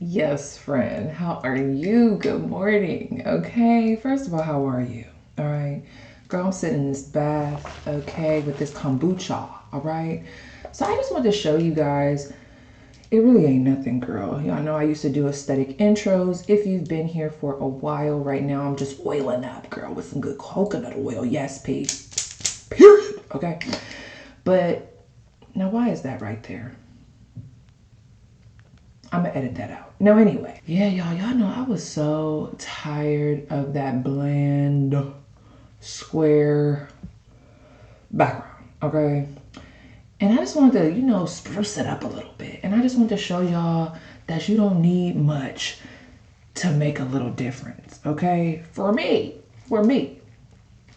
Yes, friend. How are you? Good morning. Okay. First of all, how are you? All right. Girl, I'm sitting in this bath, okay, with this kombucha. All right. So I just wanted to show you guys. It really ain't nothing, girl. Y'all know I used to do aesthetic intros. If you've been here for a while, right now I'm just oiling up, girl, with some good coconut oil. Yes, P. Period. Okay. But now, why is that right there? I'm gonna edit that out. No, anyway. Yeah, y'all know I was so tired of that bland, square background, okay? And I just wanted to, spruce it up a little bit. And I just wanted to show y'all that you don't need much to make a little difference, okay? For me.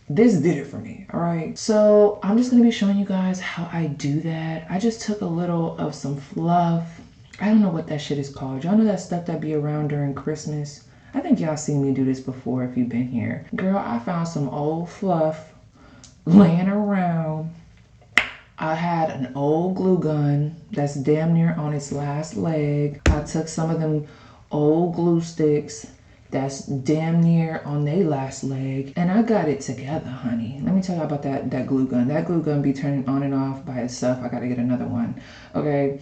This did it for me, all right? So I'm just gonna be showing you guys how I do that. I just took a little of some fluff. I don't know what that shit is called. Y'all know that stuff that be around during Christmas? I think y'all seen me do this before if you've been here. Girl, I found some old fluff laying around. I had an old glue gun that's damn near on its last leg. I took some of them old glue sticks that's damn near on their last leg, and I got it together, honey. Let me tell you about that glue gun. That glue gun be turning on and off by itself. I gotta get another one, okay?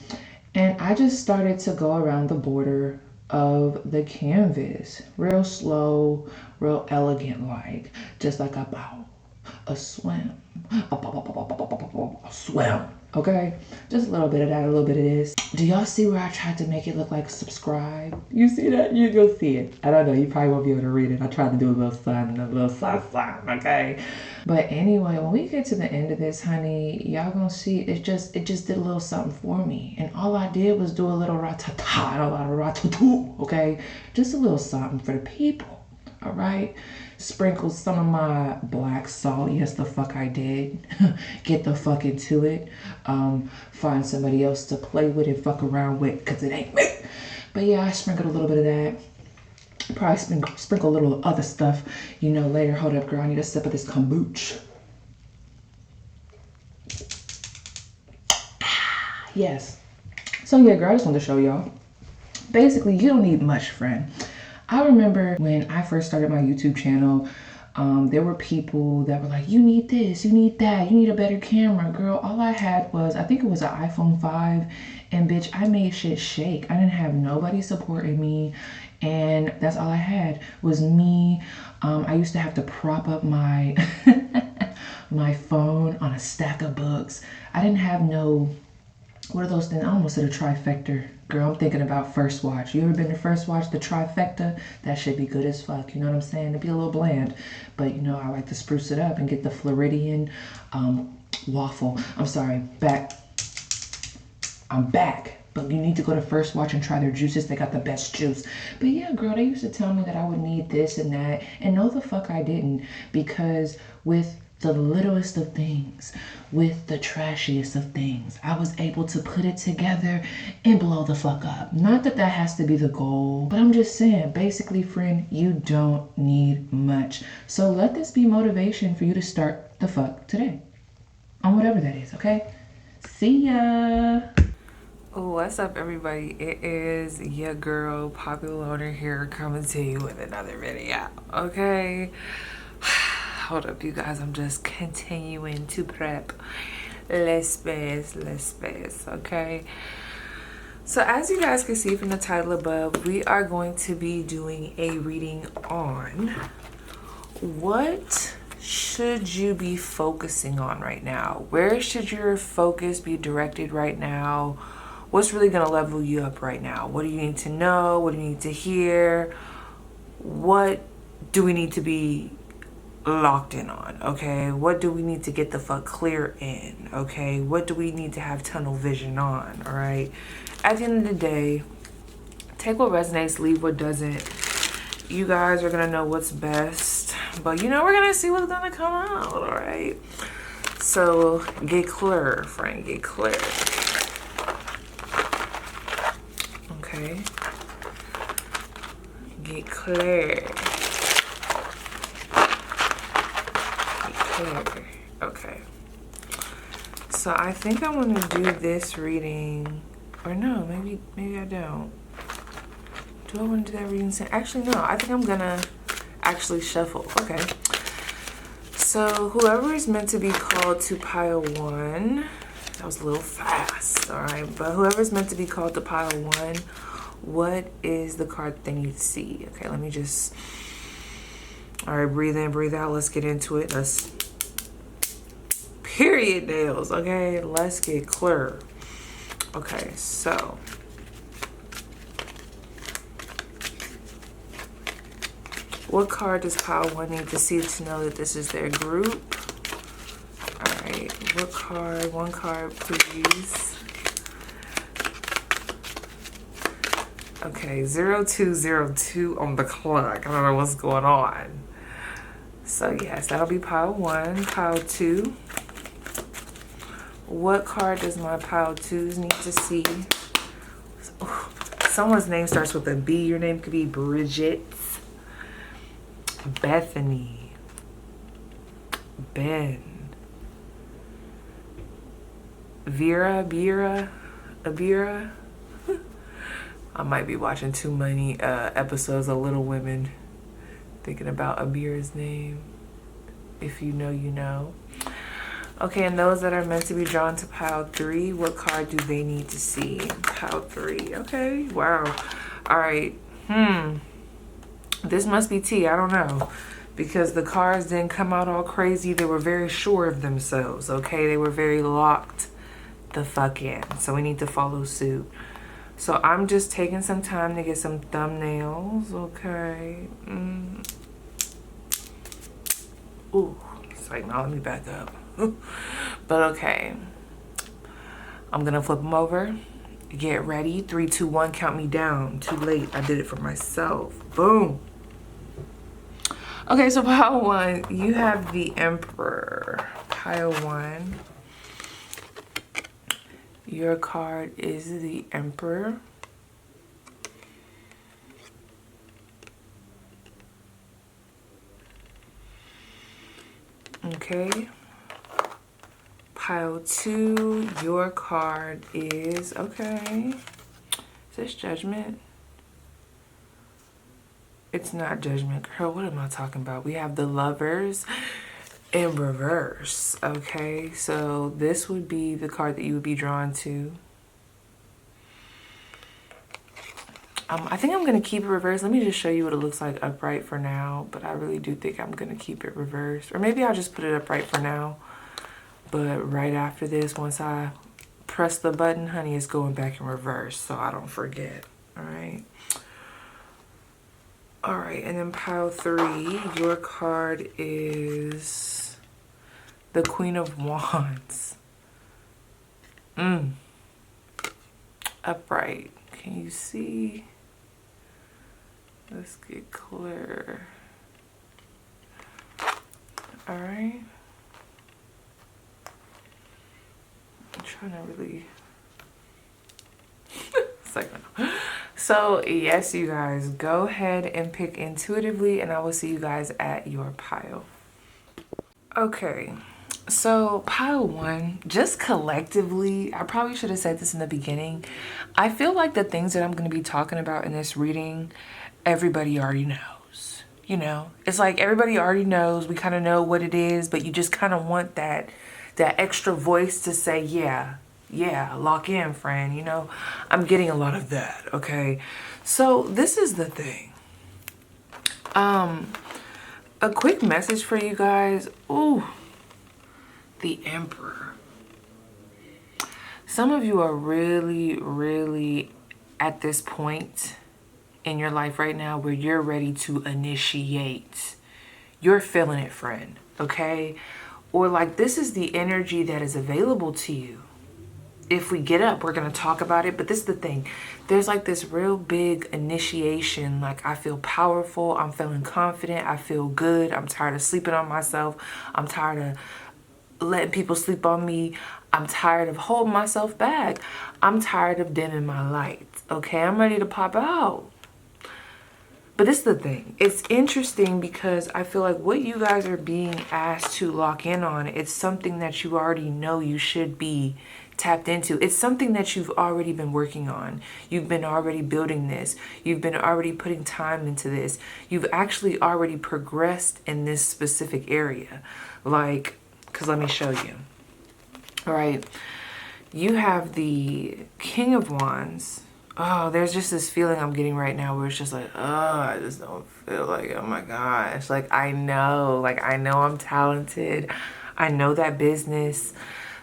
And I just started to go around the border of the canvas, real slow, real elegant, like, just like a bow, a swim, a swim, okay? Just a little bit of that, a little bit of this. Do y'all see where I tried to make it look like subscribe? You see that? You'll see it. I don't know, you probably won't be able to read it. I tried to do a little sun, okay? But anyway, when we get to the end of this, honey, y'all gonna see it just did a little something for me. And all I did was do a little ratata and a lot of ratatu, okay? Just a little something for the people, all right? Sprinkle some of my black salt. Yes, the fuck I did. Get the fuck into it. Find somebody else to play with and fuck around with, because it ain't me. But yeah, I sprinkled a little bit of that. Probably sprinkle a little other stuff, later. Hold up, girl. I need a sip of this kombucha. Yes. So yeah, girl, I just wanted to show y'all. Basically, you don't need much, friend. I remember when I first started my YouTube channel, there were people that were like, you need this, you need that, you need a better camera. Girl, all I had was, I think it was an iPhone 5, and bitch, I made shit shake. I didn't have nobody supporting me, and that's all I had was me. I used to have to prop up my my phone on a stack of books. I didn't have no, what are those things? I almost said a trifecta. Girl, I'm thinking about First Watch. You ever been to First Watch, the trifecta? That should be good as fuck, you know what I'm saying? It'd be a little bland, but I like to spruce it up and get the Floridian waffle. I'm sorry, I'm back. But you need to go to First Watch and try their juices. They got the best juice. But yeah, girl, they used to tell me that I would need this and that. And no, the fuck I didn't. Because with the littlest of things, with the trashiest of things, I was able to put it together and blow the fuck up. Not that that has to be the goal, but I'm just saying, basically, friend, you don't need much. So let this be motivation for you to start the fuck today. On whatever that is, okay? See ya! What's up, everybody? It is your girl Popular Owner here, coming to you with another video. Okay, hold up, you guys. I'm just continuing to prep. Let's space. Okay. So as you guys can see from the title above, we are going to be doing a reading on what should you be focusing on right now? Where should your focus be directed right now? What's really going to level you up right now? What do you need to know? What do you need to hear? What do we need to be locked in on? Okay, what do we need to get the fuck clear in? Okay, what do we need to have tunnel vision on? All right, at the end of the day, take what resonates, leave what doesn't. You guys are gonna know what's best, but we're gonna see what's gonna come out. All right, so get clear, friend, get clear. Okay, get clear. Okay, so I think I want to do this reading, or no, maybe I don't. Do I want to do that reading? Actually, no. I think I'm gonna actually shuffle. Okay. So whoever is meant to be called to pile 1, that was a little fast, all right? But whoever's meant to be called to pile 1, what is the card that they need to see? Okay, let me just, all right, breathe in, breathe out. Let's get into it. Let's, period nails, okay? Let's get clear. Okay, so. What card does pile 1 need to see to know that this is their group? All right, what card? One card, please. Okay, 0202 on the clock. I don't know what's going on. So yes, that'll be pile 1. Pile 2. What card does my pile 2s need to see? Oh, someone's name starts with a B. Your name could be Bridget. Bethany, Ben, Abira. I might be watching too many episodes of Little Women thinking about Abira's name. If you know, you know. Okay, and those that are meant to be drawn to pile 3, what card do they need to see? Pile 3. Okay, wow. All right. This must be tea. I don't know. Because the cards didn't come out all crazy. They were very sure of themselves, okay? They were very locked the fuck in. So we need to follow suit. So I'm just taking some time to get some thumbnails, okay? Ooh, it's like, no, let me back up. But okay. I'm going to flip them over. Get ready. 3, 2, 1. Count me down. Too late. I did it for myself. Boom. Okay, so pile 1, you have the Emperor. Pile 1. Your card is the Emperor. Okay. Pile 2, your card is, okay. Is this Judgment? It's not Judgment, girl. What am I talking about? We have the Lovers in reverse. Okay, so this would be the card that you would be drawn to. I think I'm going to keep it reversed. Let me just show you what it looks like upright for now. But I really do think I'm going to keep it reversed. Or maybe I'll just put it upright for now. But right after this, once I press the button, honey, it's going back in reverse. So I don't forget. All right. All right, and then pile 3, your card is the Queen of Wands. Upright. Can you see? Let's get clear. All right. I'm trying to really... it's like, no. So yes, you guys, go ahead and pick intuitively, and I will see you guys at your pile. Okay, so pile 1, just collectively, I probably should have said this in the beginning. I feel like the things that I'm going to be talking about in this reading, everybody already knows. You know, it's like everybody already knows. We kind of know what it is, but you just kind of want that extra voice to say, yeah, lock in, friend. You know, I'm getting a lot of that. Okay, so this is the thing. A quick message for you guys. Ooh, the Emperor. Some of you are really at this point in your life right now where you're ready to initiate. You're feeling it, friend. Okay, or like this is the energy that is available to you. If we get up, we're going to talk about it. But this is the thing. There's like this real big initiation. Like I feel powerful. I'm feeling confident. I feel good. I'm tired of sleeping on myself. I'm tired of letting people sleep on me. I'm tired of holding myself back. I'm tired of dimming my lights. Okay, I'm ready to pop out. But this is the thing. It's interesting because I feel like what you guys are being asked to lock in on, it's something that you already know you should be tapped into. It's something that you've already been working on. You've been already building this. You've been already putting time into this. You've actually already progressed in this specific area. Like, because let me show you. All right. You have the King of Wands. Oh, there's just this feeling I'm getting right now where it's just like, oh, I just don't feel like, oh my gosh. Like, I know I'm talented. I know that business,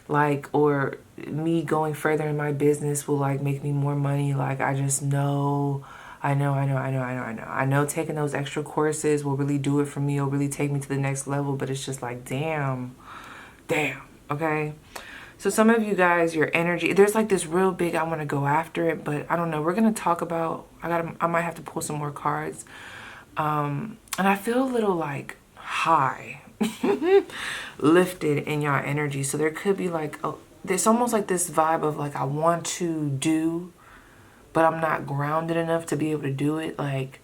like, or me going further in my business will like make me more money. Like, I just know, I know taking those extra courses will really do it for me. It'll really take me to the next level. But it's just like, damn, okay? So some of you guys, your energy, there's like this real big, I want to go after it, but I don't know. We're going to talk about, I might have to pull some more cards. And I feel a little like high, lifted in your energy. So there could be like, there's almost like this vibe of like, I want to do, but I'm not grounded enough to be able to do it. Like,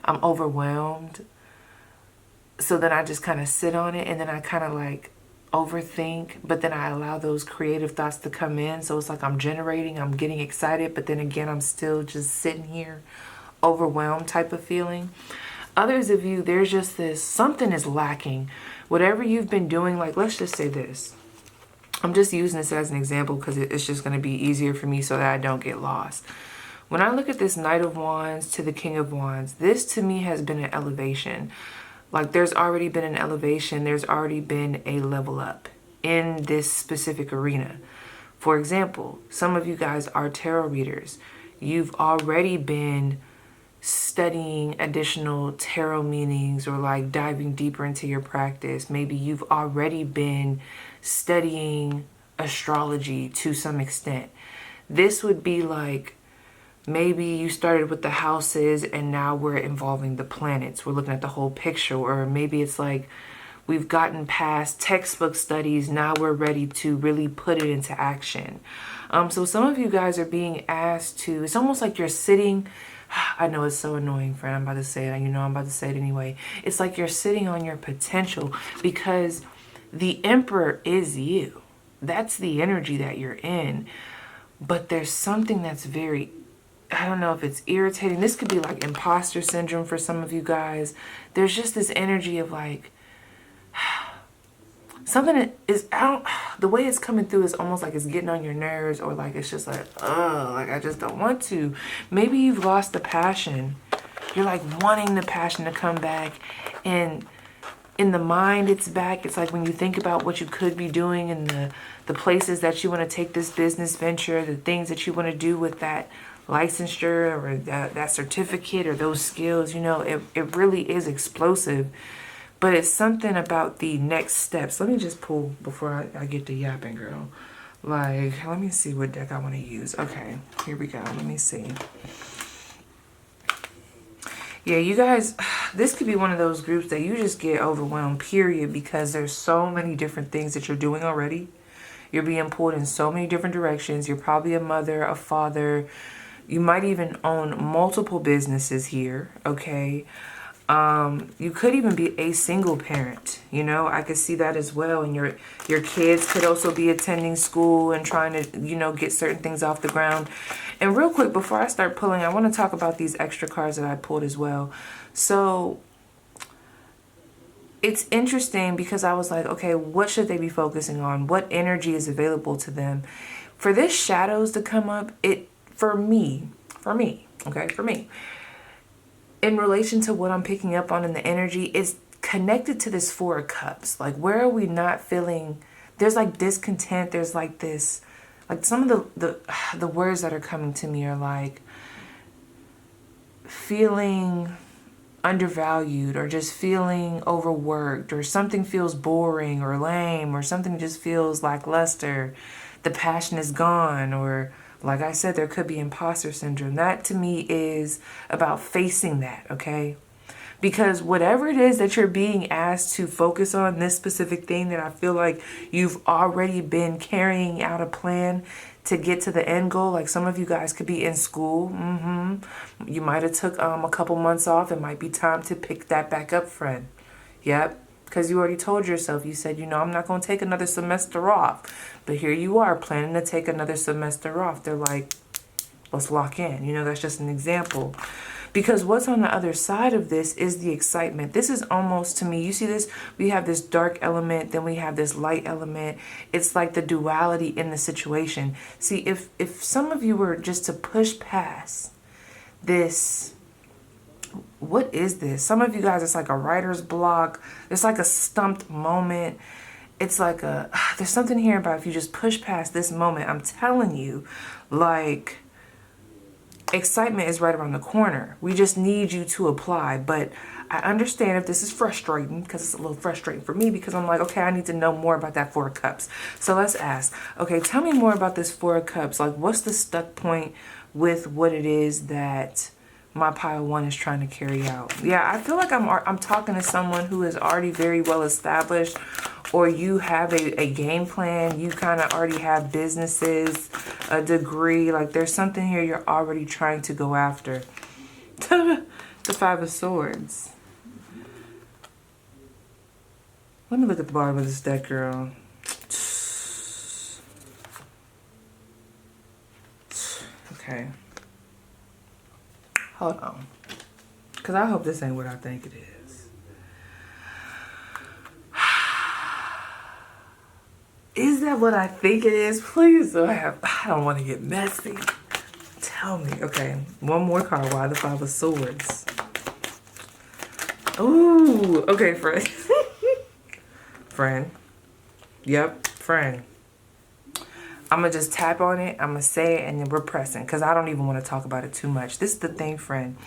I'm overwhelmed. So then I just kind of sit on it, and then I kind of like overthink, but then I allow those creative thoughts to come in. So it's like I'm generating, I'm getting excited, but then again, I'm still just sitting here overwhelmed type of feeling. Others of you, there's just this, something is lacking. Whatever you've been doing, like, let's just say this. I'm just using this as an example because it's just going to be easier for me so that I don't get lost. When I look at this Knight of Wands to the King of Wands, this to me has been an elevation. Like, there's already been an elevation. There's already been a level up in this specific arena. For example, some of you guys are tarot readers. You've already been studying additional tarot meanings or like diving deeper into your practice. Maybe you've already been studying astrology to some extent. This would be like, maybe you started with the houses and now we're involving the planets. We're looking at the whole picture. Or maybe it's like we've gotten past textbook studies. Now we're ready to really put it into action. So some of you guys are being asked to, it's almost like you're sitting, I know it's so annoying, friend. I'm about to say it. You know I'm about to say it anyway. It's like you're sitting on your potential because the Emperor is you. That's the energy that you're in. But there's something that's very, I don't know if it's irritating. This could be like imposter syndrome for some of you guys. There's just this energy of like, something that is out. The way it's coming through is almost like it's getting on your nerves, or like it's just like, oh, like I just don't want to. Maybe you've lost the passion. You're like wanting the passion to come back, and in the mind it's back. It's like when you think about what you could be doing and the places that you want to take this business venture, the things that you want to do with that licensure or that certificate or those skills, you know, it really is explosive. But it's something about the next steps. Let me just pull before I get to yapping, girl. Like, let me see what deck I want to use. Okay, here we go. Let me see. Yeah, you guys, this could be one of those groups that you just get overwhelmed, period, because there's so many different things that you're doing already. You're being pulled in so many different directions. You're probably a mother, a father. You might even own multiple businesses here, okay? You could even be a single parent, you know, I could see that as well. And your kids could also be attending school and trying to, you know, get certain things off the ground. And real quick, before I start pulling, I want to talk about these extra cards that I pulled as well. So it's interesting because I was like, okay, what should they be focusing on? What energy is available to them? For this shadows to come up, for me, in relation to what I'm picking up on in the energy, is connected to this Four of Cups. Like, where are we not feeling, there's like discontent, there's like this, like some of the words that are coming to me are like feeling undervalued, or just feeling overworked, or something feels boring or lame, or something just feels lackluster. The passion is gone, or like I said, there could be imposter syndrome. That to me is about facing that, okay? Because whatever it is that you're being asked to focus on, this specific thing that I feel like you've already been carrying out a plan to get to the end goal. Like some of you guys could be in school. You might have took a couple months off. It might be time to pick that back up, friend. Yep. Because you already told yourself, you said, you know, I'm not going to take another semester off. But here you are planning to take another semester off. They're like, let's lock in. You know, that's just an example. Because what's on the other side of this is the excitement. This is almost, to me, you see this? We have this dark element, then we have this light element. It's like the duality in the situation. See, if some of you were just to push past this, what is this? Some of you guys, it's like a writer's block. It's like a stumped moment. It's like there's something here about if you just push past this moment, I'm telling you, like, excitement is right around the corner. We just need you to apply. But I understand if this is frustrating, because it's a little frustrating for me, because I'm like, okay, I need to know more about that Four of Cups. So let's ask, okay, tell me more about this Four of Cups. Like, what's the stuck point with what it is that my pile one is trying to carry out? Yeah, I feel like I'm talking to someone who is already very well established, or you have a game plan. You kind of already have businesses, a degree. Like, there's something here you're already trying to go after. The Five of Swords. Let me look at the bottom of this deck, girl. Okay. Hold on. Because I hope this ain't what I think it is. Is that what I think it is? Please, I don't want to get messy. Tell me. Okay, one more card. Why the Five of Swords? Ooh, okay, friend. Friend. Yep, friend. I'm going to just tap on it. I'm going to say it, and then we're pressing, because I don't even want to talk about it too much. This is the thing, friend.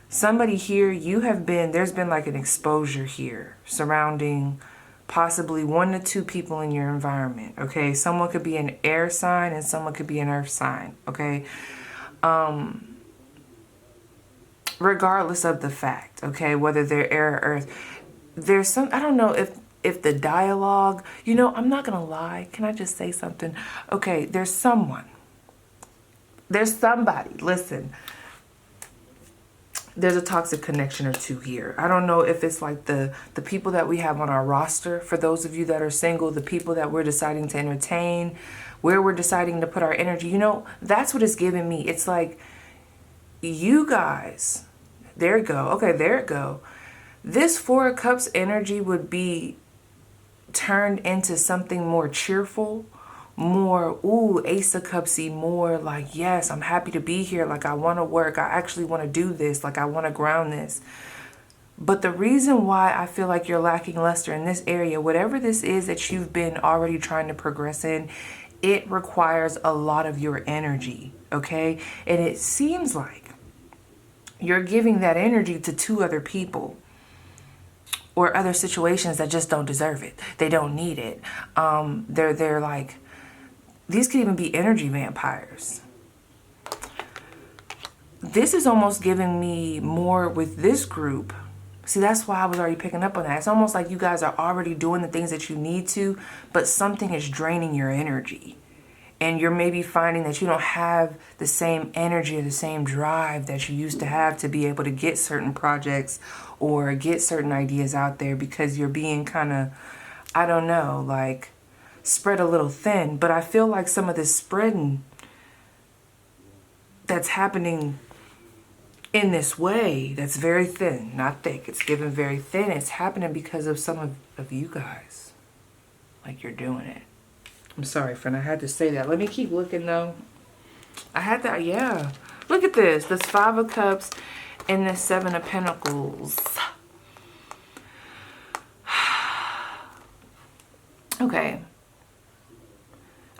Somebody here, there's been like an exposure here surrounding possibly 1 to 2 people in your environment, okay? Someone could be an air sign and someone could be an earth sign, okay? Regardless of the fact, okay, whether they're air or earth, there's some, I don't know if the dialogue, you know, I'm not gonna lie, can I just say something? Okay, there's somebody, listen, there's a toxic connection or two here. I don't know if it's like the people that we have on our roster, for those of you that are single, the people that we're deciding to entertain, where we're deciding to put our energy, you know, that's what it's giving me. It's like, you guys, there it go. Okay, there it go. This Four of Cups energy would be turned into something more cheerful, more, ooh, Ace of Cups-y, more like, yes, I'm happy to be here. Like, I want to work. I actually want to do this. Like, I want to ground this. But the reason why I feel like you're lacking luster in this area, whatever this is that you've been already trying to progress in, it requires a lot of your energy, okay? And it seems like you're giving that energy to 2 other people or other situations that just don't deserve it. They don't need it. They're like, these could even be energy vampires. This is almost giving me more with this group. See, that's why I was already picking up on that. It's almost like you guys are already doing the things that you need to, but something is draining your energy. And you're maybe finding that you don't have the same energy or the same drive that you used to have to be able to get certain projects or get certain ideas out there, because you're being kind of, I don't know, like spread a little thin. But I feel like some of this spreading that's happening in this way, that's very thin, not thick, it's given very thin, it's happening because of some of you guys. Like, you're doing it. I'm sorry, friend, I had to say that. Let me keep looking, though. I had that, yeah. Look at this. This Five of Cups and this Seven of Pentacles. Okay.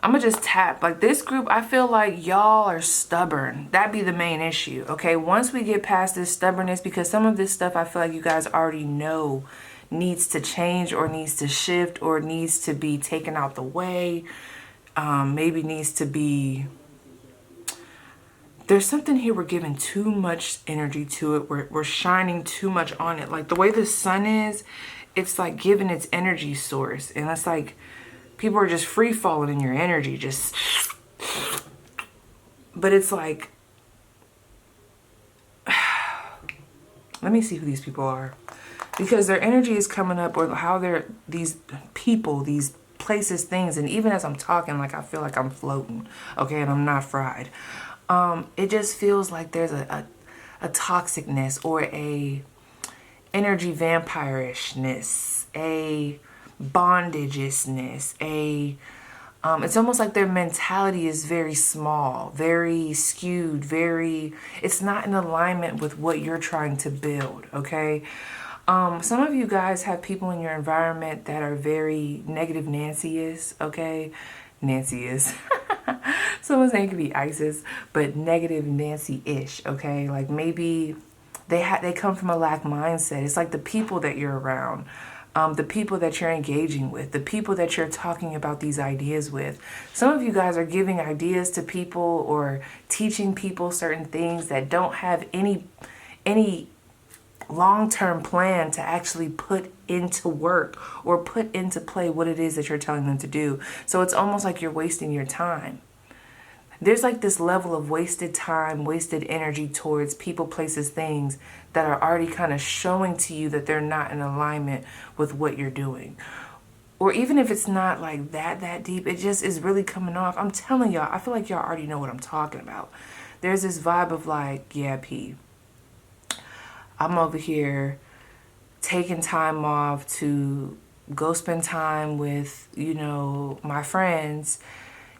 I'm going to just tap. Like, this group, I feel like y'all are stubborn. That'd be the main issue, okay? Once we get past this stubbornness, because some of this stuff I feel like you guys already know needs to change or needs to shift or needs to be taken out the way. Maybe needs to be... There's something here, we're giving too much energy to it. We're shining too much on it. Like, the way the sun is, it's like giving its energy source. And it's like people are just free falling in your energy. Just... But it's like... Let me see who these people are. because their energy is coming up, or how they're, these people, these places, things. And even as I'm talking, like, I feel like I'm floating, okay, and I'm not fried. It just feels like there's a toxicness, or a energy vampirishness, a bondageness, it's almost like their mentality is very small, very skewed, it's not in alignment with what you're trying to build, okay? Some of you guys have people in your environment that are very negative Nancy-is, okay? Nancy is. Someone's name could be Isis, but negative Nancy-ish, okay? Like, maybe they come from a lack mindset. It's like the people that you're around, the people that you're engaging with, the people that you're talking about these ideas with. Some of you guys are giving ideas to people or teaching people certain things that don't have any long-term plan to actually put into work or put into play what it is that you're telling them to do. So it's almost like you're wasting your time. There's like this level of wasted time, wasted energy towards people, places, things that are already kind of showing to you that they're not in alignment with what you're doing. Or even if it's not like that deep, it just is really coming off. I'm telling y'all, I feel like y'all already know what I'm talking about. There's this vibe of like, yeah, P, I'm over here taking time off to go spend time with, you know, my friends,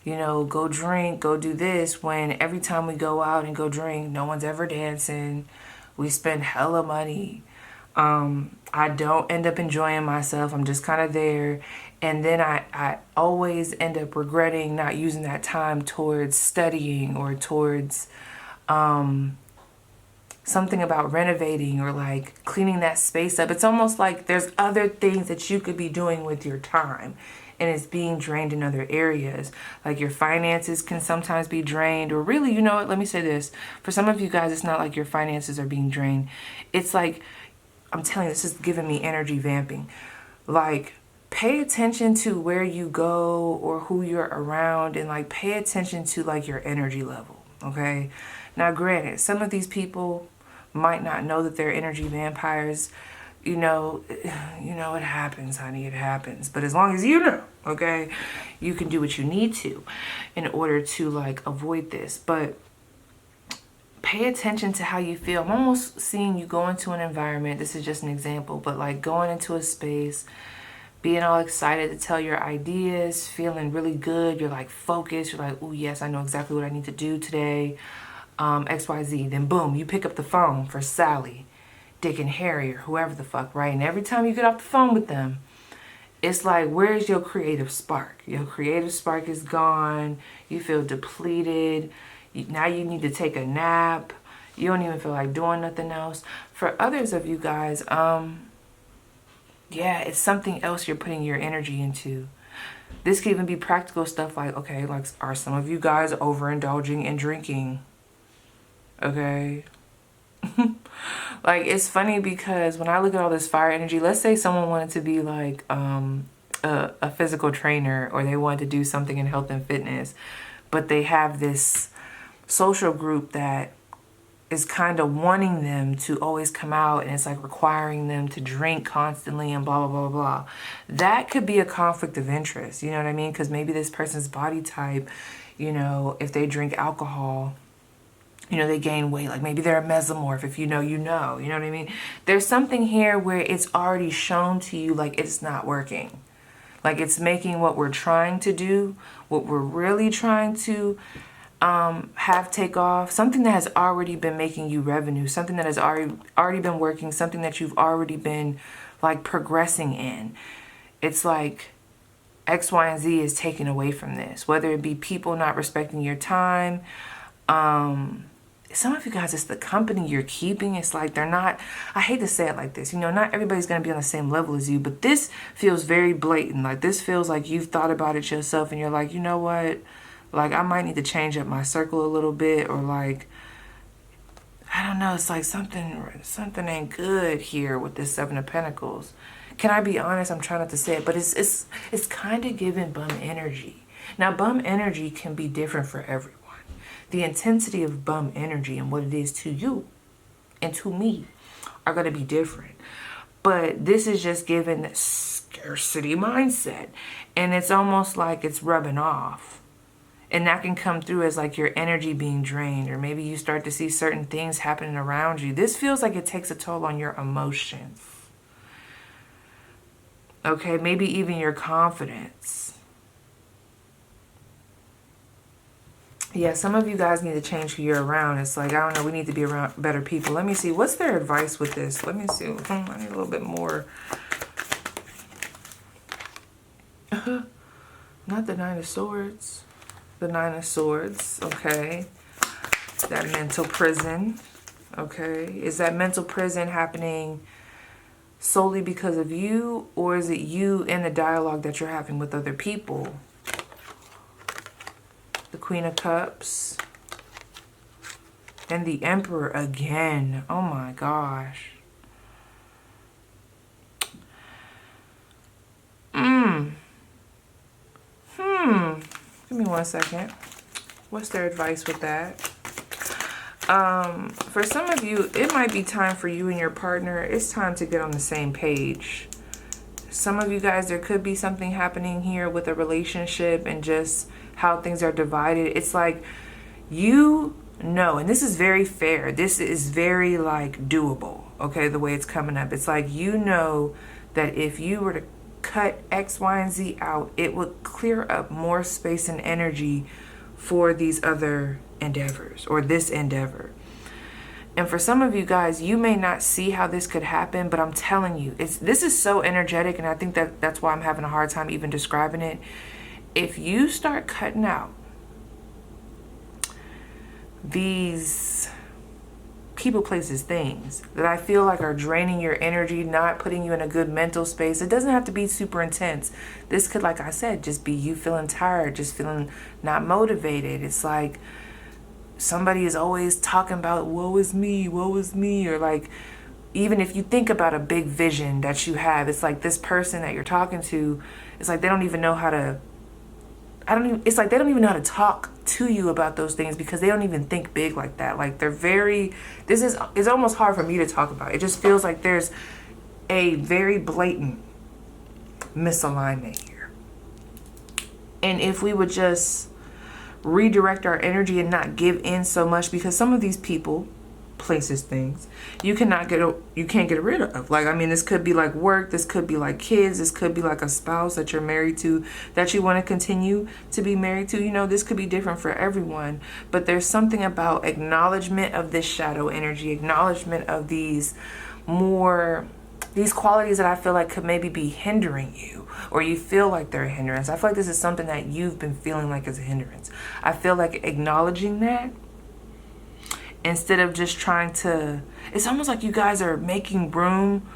you know, go drink, go do this, when every time we go out and go drink, no one's ever dancing. We spend hella money. I don't end up enjoying myself. I'm just kind of there. And then I always end up regretting not using that time towards studying or towards something about renovating or like cleaning that space up. It's almost like there's other things that you could be doing with your time, and it's being drained in other areas. Like your finances can sometimes be drained, or really, you know what, let me say this. For some of you guys, it's not like your finances are being drained. It's like, I'm telling you, this is giving me energy vamping. Like, pay attention to where you go or who you're around, and like pay attention to like your energy level, okay? Now, granted, some of these people might not know that they're energy vampires. You know, it happens, honey, it happens. But as long as you know, okay, you can do what you need to in order to like avoid this. But pay attention to how you feel. I'm almost seeing you go into an environment. This is just an example, but like going into a space, being all excited to tell your ideas, feeling really good. You're like focused. You're like, oh yes, I know exactly what I need to do today. XYZ. Then boom, you pick up the phone for Sally, Dick, and Harry, or whoever the fuck, right? And every time you get off the phone with them, it's like, where's your creative spark? Your creative spark is gone. You feel depleted. Now you need to take a nap. You don't even feel like doing nothing else. For others of you guys, yeah, it's something else you're putting your energy into. This could even be practical stuff like, okay, like, are some of you guys overindulging in drinking? Okay. Like, it's funny because when I look at all this fire energy, let's say someone wanted to be like a physical trainer, or they wanted to do something in health and fitness, but they have this social group that is kind of wanting them to always come out, and it's like requiring them to drink constantly and blah, blah, blah, blah. That could be a conflict of interest, you know what I mean? Because maybe this person's body type, you know, if they drink alcohol, you know, they gain weight. Like maybe they're a mesomorph. If you know, you know. You know what I mean? There's something here where it's already shown to you like it's not working. Like it's making what we're trying to do, what we're really trying to have take off, something that has already been making you revenue, something that has already been working, something that you've already been like progressing in. It's like X, Y, and Z is taken away from this, whether it be people not respecting your time. Some of you guys, it's the company you're keeping. It's like they're not, I hate to say it like this, you know, not everybody's going to be on the same level as you, but this feels very blatant. Like this feels like you've thought about it yourself and you're like, you know what? Like I might need to change up my circle a little bit, or like, I don't know. It's like something ain't good here with this Seven of Pentacles. Can I be honest? I'm trying not to say it, but it's kind of giving bum energy. Now, bum energy can be different for everyone. The intensity of bum energy and what it is to you and to me are going to be different. But this is just given the scarcity mindset. And it's almost like it's rubbing off. And that can come through as like your energy being drained, or maybe you start to see certain things happening around you. This feels like it takes a toll on your emotions. Okay, maybe even your confidence. Yeah, some of you guys need to change who you're around. It's like, I don't know, we need to be around better people. Let me see. What's their advice with this? Let me see. I need a little bit more. Not the Nine of Swords. The Nine of Swords, okay. That mental prison, okay. Is that mental prison happening solely because of you, or is it you in the dialogue that you're having with other people? The Queen of Cups. And the Emperor again. Oh my gosh. Give me 1 second. What's their advice with that? For some of you, it might be time for you and your partner. It's time to get on the same page. Some of you guys, there could be something happening here with a relationship and just how things are divided. It's like, you know, and this is very fair. This is very like doable, okay, the way it's coming up. It's like, you know that if you were to cut X, Y, and Z out, it would clear up more space and energy for these other endeavors, or this endeavor. And for some of you guys, you may not see how this could happen, but I'm telling you, this is so energetic, and I think that's why I'm having a hard time even describing it. If you start cutting out these people, places, things that I feel like are draining your energy, not putting you in a good mental space. It doesn't have to be super intense. This could, like I said, just be you feeling tired, just feeling not motivated. It's like somebody is always talking about woe is me, or like, even if you think about a big vision that you have, it's like this person that you're talking to, it's like they don't even know how to, it's like they don't even know how to talk to you about those things, because they don't even think big like that. Like, they're very, it's almost hard for me to talk about. It just feels like there's a very blatant misalignment here. And if we would just redirect our energy and not give in so much, because some of these people, places, things, you can't get rid of. Like, I mean, this could be like work, this could be like kids, this could be like a spouse that you're married to, that you want to continue to be married to. You know, this could be different for everyone, but there's something about acknowledgement of this shadow energy, acknowledgement of these qualities that I feel like could maybe be hindering you, or you feel like they're a hindrance. I feel like this is something that you've been feeling like is a hindrance. I feel like acknowledging that, instead of just trying to, it's almost like you guys are making room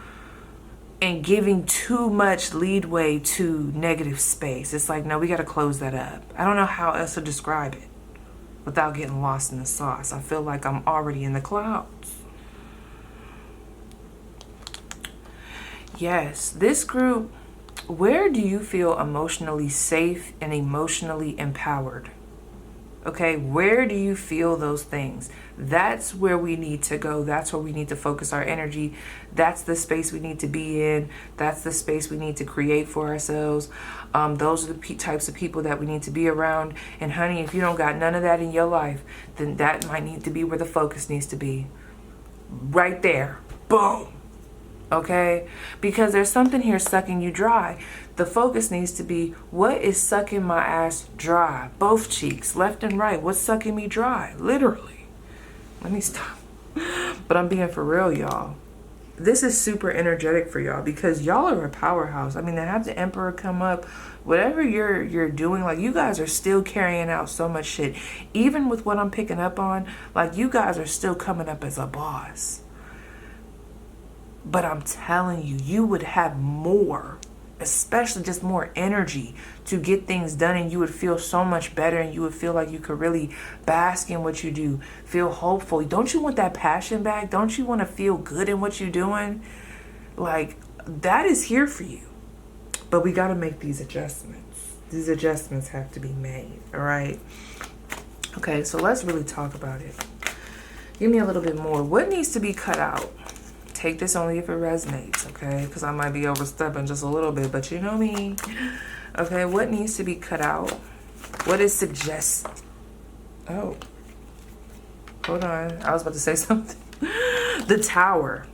and giving too much leadway to negative space. It's like, no, we got to close that up. I don't know how else to describe it without getting lost in the sauce. I feel like I'm already in the clouds. Yes, this group, where do you feel emotionally safe and emotionally empowered? Okay, where do you feel those things? That's where we need to go. That's where we need to focus our energy. That's the space we need to be in. That's the space we need to create for ourselves. Those are the types of people that we need to be around. And honey, if you don't got none of that in your life, then that might need to be where the focus needs to be. Right there. Boom. Okay? Because there's something here sucking you dry. The focus needs to be, what is sucking my ass dry? Both cheeks, left and right. What's sucking me dry? Literally. Let me stop. But I'm being for real, y'all. This is super energetic for y'all, because y'all are a powerhouse. I mean, to have the Emperor come up, whatever you're doing, like, you guys are still carrying out so much shit. Even with what I'm picking up on, like, you guys are still coming up as a boss. But I'm telling you, you would have more, especially just more energy to get things done, and you would feel so much better, and you would feel like you could really bask in what you do, feel hopeful. Don't you want that passion back? Don't you want to feel good in what you're doing? Like, that is here for you. But we got to make these adjustments. These adjustments have to be made, all right? Okay, so let's really talk about it. Give me a little bit more. What needs to be cut out? take this only if it resonates, okay? Because I might be overstepping just a little bit, but you know me. Okay, what needs to be cut out? What is suggest? Oh, hold on. I was about to say something. The Tower.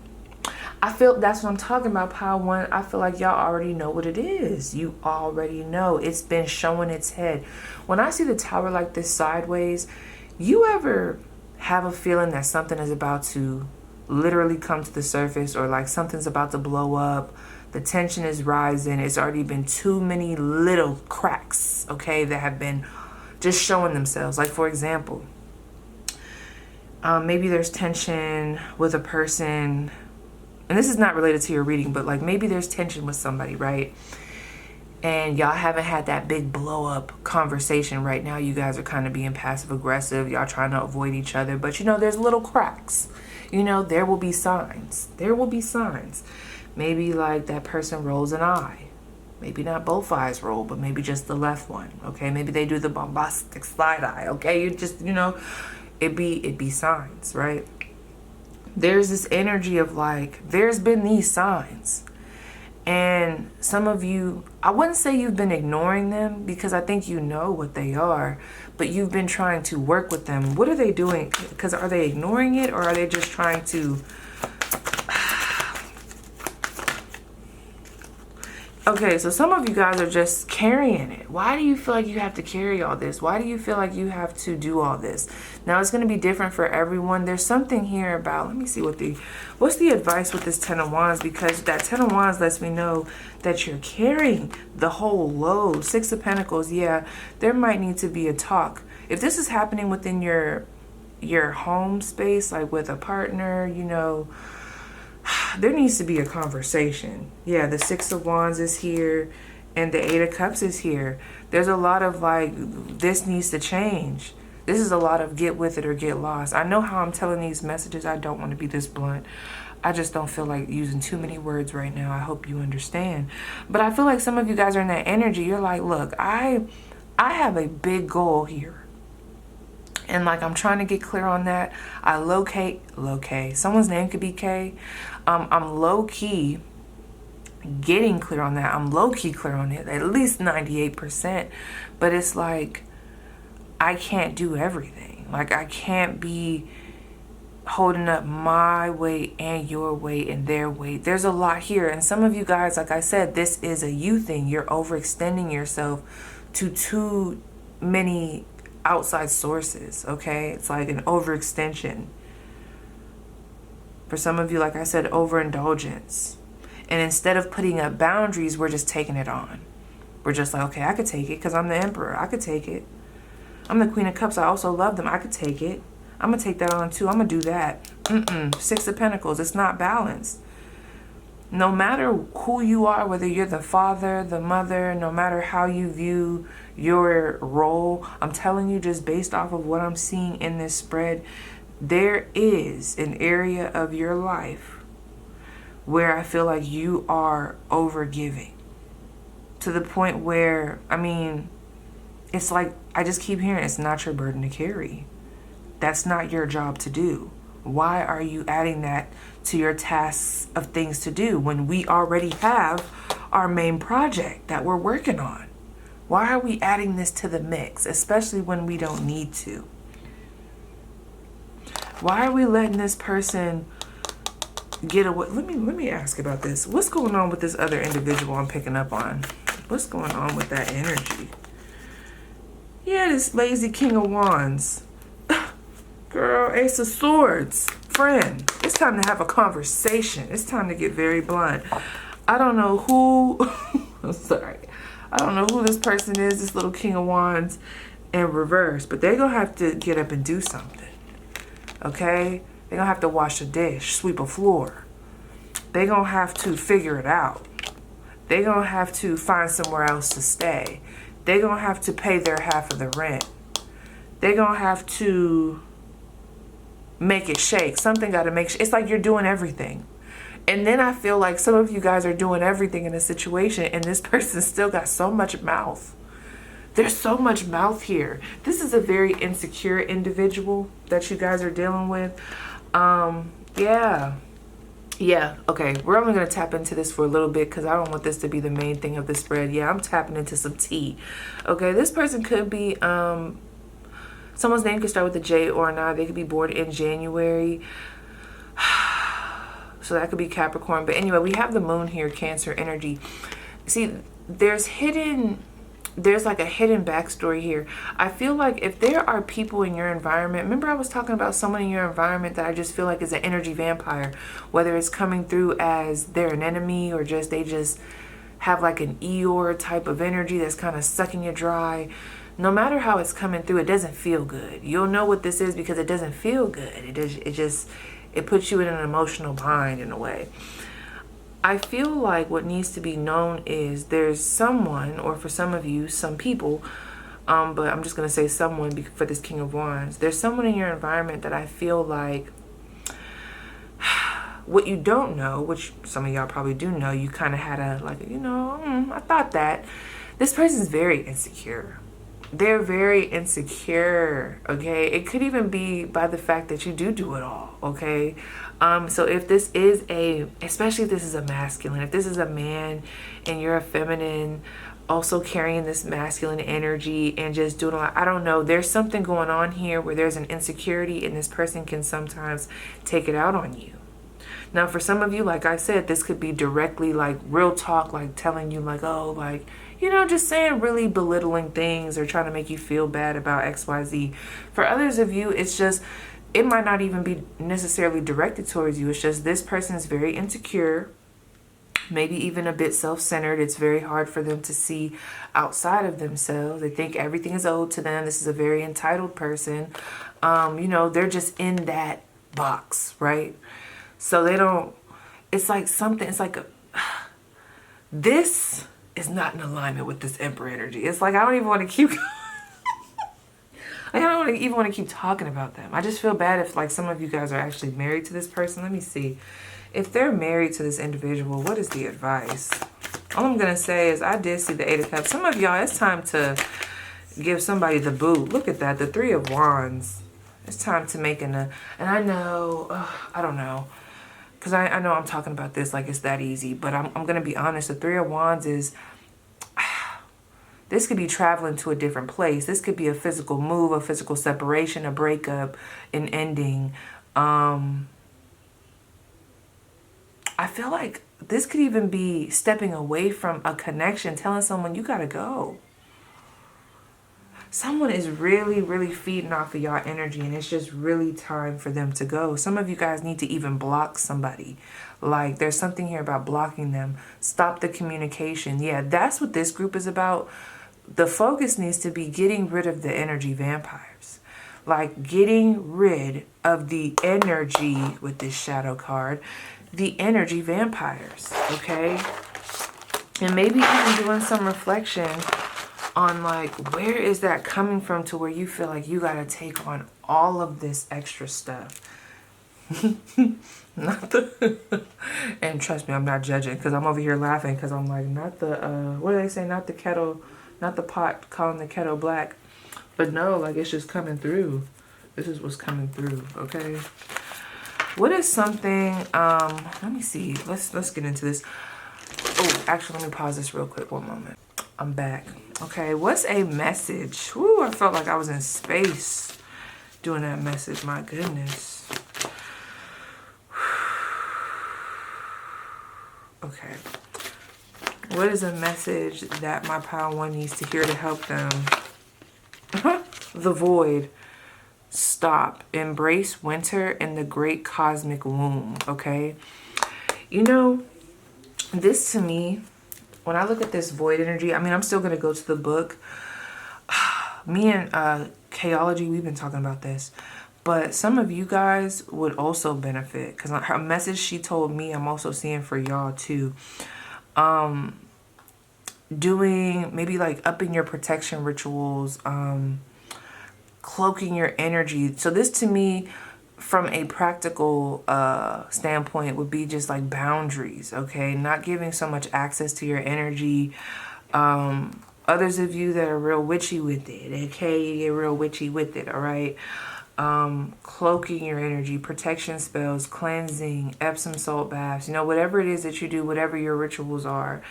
I feel that's what I'm talking about, Pile 1. I feel like y'all already know what it is. You already know. It's been showing its head. When I see the Tower like this sideways, you ever have a feeling that something is about to literally come to the surface, or like something's about to blow up? The tension is rising. It's already been too many little cracks, okay, that have been just showing themselves. Like, for example, maybe there's tension with a person, and this is not related to your reading, but like maybe there's tension with somebody, right? And y'all haven't had that big blow up conversation. Right now you guys are kind of being passive aggressive. Y'all trying to avoid each other, but you know, there's little cracks. You know, there will be signs. There will be signs. Maybe like that person rolls an eye. Maybe not both eyes roll, but maybe just the left one. Okay, maybe they do the bombastic side eye. Okay, you just, you know, it be signs, right? There's this energy of like, there's been these signs. And some of you, I wouldn't say you've been ignoring them, because I think you know what they are, but you've been trying to work with them. What are they doing? Because are they ignoring it, or are they just trying to... Okay, so some of you guys are just carrying it. Why do you feel like you have to carry all this? Why do you feel like you have to do all this? Now, it's going to be different for everyone. There's something here about, let me see what's the advice with this 10 of Wands, because that 10 of Wands lets me know that you're carrying the whole load. 6 of Pentacles, yeah, there might need to be a talk. If this is happening within your home space, like with a partner, you know, there needs to be a conversation. Yeah, the 6 of Wands is here and the 8 of Cups is here. There's a lot of like, this needs to change. This is a lot of get with it or get lost. I know how I'm telling these messages. I don't want to be this blunt. I just don't feel like using too many words right now. I hope you understand. But I feel like some of you guys are in that energy. You're like, look, I have a big goal here. And like, I'm trying to get clear on that. I locate, someone's name could be K. I'm low-key getting clear on that. I'm low-key clear on it, at least 98%. But it's like, I can't do everything. Like, I can't be holding up my weight and your weight and their weight. There's a lot here. And some of you guys, like I said, this is a you thing. You're overextending yourself to too many outside sources, okay? It's like an overextension. For some of you, like I said, overindulgence. And instead of putting up boundaries, we're just taking it on. We're just like, okay, I could take it because I'm the Emperor. I could take it. I'm the Queen of Cups. I also love them. I could take it. I'm going to take that on too. I'm going to do that. 6 of Pentacles. It's not balanced. No matter who you are, whether you're the father, the mother, no matter how you view your role, I'm telling you, just based off of what I'm seeing in this spread, there is an area of your life where I feel like you are overgiving to the point where, I mean, it's like, I just keep hearing it's not your burden to carry. That's not your job to do. Why are you adding that to your tasks of things to do when we already have our main project that we're working on? Why are we adding this to the mix, especially when we don't need to? Why are we letting this person get away? Let me ask about this. What's going on with this other individual I'm picking up on? What's going on with that energy? Yeah, this lazy King of Wands. Girl, Ace of Swords. Friend, it's time to have a conversation. It's time to get very blunt. I don't know who, I'm sorry. I don't know who this person is, this little King of Wands in reverse, but they're going to have to get up and do something. Okay? They're going to have to wash a dish, sweep a floor. They're going to have to figure it out. They're going to have to find somewhere else to stay. They're going to have to pay their half of the rent. They're going to have to make it shake. Something got to make it's like you're doing everything. And then I feel like some of you guys are doing everything in a situation and this person still got so much mouth. There's so much mouth here. This is a very insecure individual that you guys are dealing with. Yeah. Yeah, okay. We're only going to tap into this for a little bit because I don't want this to be the main thing of the spread. Yeah, I'm tapping into some tea. Okay, this person could be, someone's name could start with a J or an I. They could be born in January. So that could be Capricorn. But anyway, we have the moon here, Cancer energy. See, there's like a hidden backstory here. I feel like if there are people in your environment, remember I was talking about someone in your environment that I just feel like is an energy vampire, whether it's coming through as they're an enemy or just they just have like an Eeyore type of energy that's kind of sucking you dry. No matter how it's coming through, it doesn't feel good. You'll know what this is because it doesn't feel good. It puts you in an emotional bind in a way. I feel like what needs to be known is there's someone, or for some of you, some people, but I'm just going to say someone for this King of Wands. There's someone in your environment that I feel like what you don't know, which some of y'all probably do know, you kind of had a, like, I thought that. This person's very insecure. They're very insecure, okay? It could even be by the fact that you do it all, okay? So if this is especially if this is a masculine, if this is a man and you're a feminine, also carrying this masculine energy and just doing a lot, I don't know, there's something going on here where there's an insecurity and this person can sometimes take it out on you. Now, for some of you, like I said, this could be directly like real talk, like telling you like, oh, like, just saying really belittling things or trying to make you feel bad about XYZ. For others of you, it's just, it might not even be necessarily directed towards you. It's just this person is very insecure, maybe even a bit self-centered. It's very hard for them to see outside of themselves. They think everything is owed to them. This is a very entitled person. They're just in that box, right? So they don't, it's like something, it's like this is not in alignment with this Emperor energy. It's like, I don't even want to keep I don't even want to keep talking about them. I just feel bad if like some of you guys are actually married to this person. Let me see. If they're married to this individual, what is the advice? All I'm going to say is I did see the 8 of Cups. Some of y'all, it's time to give somebody the boot. Look at that. The 3 of Wands. It's time to make and I know, I don't know. Because I know I'm talking about this like it's that easy. But I'm going to be honest. The 3 of Wands is... This could be traveling to a different place. This could be a physical move, a physical separation, a breakup, an ending. I feel like this could even be stepping away from a connection, telling someone you gotta go. Someone is really, really feeding off of y'all energy and it's just really time for them to go. Some of you guys need to even block somebody. Like there's something here about blocking them. Stop the communication. Yeah, that's what this group is about. The focus needs to be getting rid of the energy vampires. Like getting rid of the energy with this shadow card. The energy vampires, okay? And maybe even doing some reflection on like, where is that coming from to where you feel like you got to take on all of this extra stuff? And trust me, I'm not judging because I'm over here laughing because I'm like, not the, what do they say? Not the kettle, not the pot calling the kettle black. But no, like it's just coming through. This is what's coming through, okay? What is something, let me see. Let's get into this. Oh, actually, let me pause this real quick. One moment. I'm back. Okay, what's a message? Woo, I felt like I was in space doing that message. My goodness. Okay. What is a message that my pile one needs to hear to help them? The void. Stop. Embrace winter in the great cosmic womb. Okay. You know, this to me, when I look at this void energy, I mean, I'm still going to go to the book. Me and Chaology, we've been talking about this. But some of you guys would also benefit. Because her message she told me, I'm also seeing for y'all too. Doing, maybe like upping your protection rituals. Cloaking your energy. So this to me, from a practical standpoint, would be just like boundaries, okay? Not giving so much access to your energy. Others of you that are real witchy with it, okay? You get real witchy with it, all right? cloaking your energy, protection spells, cleansing, Epsom salt baths, you know, whatever it is that you do, whatever your rituals are.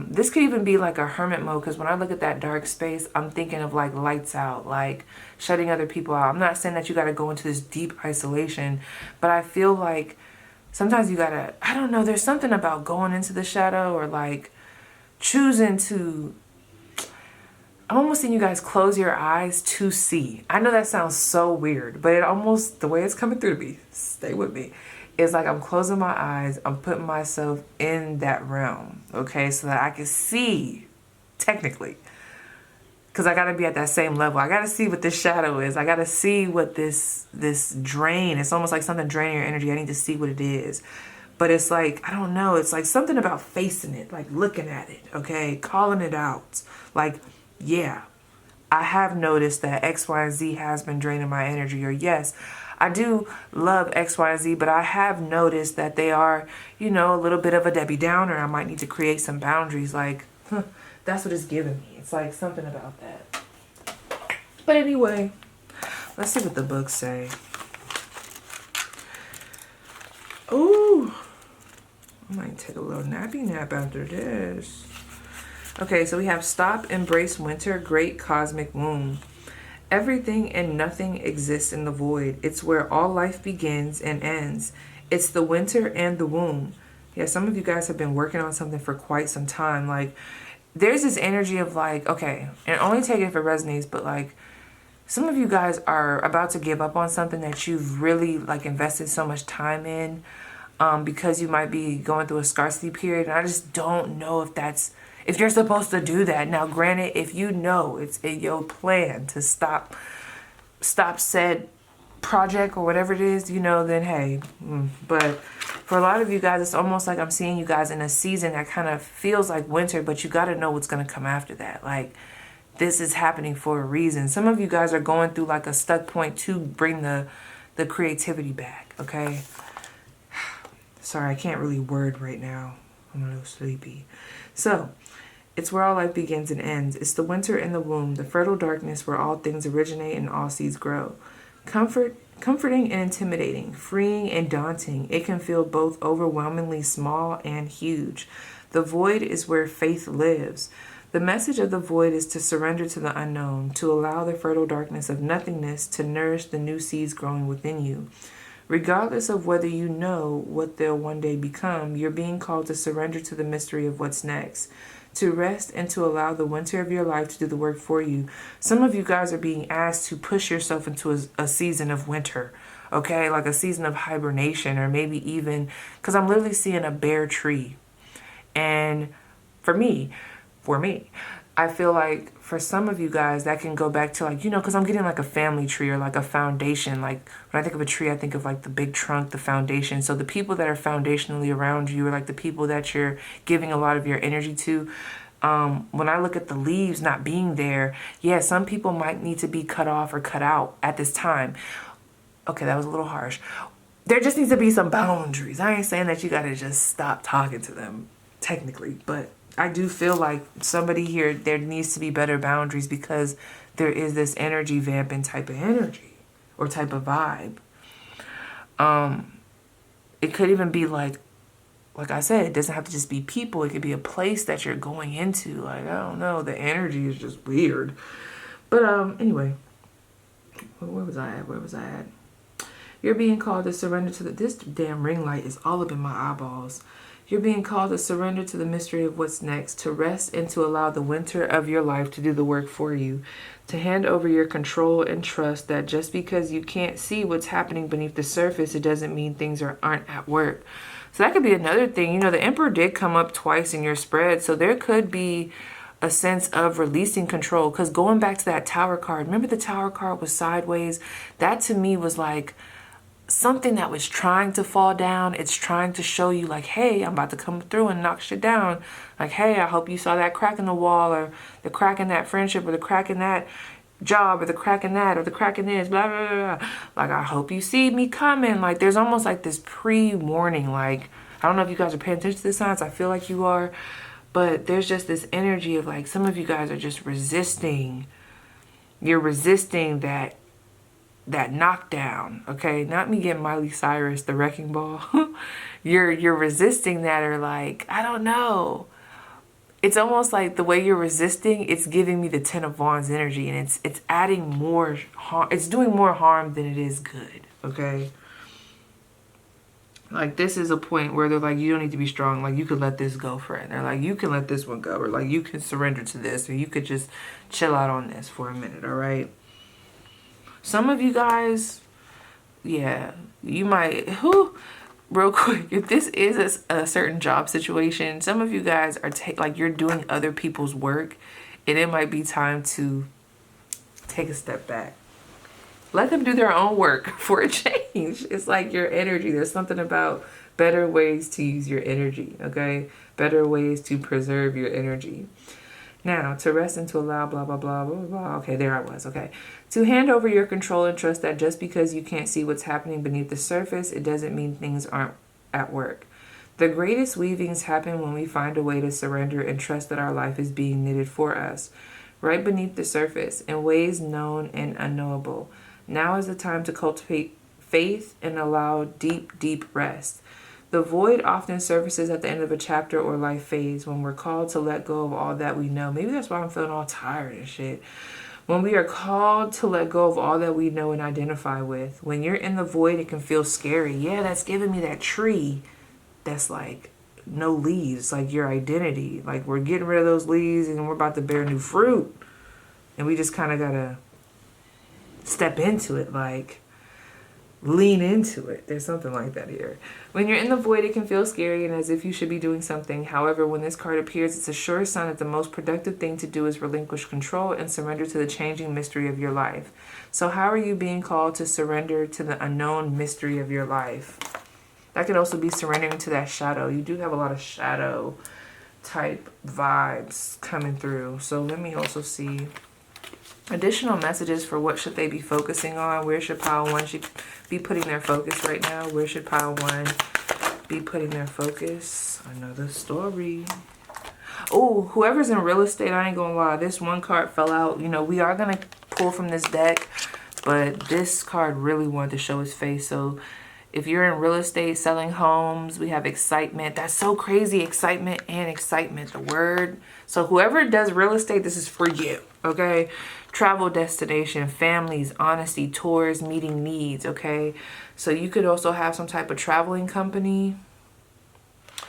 This could even be like a hermit mode, because when I look at that dark space, I'm thinking of like lights out, like shutting other people out. I'm not saying that you got to go into this deep isolation, but I feel like sometimes you got to, I don't know, there's something about going into the shadow, or like choosing to, I'm almost seeing you guys close your eyes to see. I know that sounds so weird, but it almost, the way it's coming through to me, stay with me, is like I'm closing my eyes, I'm putting myself in that realm, okay, so that I can see, technically, because I got to be at that same level. I got to see what this shadow is. I got to see what this drain, it's almost like something draining your energy. I need to see what it is. But it's like, I don't know, it's like something about facing it, like looking at it, okay, calling it out, like, yeah, I have noticed that X, Y, and Z has been draining my energy. Or yes, I do love X, Y, and Z, but I have noticed that they are, you know, a little bit of a Debbie Downer. I might need to create some boundaries. Like, that's what it's giving me. It's like something about that. But anyway, let's see what the books say. Ooh, I might take a little nappy nap after this. Okay, so we have stop, embrace winter, great cosmic womb. Everything and nothing exists in the void. It's where all life begins and ends. It's the winter and the womb. Yeah, some of you guys have been working on something for quite some time. Like, there's this energy of like, okay, and only take it if it resonates, but like, some of you guys are about to give up on something that you've really like invested so much time in, because you might be going through a scarcity period. And I just don't know if that's, if you're supposed to do that. Now, granted, if you know it's in your plan to stop said project or whatever it is, you know, then hey. But for a lot of you guys, it's almost like I'm seeing you guys in a season that kind of feels like winter, but you got to know what's going to come after that. Like, this is happening for a reason. Some of you guys are going through like a stuck point to bring the creativity back, okay? Sorry, I can't really word right now. I'm a little sleepy. So, it's where all life begins and ends. It's the winter in the womb, the fertile darkness where all things originate and all seeds grow. Comforting and intimidating, freeing and daunting. It can feel both overwhelmingly small and huge. The void is where faith lives. The message of the void is to surrender to the unknown, to allow the fertile darkness of nothingness to nourish the new seeds growing within you. Regardless of whether you know what they'll one day become, you're being called to surrender to the mystery of what's next, to rest and to allow the winter of your life to do the work for you. Some of you guys are being asked to push yourself into a season of winter, okay? Like a season of hibernation, or maybe even, because I'm literally seeing a bare tree. And for me, I feel like for some of you guys that can go back to like, you know, because I'm getting like a family tree or like a foundation. Like when I think of a tree, I think of like the big trunk, the foundation. So the people that are foundationally around you are like the people that you're giving a lot of your energy to. When I look at the leaves not being there, yeah, some people might need to be cut off or cut out at this time. Okay, that was a little harsh. There just needs to be some boundaries. I ain't saying that you got to just stop talking to them technically, but I do feel like somebody here, there needs to be better boundaries, because there is this energy vamping type of energy or type of vibe. It could even be like I said, it doesn't have to just be people. It could be a place that you're going into. Like, I don't know, the energy is just weird. But anyway, where was I at? You're being called to surrender to this damn ring light is all up in my eyeballs. You're being called to surrender to the mystery of what's next, to rest and to allow the winter of your life to do the work for you, to hand over your control and trust that just because you can't see what's happening beneath the surface, it doesn't mean things aren't at work. So that could be another thing. You know, the Emperor did come up twice in your spread, so there could be a sense of releasing control. Because going back to that Tower card, remember the Tower card was sideways? That to me was like something that was trying to fall down. It's trying to show you like, hey, I'm about to come through and knock shit down. Like, hey, I hope you saw that crack in the wall, or the crack in that friendship, or the crack in that job, or the crack in that, or the crack in this, blah, blah, blah, blah. Like, I hope you see me coming. Like, there's almost like this pre-warning. Like, I don't know if you guys are paying attention to the signs. I feel like you are. But there's just this energy of like, some of you guys are just resisting. You're resisting that that knockdown, okay? Not me getting Miley Cyrus, the wrecking ball. You're resisting that, or like, I don't know. It's almost like the way you're resisting, it's giving me the Ten of Wands energy, and it's adding more harm. It's doing more harm than it is good, okay? Like, this is a point where they're like, you don't need to be strong. Like, you could let this go, friend. They're like, you can let this one go. Or like, you can surrender to this, or you could just chill out on this for a minute, all right? Some of you guys, yeah, you might, real quick, if this is a certain job situation, some of you guys are like, you're doing other people's work, and it might be time to take a step back. Let them do their own work for a change. It's like your energy. There's something about better ways to use your energy, okay? Better ways to preserve your energy. Now, to rest and to allow, blah, blah, blah, blah, blah. Okay, there I was, okay. To hand over your control and trust that just because you can't see what's happening beneath the surface, it doesn't mean things aren't at work. The greatest weavings happen when we find a way to surrender and trust that our life is being knitted for us, right beneath the surface, in ways known and unknowable. Now is the time to cultivate faith and allow deep, deep rest. The void often surfaces at the end of a chapter or life phase when we're called to let go of all that we know. Maybe that's why I'm feeling all tired and shit. When we are called to let go of all that we know and identify with. When you're in the void, it can feel scary. Yeah, that's giving me that tree that's like no leaves, like your identity. Like, we're getting rid of those leaves and we're about to bear new fruit. And we just kind of got to step into it, like lean into it. There's something like that here. When you're in the void, it can feel scary and as if you should be doing something. However, when this card appears, it's a sure sign that the most productive thing to do is relinquish control and surrender to the changing mystery of your life. So how are you being called to surrender to the unknown mystery of your life? That could also be surrendering to that shadow. You do have a lot of shadow type vibes coming through. So let me also see additional messages for what should they be focusing on. Where should pile one be putting their focus right now? Where should pile one be putting their focus? Another story. Oh, whoever's in real estate, I ain't gonna lie, this one card fell out. You know, we are gonna pull from this deck, but this card really wanted to show his face. So if you're in real estate, selling homes, we have excitement. That's so crazy. Excitement and excitement, the word. So whoever does real estate, this is for you, okay? Travel destination, families, honesty, tours, meeting needs, okay? So you could also have some type of traveling company.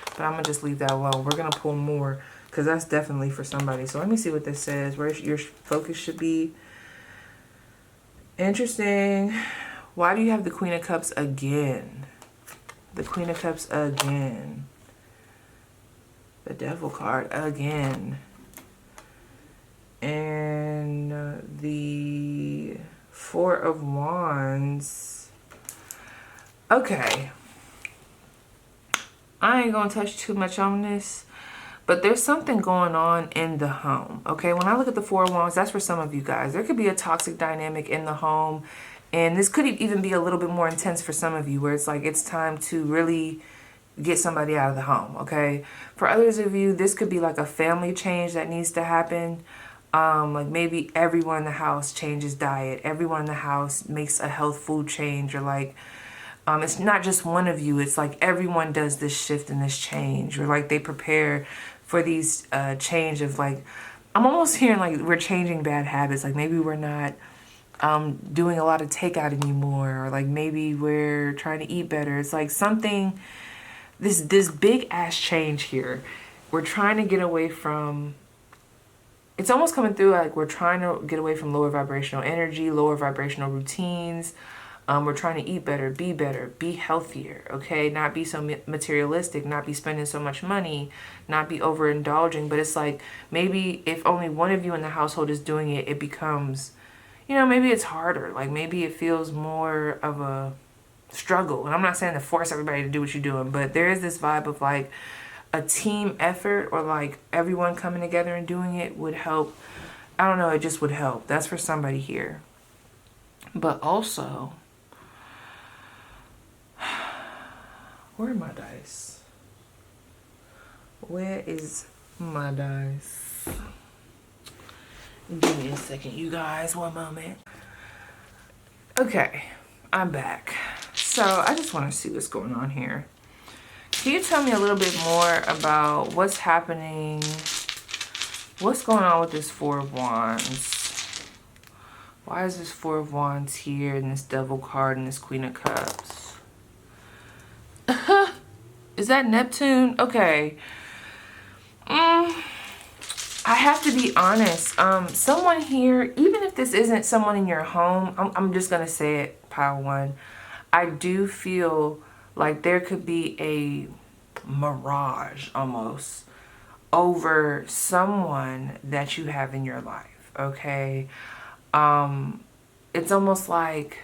But I'm going to just leave that alone. We're going to pull more because that's definitely for somebody. So let me see what this says. Where your focus should be. Interesting. Why do you have the Queen of Cups again? The Queen of Cups again. The Devil card again. And the Four of Wands. Okay. I ain't gonna touch too much on this, but there's something going on in the home. Okay, when I look at the Four of Wands, that's for some of you guys. There could be a toxic dynamic in the home. And this could even be a little bit more intense for some of you, where it's like it's time to really get somebody out of the home, okay? For others of you, this could be like a family change that needs to happen. Like maybe everyone in the house changes diet. Everyone in the house makes a health food change, or like it's not just one of you. It's like everyone does this shift and this change, or like they prepare for these change of like, I'm almost hearing like we're changing bad habits. Like maybe we're not doing a lot of takeout anymore, or like maybe we're trying to eat better. It's like something, this big ass change here. We're trying to get away from, it's almost coming through like we're trying to get away from lower vibrational energy, lower vibrational routines. We're trying to eat better, be healthier, okay? Not be so materialistic, not be spending so much money, not be overindulging. But it's like maybe if only one of you in the household is doing it, it becomes, you know, maybe it's harder. Like maybe it feels more of a struggle. And I'm not saying to force everybody to do what you're doing, but there is this vibe of like a team effort, or like everyone coming together and doing it would help. I don't know, it just would help. That's for somebody here. But also, where are my dice? Where is my dice? Give me a second, you guys. One moment. Okay, I'm back. So I just want to see what's going on here. Can you tell me a little bit more about what's happening? What's going on with this Four of Wands? Why is this Four of Wands here and this Devil card and this Queen of Cups? Is that Neptune? Okay. I have to be honest. Someone here, even if this isn't someone in your home, I'm just going to say it, pile one. I do feel like there could be a mirage almost over someone that you have in your life, okay? It's almost like,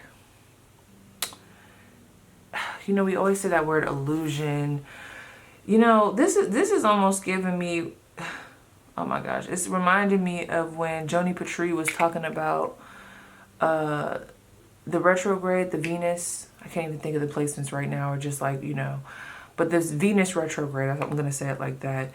you know, we always say that word illusion. You know, this is almost giving me, oh my gosh, it's reminding me of when Joni Patry was talking about the retrograde, the Venus. I can't even think of the placements right now, or just like, you know, but this Venus retrograde, I'm going to say it like that.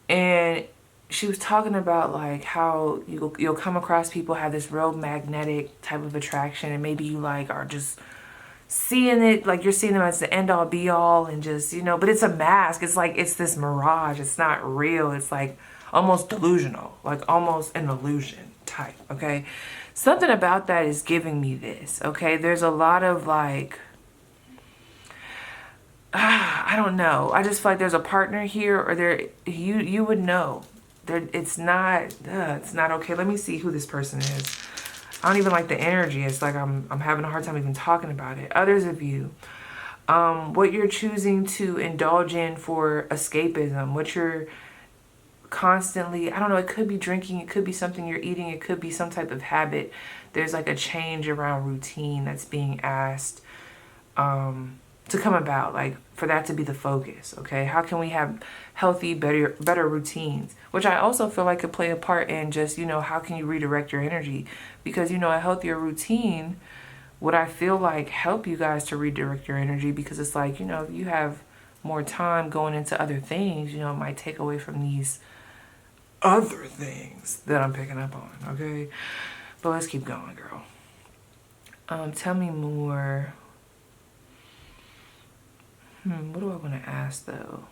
And she was talking about like how you'll come across people have this real magnetic type of attraction, and maybe you like are just seeing it, like you're seeing them as the end all be all, and just, you know, but it's a mask. It's like, it's this mirage. It's not real. It's like almost delusional, like almost an illusion type. Okay. Something about that is giving me this. Okay. There's a lot of like, I don't know. I just feel like there's a partner here, or there, you would know. It's not okay. Let me see who this person is. I don't even like the energy. It's like I'm having a hard time even talking about it. Others of you, what you're choosing to indulge in for escapism, what you're constantly, I don't know, it could be drinking, it could be something you're eating, it could be some type of habit. There's like a change around routine that's being asked to come about, like for that to be the focus. Okay, how can we have healthy, better routines, which I also feel like could play a part in just, you know, how can you redirect your energy? Because, you know, a healthier routine would, I feel like, help you guys to redirect your energy, because it's like, you know, if you have more time going into other things, you know, it might take away from these other things that I'm picking up on. Okay, but let's keep going, girl. Tell me more. What do I want to ask though?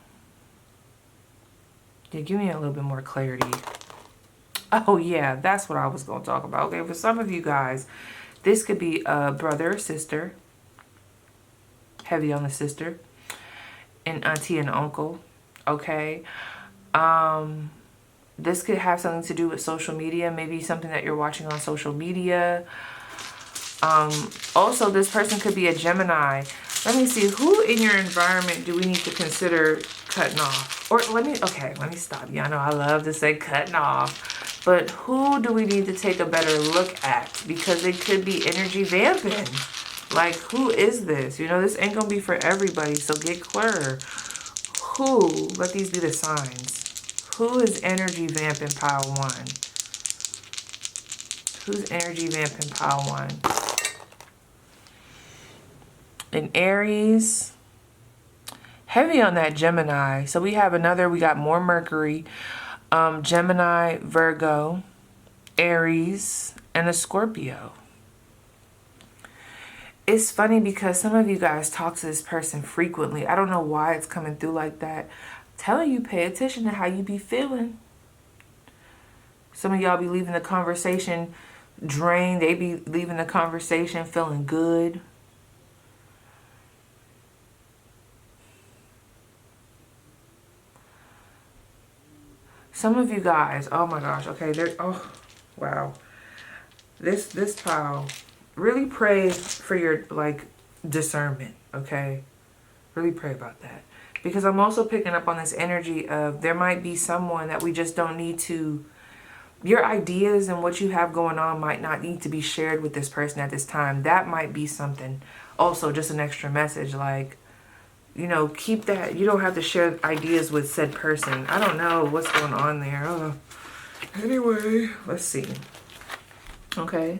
Yeah, give me a little bit more clarity. Oh yeah, that's what I was going to talk about. Okay, for some of you guys, this could be a brother or sister, heavy on the sister, an auntie and uncle. Okay, this could have something to do with social media, maybe something that you're watching on social media. Also, this person could be a Gemini. Let me see, who in your environment do we need to consider cutting off? Or let me stop. Yeah, I know I love to say cutting off. But who do we need to take a better look at? Because it could be energy vamping. Like, who is this? You know, this ain't going to be for everybody, so get clear. Who? Let these be the signs. Who is energy vamping pile one? Who's energy vamping pile one? In Aries, heavy on that Gemini. So we got more Mercury, Gemini, Virgo, Aries, and a Scorpio. It's funny because some of you guys talk to this person frequently. I don't know why it's coming through like that. I'm telling you, pay attention to how you be feeling. Some of y'all be leaving the conversation drained. They be leaving the conversation feeling good. Some of you guys, oh my gosh, okay, oh, wow. This pile, really pray for your, like, discernment, okay? Really pray about that. Because I'm also picking up on this energy of there might be someone that we just don't need to, your ideas and what you have going on might not need to be shared with this person at this time. That might be something. Also, just an extra message, like, you know, keep that. You don't have to share ideas with said person. I don't know what's going on there. Anyway, let's see. Okay.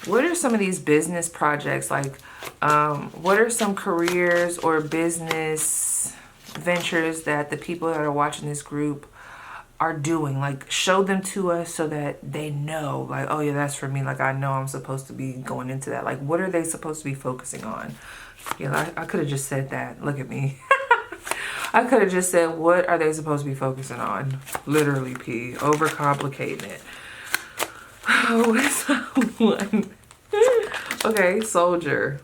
What are some of these business projects? Like, what are some careers or business ventures that the people that are watching this group are doing. Like, show them to us so that they know, like, oh yeah, that's for me. Like, I know I'm supposed to be going into that. Like, what are they supposed to be focusing on? Yeah, I could have just said that. Look at me. I could have just said, what are they supposed to be focusing on? Literally, P. Overcomplicating it. What's that one? Okay, soldier.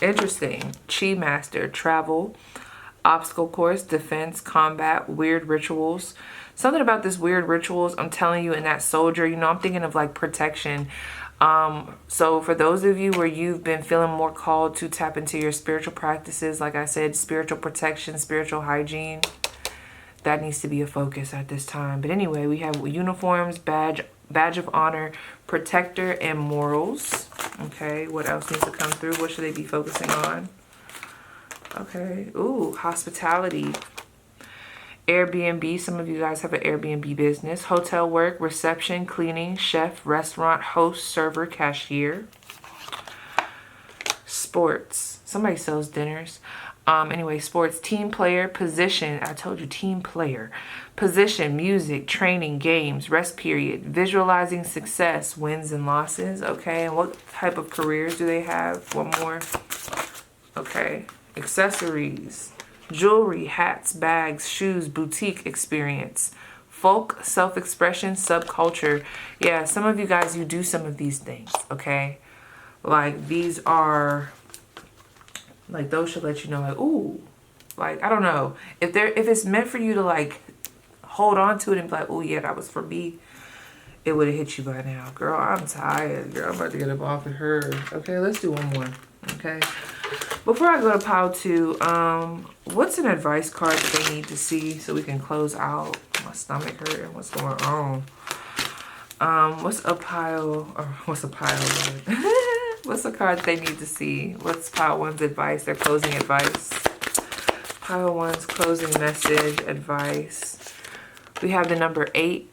Interesting. Chi master. Travel. Obstacle course. Defense. Combat. Weird rituals. Something about this weird rituals, I'm telling you, in that soldier, you know, I'm thinking of like protection. So for those of you where you've been feeling more called to tap into your spiritual practices, like I said, spiritual protection, spiritual hygiene, that needs to be a focus at this time. But anyway, we have uniforms, badge of honor, protector, and morals. Okay, what else needs to come through? What should they be focusing on? Okay, ooh, hospitality. Airbnb, some of you guys have an Airbnb business. Hotel work, reception, cleaning, chef, restaurant, host, server, cashier. Sports, somebody sells dinners. Anyway, sports, team player, position. I told you, team player. Position, music, training, games, rest period, visualizing success, wins and losses. Okay, and what type of careers do they have? One more. Okay, accessories. Jewelry, hats, bags, shoes, boutique experience, folk, self-expression, subculture. Yeah, some of you guys, you do some of these things, okay? Like, these are, like, those should let you know, like, ooh, like, I don't know. If it's meant for you to, like, hold on to it and be like, ooh, yeah, that was for me, it would have hit you by now. Girl, I'm tired. Girl, I'm about to get up off of her. Okay, let's do one more, okay? Before I go to pile 2, what's an advice card that they need to see so we can close out? My stomach hurting. What's going on? What's a pile? Or what's a pile? What's a card they need to see? What's pile 1's advice? Their closing advice. Pile 1's closing message, advice. We have the number 8,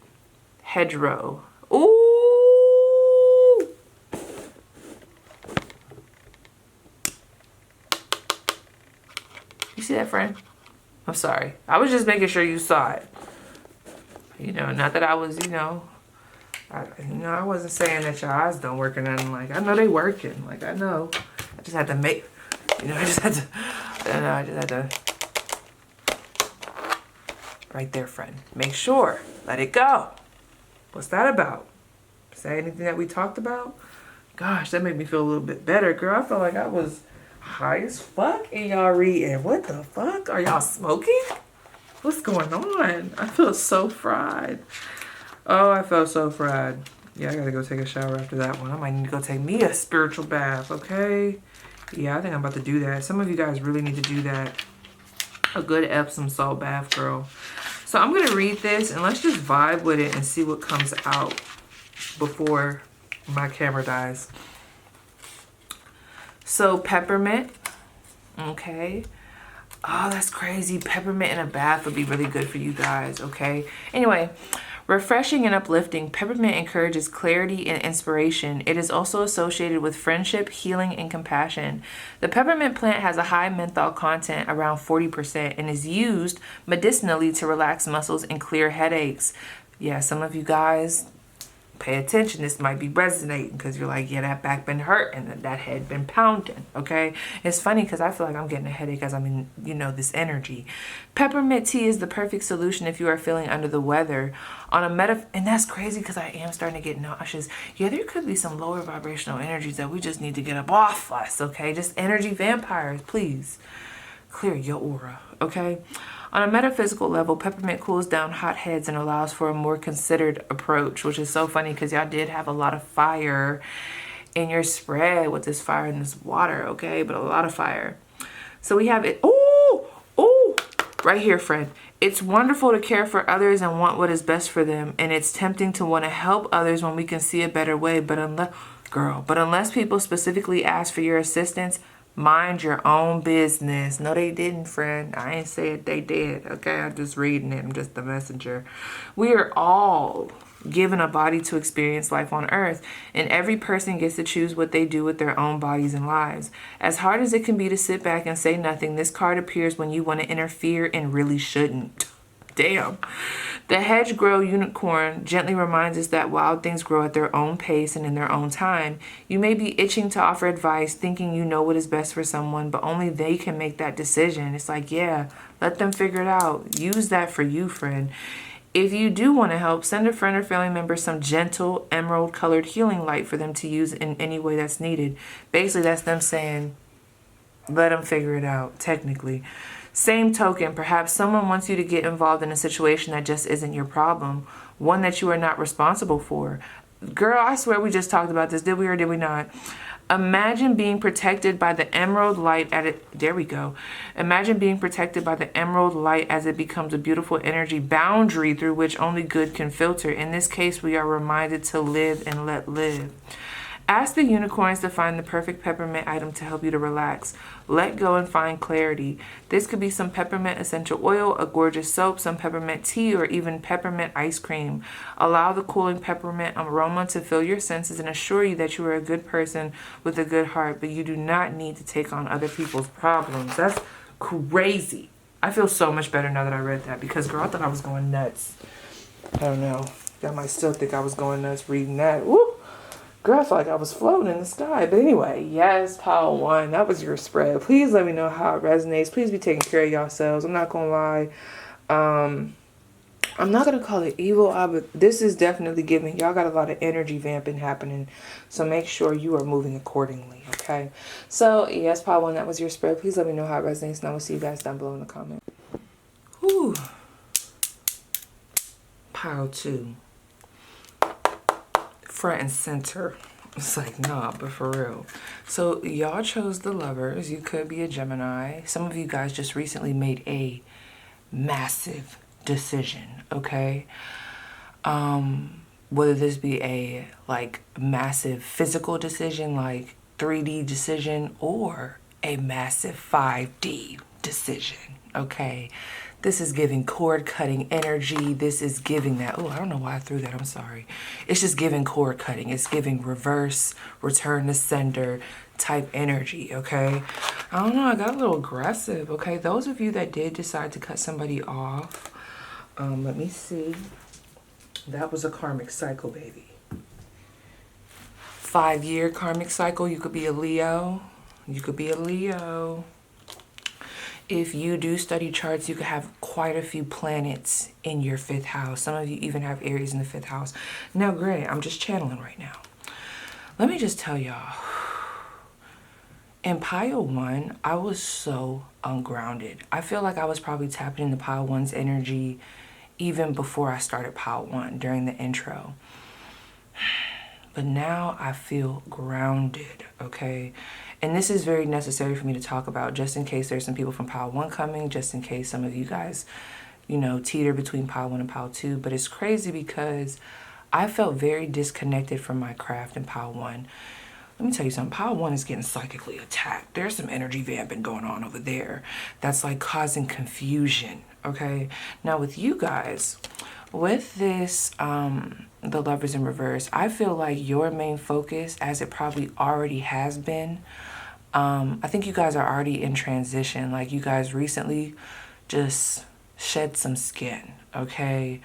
hedgerow. Ooh! You see that, friend? I'm sorry. I was just making sure you saw it. You know, not that I was, you know, I wasn't saying that your eyes don't work or nothing. Like, I know they working. Like, I know. I just had to make, you know, I just had to. Right there, friend. Make sure. Let it go. What's that about? Is that anything that we talked about? Gosh, that made me feel a little bit better, girl. I felt like I was high as fuck and y'all reading. What the fuck? Are y'all smoking? What's going on? I feel so fried. Oh, I felt so fried. Yeah, I gotta go take a shower after that one. I might need to go take me a spiritual bath, okay? Yeah, I think I'm about to do that. Some of you guys really need to do that. A good Epsom salt bath, girl. So I'm gonna read this and let's just vibe with it and see what comes out before my camera dies. So peppermint, okay. Oh, that's crazy. Peppermint in a bath would be really good for you guys, okay. Anyway, refreshing and uplifting. Peppermint encourages clarity and inspiration. It is also associated with friendship, healing, and compassion. The peppermint plant has a high menthol content, around 40%, and is used medicinally to relax muscles and clear headaches. Yeah, some of you guys, pay attention. This might be resonating because you're like, yeah, that back been hurt and that head been pounding, okay? It's funny because I feel like I'm getting a headache as I'm in, you know, this energy. Peppermint tea is the perfect solution if you are feeling under the weather. And that's crazy because I am starting to get nauseous. Yeah, there could be some lower vibrational energies that we just need to get up off us, okay? Just energy vampires, please. Clear your aura, okay? On a metaphysical level, peppermint cools down hot heads and allows for a more considered approach, which is so funny because y'all did have a lot of fire in your spread with this fire and this water, okay? But a lot of fire. So we have it. Ooh, ooh, right here, friend. It's wonderful to care for others and want what is best for them. And it's tempting to want to help others when we can see a better way. But unless people specifically ask for your assistance, mind your own business. No, they didn't, friend. I ain't said they did. Okay, I'm just reading it. I'm just the messenger. We are all given a body to experience life on earth, and every person gets to choose what they do with their own bodies and lives. As hard as it can be to sit back and say nothing, this card appears when you want to interfere and really shouldn't. Damn. The hedgerow unicorn gently reminds us that wild things grow at their own pace and in their own time. You may be itching to offer advice, thinking you know what is best for someone, but only they can make that decision. It's like, yeah, let them figure it out. Use that for you, friend. If you do want to help, send a friend or family member some gentle emerald colored healing light for them to use in any way that's needed. Basically, that's them saying, let them figure it out, technically. Same token, perhaps someone wants you to get involved in a situation that just isn't your problem, one that you are not responsible for. Girl, I swear we just talked about this. Did we or did we not? Imagine being protected by the emerald light there we go. Imagine being protected by the emerald light as it becomes a beautiful energy boundary through which only good can filter. In this case, we are reminded to live and let live. Ask the unicorns to find the perfect peppermint item to help you to relax. Let go and find clarity. This could be some peppermint essential oil, a gorgeous soap, some peppermint tea, or even peppermint ice cream. Allow the cooling peppermint aroma to fill your senses and assure you that you are a good person with a good heart, but you do not need to take on other people's problems. That's crazy. I feel so much better now that I read that because, girl, I thought I was going nuts. I don't know. Y'all might still think I was going nuts reading that. Woo! Girl, I felt like I was floating in the sky. But anyway, yes, pile 1. That was your spread. Please let me know how it resonates. Please be taking care of yourselves. I'm not going to lie. I'm not going to call it evil, but this is definitely giving. Y'all got a lot of energy vamping happening. So make sure you are moving accordingly, okay? So, yes, pile 1, that was your spread. Please let me know how it resonates. And I will see you guys down below in the comments. Whew. Pile 2. Front and center. It's like, nah, but for real. So y'all chose the Lovers. You could be a Gemini. Some of you guys just recently made a massive decision, okay? Whether this be a like massive physical decision, like 3D decision, or a massive 5D decision, okay? This is giving cord cutting energy. This is giving that. Oh, I don't know why I threw that. I'm sorry. It's just giving cord cutting. It's giving reverse, return to sender type energy, okay? I don't know. I got a little aggressive, okay? Those of you that did decide to cut somebody off, let me see. That was a karmic cycle, baby. 5-year karmic cycle. You could be a Leo. You could be a Leo. If you do study charts, you could have quite a few planets in your 5th house. Some of you even have Aries in the 5th house. Now, granted, I'm just channeling right now. Let me just tell y'all. In pile 1, I was so ungrounded. I feel like I was probably tapping into pile 1's energy even before I started pile 1 during the intro. But now I feel grounded, okay? And this is very necessary for me to talk about just in case there's some people from pile 1 coming, just in case some of you guys, you know, teeter between pile 1 and pile 2. But it's crazy because I felt very disconnected from my craft in pile 1. Let me tell you something. Pile 1 is getting psychically attacked. There's some energy vamping going on over there that's like causing confusion, okay? Now with you guys, with this, the Lovers in reverse, I feel like your main focus, as it probably already has been, I think you guys are already in transition. Like you guys recently just shed some skin, okay?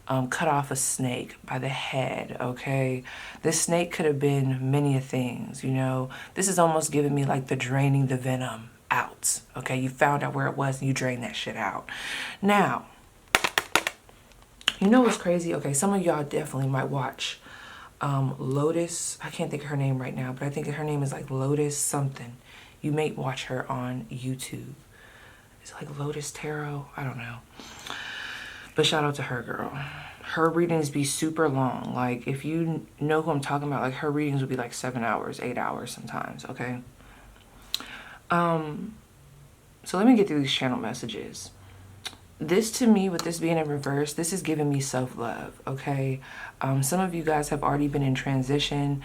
Cut off a snake by the head, okay? This snake could have been many things, you know? This is almost giving me like the draining the venom out, okay? You found out where it was and you drained that shit out. Now, you know what's crazy? Okay, some of y'all definitely might watch Lotus. I can't think of her name right now, but I think her name is like Lotus something. You may watch her on YouTube. Is it like Lotus Tarot? I don't know. But shout out to her, girl. Her readings be super long. Like, if you know who I'm talking about, like, her readings would be like 7 hours, 8 hours sometimes, okay? So let me get through these channel messages. This, to me, with this being in reverse, this is giving me self-love, okay? Some of you guys have already been in transition.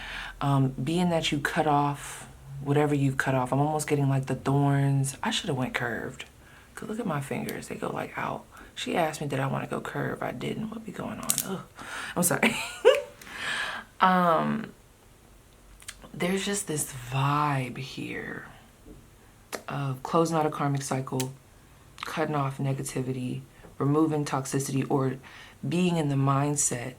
Being that you cut off whatever you've cut off, I'm almost getting like the thorns. I should have went curved. Cause look at my fingers. They go like out. She asked me, did I want to go curve? I didn't. What be going on? Ugh. I'm sorry. There's just this vibe here of closing out a karmic cycle, cutting off negativity, removing toxicity or being in the mindset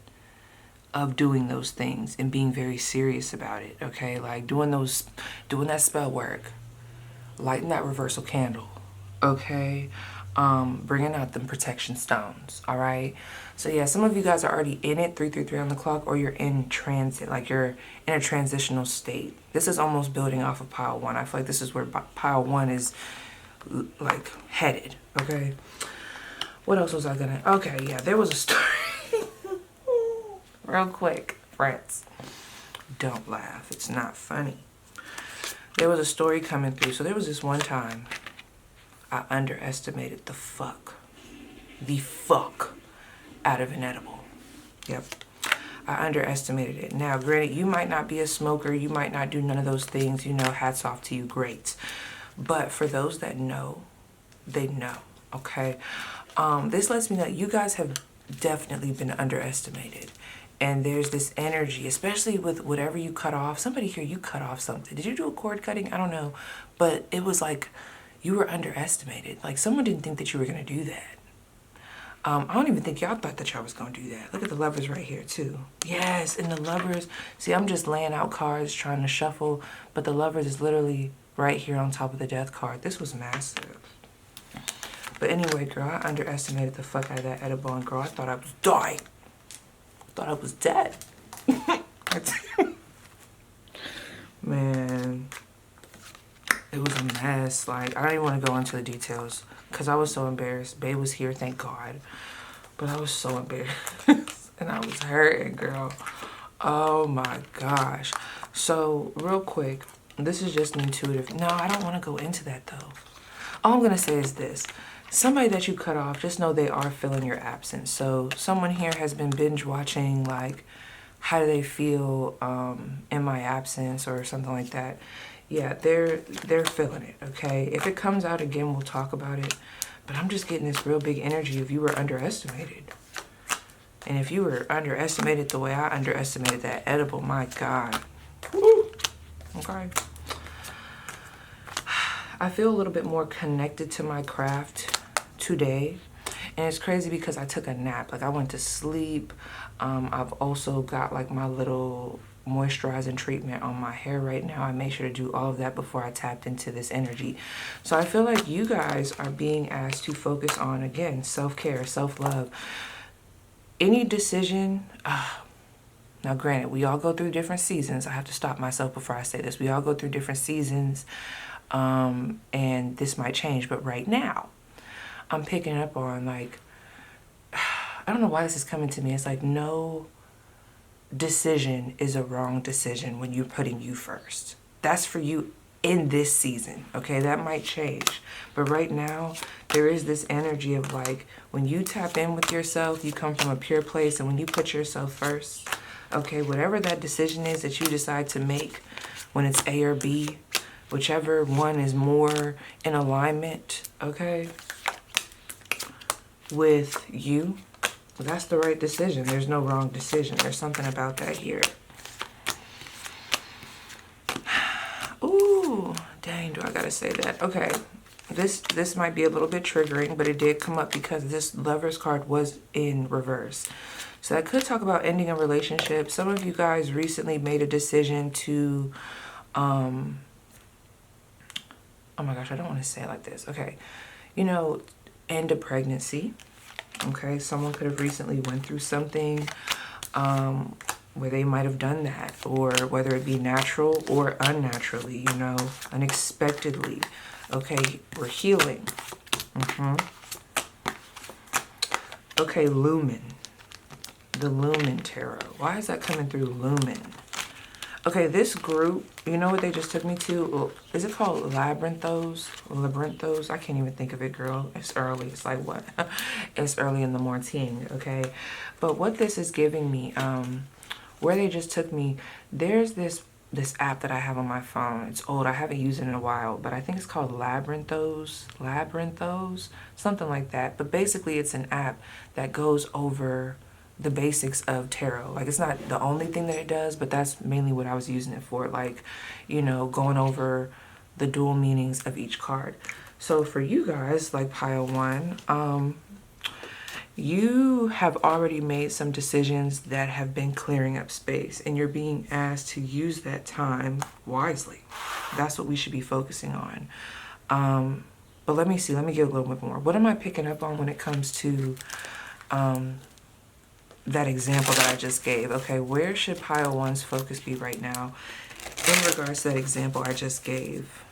of doing those things and being very serious about it, okay? Like doing that spell work, lighting that reversal candle, okay? Bringing out them protection stones, all right? So yeah, some of you guys are already in it, 333 on the clock, or you're in transit, like you're in a transitional state. This is almost building off of pile 1. I feel like this is where pile 1 is like headed, okay? What else was I gonna, okay, yeah, there was a story. Real quick, friends, don't laugh, it's not funny. There was a story coming through. So there was this one time I underestimated the fuck out of an edible. Yep, I underestimated it. Now granted, you might not be a smoker, you might not do none of those things, you know, hats off to you, great. But for those that know, they know, okay? This lets me know you guys have definitely been underestimated. And there's this energy, especially with whatever you cut off. Somebody here, you cut off something. Did you do a cord cutting? I don't know. But it was like you were underestimated. Like someone didn't think that you were going to do that. I don't even think y'all thought that y'all was going to do that. Look at the lovers right here too. Yes, and the lovers. See, I'm just laying out cards, trying to shuffle. But the lovers is literally right here on top of the death card. This was massive. But anyway, girl, I underestimated the fuck out of that edible. And girl, I thought I was dying. Thought I was dead. Man, it was a mess. Like, I don't even want to go into the details because I was so embarrassed. Babe was here, thank God. But I was so embarrassed. And I was hurting, girl. Oh my gosh. So, real quick, this is just an intuitive. No, I don't want to go into that though. All I'm going to say is this. Somebody that you cut off, just know they are feeling your absence. So someone here has been binge watching, like, how do they feel in my absence or something like that. Yeah, they're feeling it, okay? If it comes out again, we'll talk about it. But I'm just getting this real big energy of you were underestimated. And if you were underestimated the way I underestimated that edible, my God. Woo. Okay. I feel a little bit more connected to my craft today. And it's crazy because I took a nap. Like I went to sleep. I've also got like my little moisturizing treatment on my hair right now. I made sure to do all of that before I tapped into this energy. So I feel like you guys are being asked to focus on, again, self-care, self-love. Any decision, now granted, we all go through different seasons. I have to stop myself before I say this. We all go through different seasons, and this might change. But right now, I'm picking up on, like, I don't know why this is coming to me. It's like no decision is a wrong decision when you're putting you first. That's for you in this season, okay? That might change. But right now, there is this energy of, like, when you tap in with yourself, you come from a pure place, and when you put yourself first, okay, whatever that decision is that you decide to make, when it's A or B, whichever one is more in alignment, okay, with you, that's the right decision. There's no wrong decision. There's something about that here. Ooh, dang, do I gotta say that? Okay, this might be a little bit triggering, but it did come up because this Lover's card was in reverse. So that could talk about ending a relationship. Some of you guys recently made a decision to, oh my gosh, I don't want to say it like this. Okay, you know, end a pregnancy. Okay, someone could have recently went through something where they might have done that, or whether it be natural or unnaturally, you know, unexpectedly. Okay, we're healing. Okay, Lumen. The Lumen Tarot. Why is that coming through Lumen? Okay, this group, you know what they just took me to? Is it called Labyrinthos? Labyrinthos? I can't even think of it, girl. It's early. It's like what? It's early in the morning, okay? But what this is giving me, where they just took me, there's this app that I have on my phone. It's old. I haven't used it in a while, but I think it's called Labyrinthos. Labyrinthos? Something like that. But basically, it's an app that goes over the basics of tarot. Like, it's not the only thing that it does, but that's mainly what I was using it for. Like, you know, going over the dual meanings of each card. So for you guys, like pile one, You have already made some decisions that have been clearing up space, and you're being asked to use that time wisely. That's what we should be focusing on. But let me see. Let me get a little bit more. What am I picking up on when it comes to that example that I just gave? Okay, where should pile one's focus be right now in regards to that example I just gave?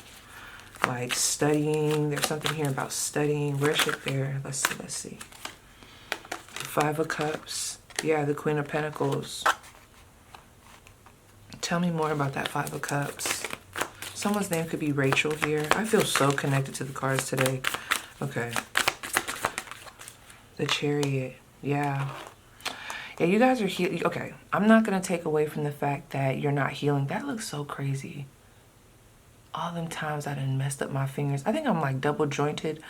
Like studying. There's something here about studying. Where should there? Let's see. Five of Cups. Yeah, the Queen of Pentacles. Tell me more about that Five of Cups. Someone's name could be Rachel here. I feel so connected to the cards today. Okay. The Chariot. Yeah. Yeah, you guys are healing. Okay, I'm not going to take away from the fact that you're not healing. That looks so crazy. All them times I done messed up my fingers. I think I'm like double jointed,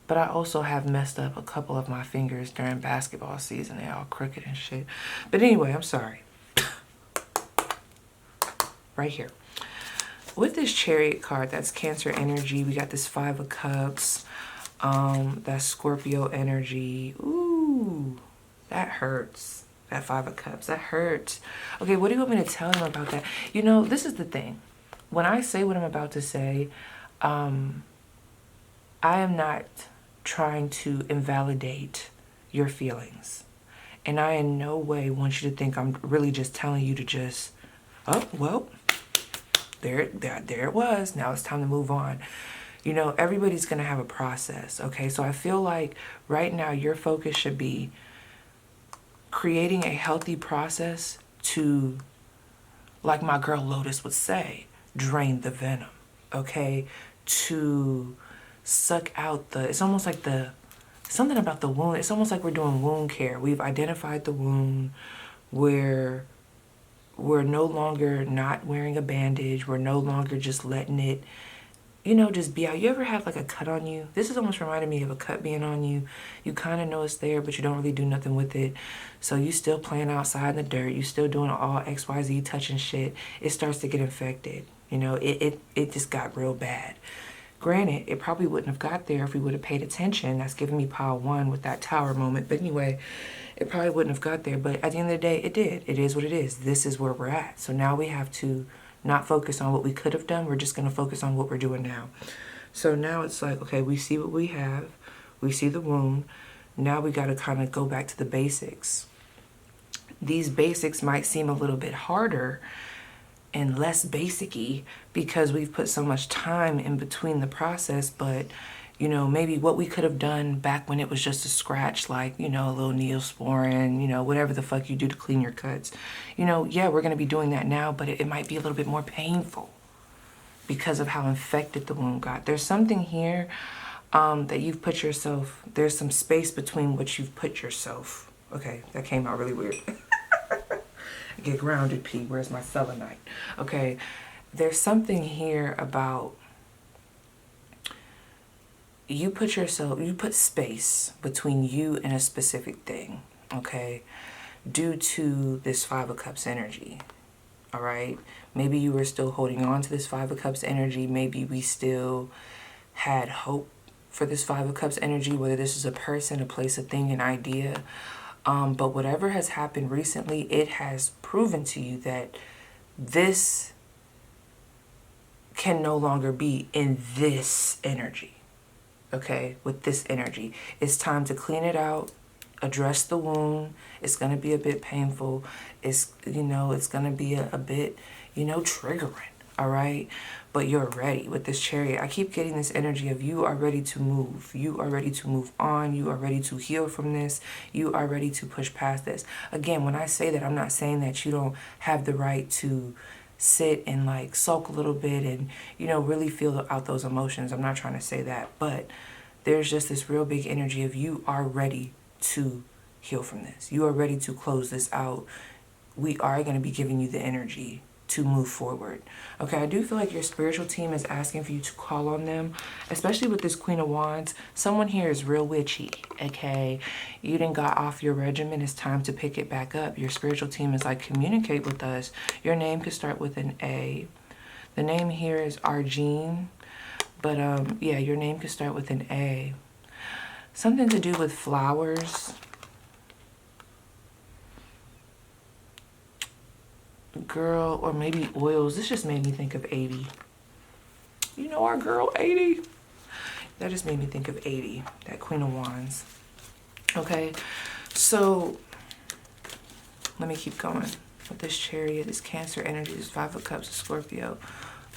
but I also have messed up a couple of my fingers during basketball season. They're all crooked and shit. But anyway, I'm sorry. Right here. With this Chariot card, that's Cancer energy. We got this Five of Cups. That's Scorpio energy. Ooh, that hurts. That Five of Cups, that hurts. Okay, what do you want me to tell him about that? You know, this is the thing. When I say what I'm about to say, I am not trying to invalidate your feelings. And I in no way want you to think I'm really just telling you to just, oh, well, there it was. Now it's time to move on. You know, everybody's going to have a process, okay? So I feel like right now your focus should be creating a healthy process to, like my girl Lotus would say, drain the venom, okay? To suck out the, it's almost like something about the wound. It's almost like we're doing wound care. We've identified the wound. We're no longer not wearing a bandage. We're no longer just letting it, you know, just be out. You ever had like a cut on you? This is almost reminding me of a cut being on you. You kind of know it's there, but you don't really do nothing with it. So you still playing outside in the dirt. You still doing all XYZ touching shit. It starts to get infected. You know, it just got real bad. Granted, it probably wouldn't have got there if we would have paid attention. That's giving me pile one with that tower moment. But anyway, it probably wouldn't have got there. But at the end of the day, it did. It is what it is. This is where we're at. So now we have to not focus on what we could have done. We're just going to focus on what we're doing now. So now it's like, okay, we see what we have. We see the wound. Now we got to kind of go back to the basics. These basics might seem a little bit harder and less basic-y because we've put so much time in between the process. But, you know, maybe what we could have done back when it was just a scratch, like, you know, a little Neosporin, you know, whatever the fuck you do to clean your cuts. You know, yeah, we're going to be doing that now, but it might be a little bit more painful because of how infected the wound got. There's something here that you've put yourself, there's some space between what you've put yourself. Okay, that came out really weird. Get grounded, P. Where's my selenite? Okay, there's something here about you put space between you and a specific thing, okay, due to this Five of Cups energy, all right? Maybe you were still holding on to this Five of Cups energy. Maybe we still had hope for this Five of Cups energy, whether this is a person, a place, a thing, an idea. But whatever has happened recently, it has proven to you that this can no longer be in this energy, okay? With this energy, it's time to clean it out, address the wound. It's going to be a bit painful. It's, you know, it's going to be a bit, you know, triggering, all right? But you're ready with this Chariot. I keep getting this energy of you are ready to move. You are ready to move on. You are ready to heal from this. You are ready to push past this. Again, when I say that, I'm not saying that you don't have the right to sit and like sulk a little bit and, you know, really feel out those emotions. I'm not trying to say that. But there's just this real big energy of you are ready to heal from this. You are ready to close this out. We are going to be giving you the energy to move forward. Okay, I do feel like your spiritual team is asking for you to call on them, especially with this Queen of Wands. Someone here is real witchy, okay? You didn't got off your regimen. It's time to pick it back up. Your spiritual team is like, communicate with us. Your name could start with an A. The name here is Argene, but yeah, your name could start with an A. Something to do with flowers. Girl, or maybe oils. This just made me think of 80. You know our girl 80? That just made me think of 80, that Queen of Wands. Okay, so let me keep going with this Chariot, this Cancer energy, this Five of Cups, Scorpio.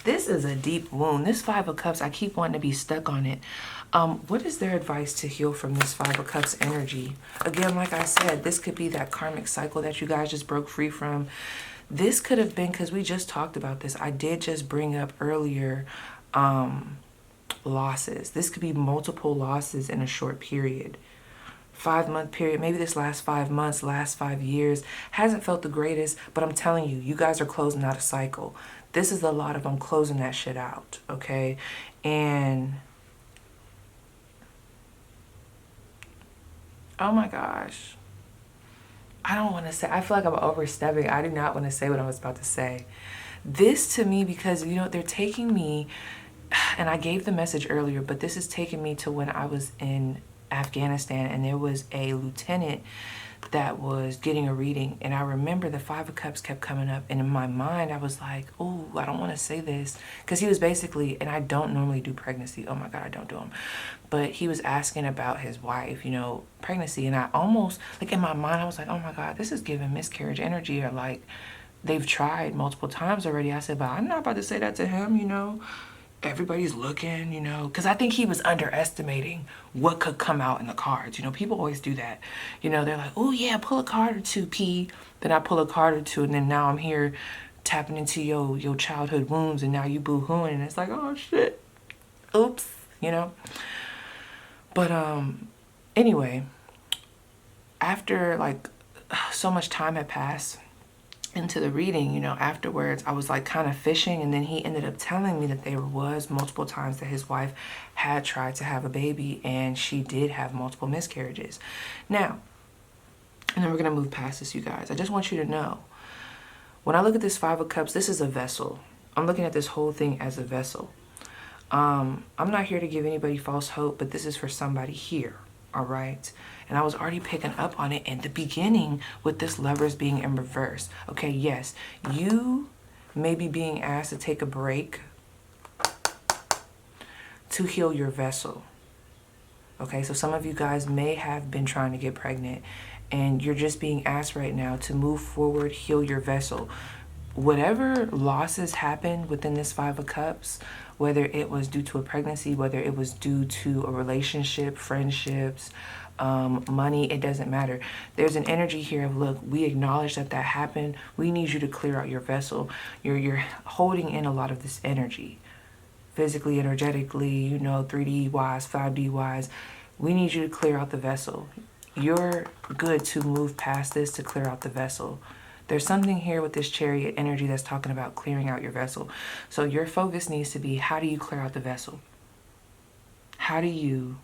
This is a deep wound. This Five of Cups, I keep wanting to be stuck on it. What is their advice to heal from this Five of Cups energy? Again, like I said, this could be that karmic cycle that you guys just broke free from. This could have been, because we just talked about this. I did just bring up earlier losses. This could be multiple losses in a short period. 5-month period, maybe this last 5 months, last 5 years hasn't felt the greatest, but I'm telling you, you guys are closing out a cycle. This is a lot of I'm closing that shit out, okay? And oh my gosh, I don't want to say, I feel like I'm overstepping. I do not want to say what I was about to say. This to me, because, you know, they're taking me, and I gave the message earlier, but this is taking me to when I was in Afghanistan, and there was a lieutenant that was getting a reading, and I remember the Five of Cups kept coming up, and in my mind I was like, oh, I don't want to say this, because he was basically, and I don't normally do pregnancy, oh my god, I don't do them, but he was asking about his wife, you know, pregnancy, and I almost, like in my mind I was like, oh my god, this is giving miscarriage energy, or like they've tried multiple times already. I said, but I'm not about to say that to him, you know. Everybody's looking, you know, because I think he was underestimating what could come out in the cards. You know, people always do that. You know, they're like, oh yeah, pull a card or two, P. Then I pull a card or two, and then now I'm here tapping into your childhood wounds, and now you boo-hooing, and it's like, oh shit, oops, you know. But anyway, after like so much time had passed into the reading, you know, afterwards I was like kind of fishing, and then he ended up telling me that there was multiple times that his wife had tried to have a baby, and she did have multiple miscarriages. Now, and then we're gonna move past this, you guys. I just want you to know, when I look at this Five of Cups, this is a vessel. I'm looking at this whole thing as a vessel. I'm not here to give anybody false hope, but this is for somebody here, all right? And I was already picking up on it in the beginning with this Lovers being in reverse. Okay, yes, you may be being asked to take a break to heal your vessel. Okay, so some of you guys may have been trying to get pregnant, and you're just being asked right now to move forward, heal your vessel. Whatever losses happened within this Five of Cups, whether it was due to a pregnancy, whether it was due to a relationship, friendships, money, it doesn't matter. There's an energy here of, look, we acknowledge that that happened. We need you to clear out your vessel. You're holding in a lot of this energy, physically, energetically, you know, 3D wise, 5D wise. We need you to clear out the vessel. You're good to move past this, to clear out the vessel. There's something here with this Chariot energy that's talking about clearing out your vessel. So your focus needs to be, how do you clear out the vessel? How do you,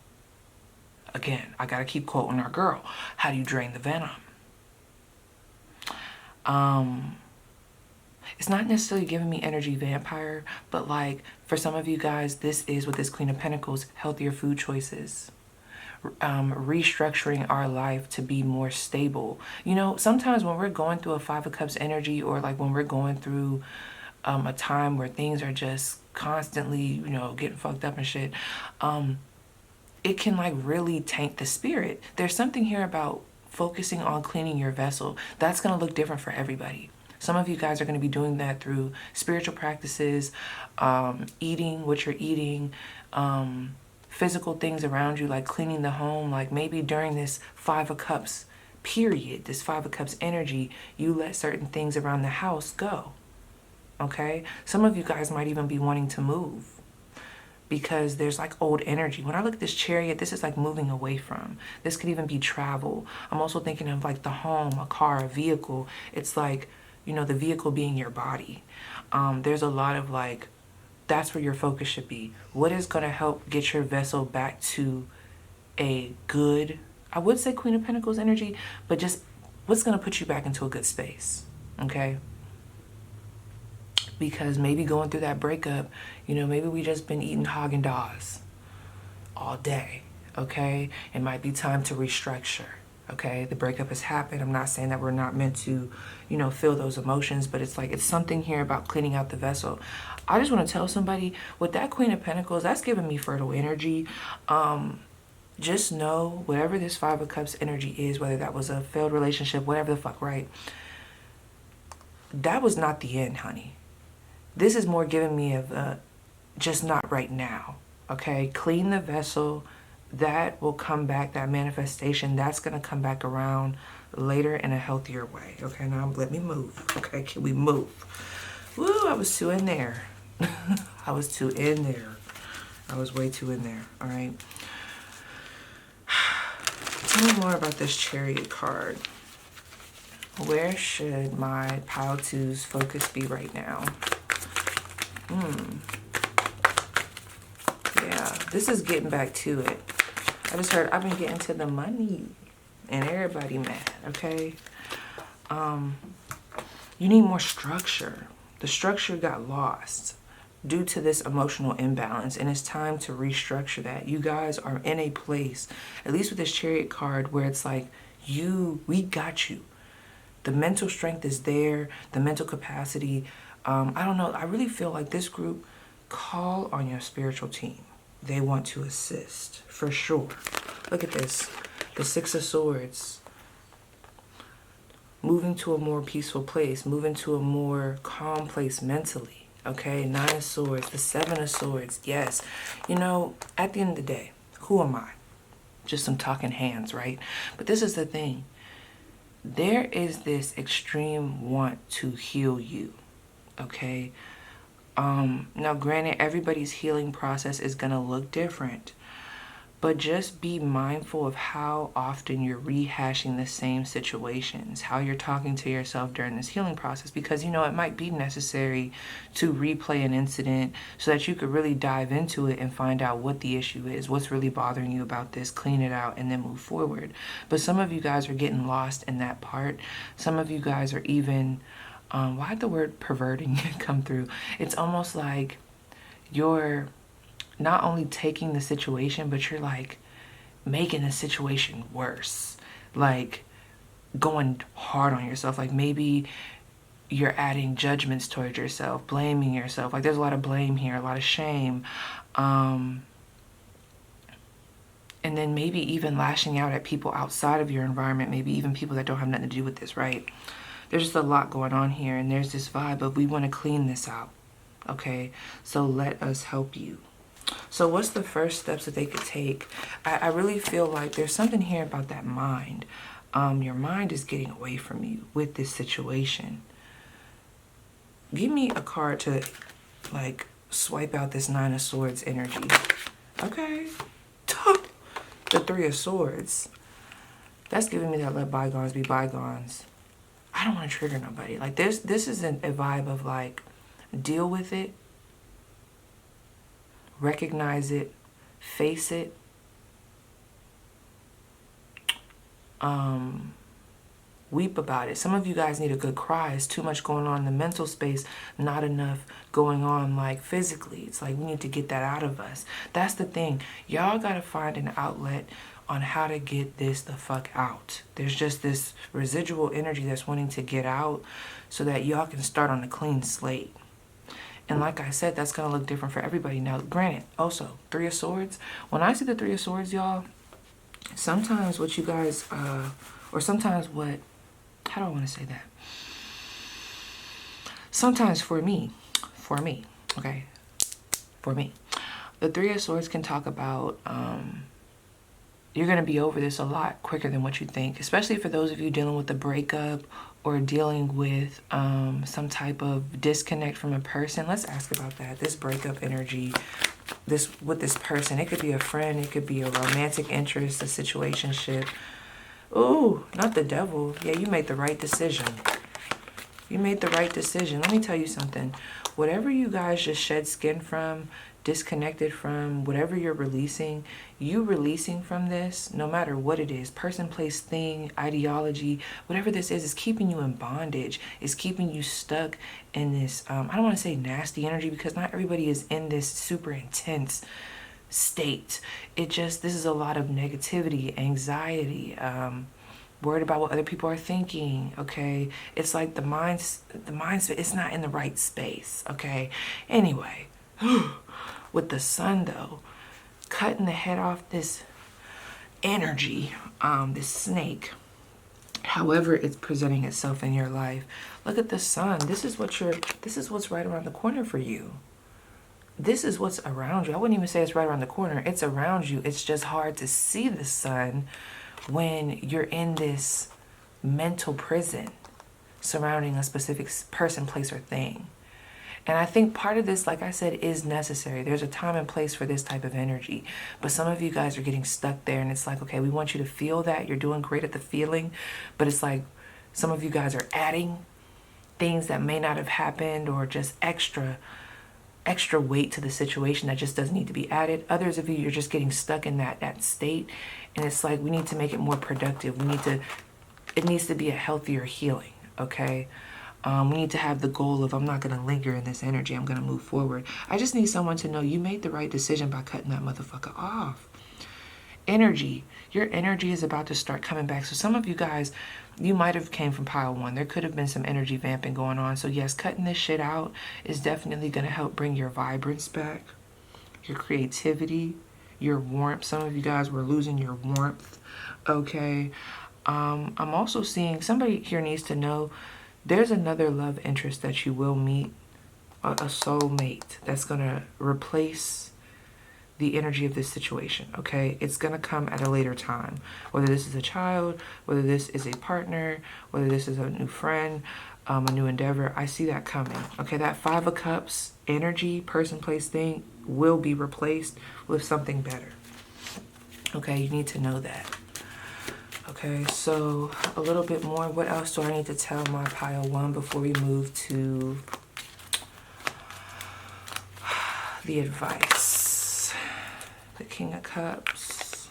again, I gotta keep quoting our girl, how do you drain the venom? It's not necessarily giving me energy vampire, but like for some of you guys, this is with this Queen of Pentacles, healthier food choices. Restructuring our life to be more stable. You know, sometimes when we're going through a Five of Cups energy, or like when we're going through a time where things are just constantly, you know, getting fucked up and shit, it can like really taint the spirit. There's something here about focusing on cleaning your vessel. That's going to look different for everybody. Some of you guys are going to be doing that through spiritual practices, eating what you're eating, physical things around you, like cleaning the home. Like maybe during this Five of Cups period, this Five of Cups energy, you let certain things around the house go. Okay? Some of you guys might even be wanting to move because there's like old energy. When I look at this Chariot, this is like moving away from. This could even be travel. I'm also thinking of like the home, a car, a vehicle. It's like, you know, the vehicle being your body. There's a lot of like, that's where your focus should be. What is going to help get your vessel back to a good, I would say Queen of Pentacles energy, but just what's going to put you back into a good space, okay? Because maybe going through that breakup, you know, maybe we just been eating Haagen-Dazs all day, okay? It might be time to restructure. Okay, the breakup has happened. I'm not saying that we're not meant to, you know, feel those emotions, but it's like, it's something here about cleaning out the vessel. I just want to tell somebody with that Queen of Pentacles, that's giving me fertile energy. Just know whatever this Five of Cups energy is, whether that was a failed relationship, whatever the fuck, right? That was not the end, honey. This is more giving me of just not right now. Okay, clean the vessel. That will come back, that manifestation, that's going to come back around later in a healthier way. Okay, now let me move. Okay, can we move? Woo, I was too in there. I was too in there. I was way too in there. All right. Tell me more about this Chariot card. Where should my pile two's focus be right now? Yeah, this is getting back to it. I just heard I've been getting to the money and everybody mad, okay? You need more structure. The structure got lost due to this emotional imbalance, and it's time to restructure that. You guys are in a place, at least with this Chariot card, where it's like, we got you. The mental strength is there, the mental capacity. I don't know, I really feel like this group, call on your spiritual team. They want to assist, for sure. Look at this, the Six of Swords. Moving to a more peaceful place, moving to a more calm place mentally. Okay, Nine of Swords, the Seven of Swords, yes. You know, at the end of the day, who am I? Just some talking hands, right? But this is the thing. There is this extreme want to heal you, okay? Now, granted, everybody's healing process is going to look different. But just be mindful of how often you're rehashing the same situations, how you're talking to yourself during this healing process, because, you know, it might be necessary to replay an incident so that you could really dive into it and find out what the issue is, what's really bothering you about this, clean it out, and then move forward. But some of you guys are getting lost in that part. Some of you guys are even, why'd the word perverting come through? It's almost like you're not only taking the situation, but you're like making the situation worse, like going hard on yourself. Like maybe you're adding judgments towards yourself, blaming yourself. Like there's a lot of blame here, a lot of shame. And then maybe even lashing out at people outside of your environment, maybe even people that don't have nothing to do with this, right? There's just a lot going on here, and there's this vibe of we want to clean this out, okay? So let us help you. So what's the first steps that they could take? I really feel like there's something here about that mind. Your mind is getting away from you with this situation. Give me a card to like swipe out this Nine of Swords energy. Okay. The Three of Swords. That's giving me that let bygones be bygones. I don't want to trigger nobody. Like this isn't a vibe of like deal with it. Recognize it, face it, weep about it. Some of you guys need a good cry. It's too much going on in the mental space, not enough going on like physically. It's like we need to get that out of us. That's the thing. Y'all got to find an outlet on how to get this the fuck out. There's just this residual energy that's wanting to get out so that y'all can start on a clean slate. And like I said, that's going to look different for everybody. Now, granted, also, Three of Swords. When I see the Three of Swords, y'all, sometimes what you guys, or sometimes what, how do I want to say that? Sometimes for me, okay, for me, the Three of Swords can talk about, you're going to be over this a lot quicker than what you think, especially for those of you dealing with a breakup or dealing with some type of disconnect from a person. Let's ask about that. This breakup energy, with this person. It could be a friend. It could be a romantic interest, a situationship. Ooh, not the devil. Yeah, you made the right decision. You made the right decision. Let me tell you something. Whatever you guys just shed skin from, disconnected from, whatever you're releasing, you releasing from this, no matter what it is, person, place, thing, ideology, whatever this is keeping you in bondage, is keeping you stuck in this, I don't want to say nasty energy, because not everybody is in this super intense state. This is a lot of negativity, anxiety, worried about what other people are thinking, okay? It's like the mindset, it's not in the right space, okay? Anyway, with the sun though, cutting the head off this energy, this snake, however it's presenting itself in your life. Look at the sun. This is what's right around the corner for you. This is what's around you. I wouldn't even say it's right around the corner. It's around you. It's just hard to see the sun when you're in this mental prison surrounding a specific person, place, or thing. And I think part of this, like I said, is necessary. There's a time and place for this type of energy. But some of you guys are getting stuck there, and it's like, okay, we want you to feel that. You're doing great at the feeling. But it's like some of you guys are adding things that may not have happened, or just extra weight to the situation that just doesn't need to be added. Others of you, you're just getting stuck in that state. And it's like, we need to make it more productive. It needs to be a healthier healing, okay? We need to have the goal of, I'm not going to linger in this energy. I'm going to move forward. I just need someone to know you made the right decision by cutting that motherfucker off. Energy. Your energy is about to start coming back. So some of you guys, you might have came from pile 1. There could have been some energy vamping going on. So yes, cutting this shit out is definitely going to help bring your vibrance back, your creativity, your warmth. Some of you guys were losing your warmth. Okay. I'm also seeing somebody here needs to know there's another love interest that you will meet, a soulmate that's going to replace the energy of this situation, okay? It's going to come at a later time, whether this is a child, whether this is a partner, whether this is a new friend, a new endeavor. I see that coming, okay? That 5 of Cups energy, person, place, thing will be replaced with something better, okay? You need to know that. Okay, so a little bit more. What else do I need to tell my pile 1 before we move to the advice? The King of Cups.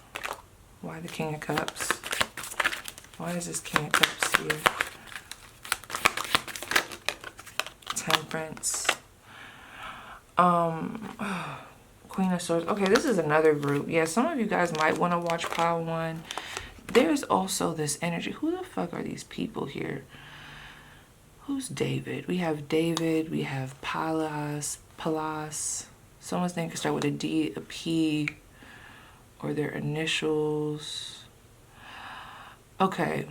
Why the King of Cups? Why is this King of Cups here? Temperance. Queen of Swords. Okay, this is another group. Yeah, some of you guys might want to watch pile 1. There's also this energy. Who the fuck are these people here? Who's David? We have David. We have Palas. Someone's name could start with a D, a P, or their initials. Okay.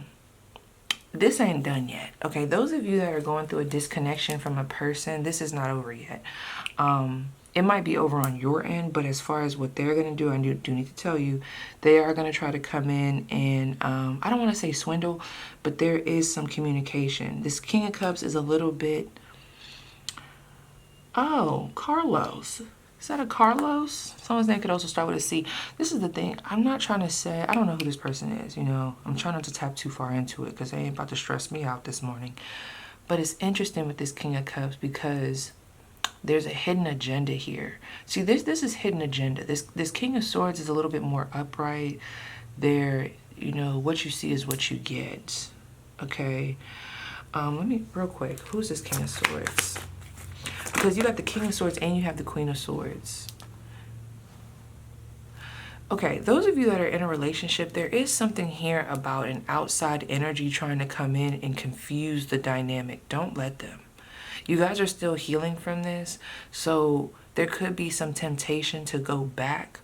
This ain't done yet. Okay, those of you that are going through a disconnection from a person, this is not over yet. It might be over on your end, but as far as what they're going to do, I do need to tell you, they are going to try to come in and, I don't want to say swindle, but there is some communication. This King of Cups is a little bit, oh, Carlos. Is that a Carlos? Someone's name could also start with a C. This is the thing. I'm not trying to say, I don't know who this person is, you know. I'm trying not to tap too far into it because they ain't about to stress me out this morning. But it's interesting with this King of Cups because there's a hidden agenda here. See, this is hidden agenda. This King of Swords is a little bit more upright. There, you know, what you see is what you get. Okay. Let me, real quick, who's this King of Swords? Because you got the King of Swords and you have the Queen of Swords. Okay, those of you that are in a relationship, there is something here about an outside energy trying to come in and confuse the dynamic. Don't let them. You guys are still healing from this, so there could be some temptation to go back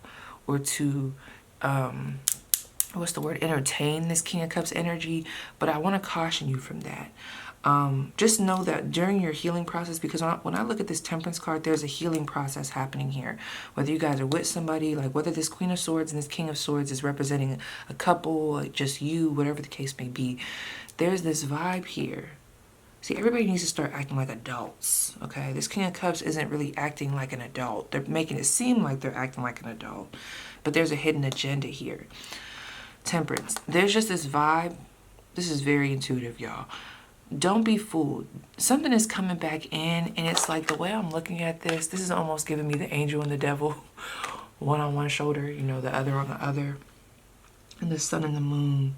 or to, entertain this King of Cups energy, but I want to caution you from that. Just know that during your healing process, because when I look at this Temperance card, there's a healing process happening here. Whether you guys are with somebody, like whether this Queen of Swords and this King of Swords is representing a couple, like just you, whatever the case may be, there's this vibe here. See, everybody needs to start acting like adults, okay? This King of Cups isn't really acting like an adult. They're making it seem like they're acting like an adult, but there's a hidden agenda here. Temperance. There's just this vibe. This is very intuitive, y'all. Don't be fooled. Something is coming back in, and it's like the way I'm looking at this is almost giving me the angel and the devil, one on one shoulder, you know, the other on the other, and the sun and the moon.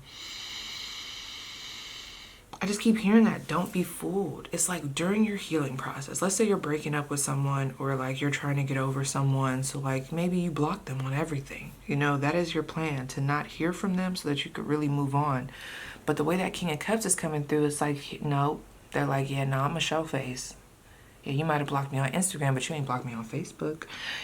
I just keep hearing that. Don't be fooled. It's like during your healing process, let's say you're breaking up with someone, or like you're trying to get over someone. So like maybe you block them on everything. You know, that is your plan, to not hear from them so that you could really move on. But the way that King of Cups is coming through, it's like, no, they're like, yeah, no, I'm a show face. Yeah, you might have blocked me on Instagram, but you ain't blocked me on Facebook.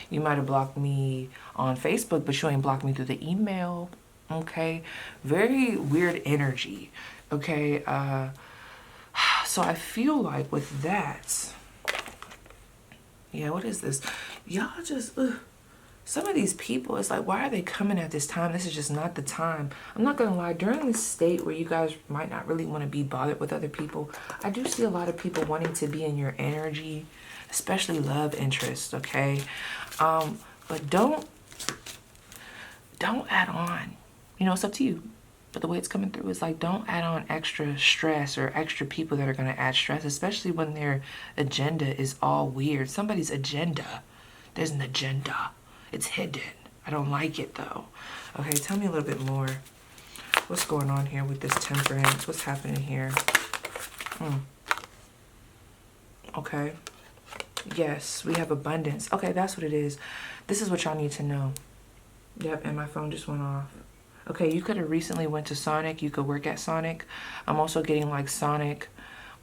You might have blocked me on Facebook, but you ain't blocked me through the email. Okay, very weird energy. Okay, so I feel like with that, yeah, what is this? Y'all just, some of these people, it's like, why are they coming at this time? This is just not the time. I'm not gonna lie, during this state where you guys might not really want to be bothered with other people, I do see a lot of people wanting to be in your energy, especially love interest, okay? But don't add on. You know, it's up to you. But the way it's coming through is like, don't add on extra stress or extra people that are going to add stress, especially when their agenda is all weird. Somebody's agenda. There's an agenda. It's hidden. I don't like it though. Okay, tell me a little bit more. What's going on here with this temperance? What's happening here? Okay. Yes, we have abundance. Okay, that's what it is. This is what y'all need to know. Yep, and my phone just went off. Okay, you could have recently went to Sonic. You could work at Sonic. I'm also getting like Sonic,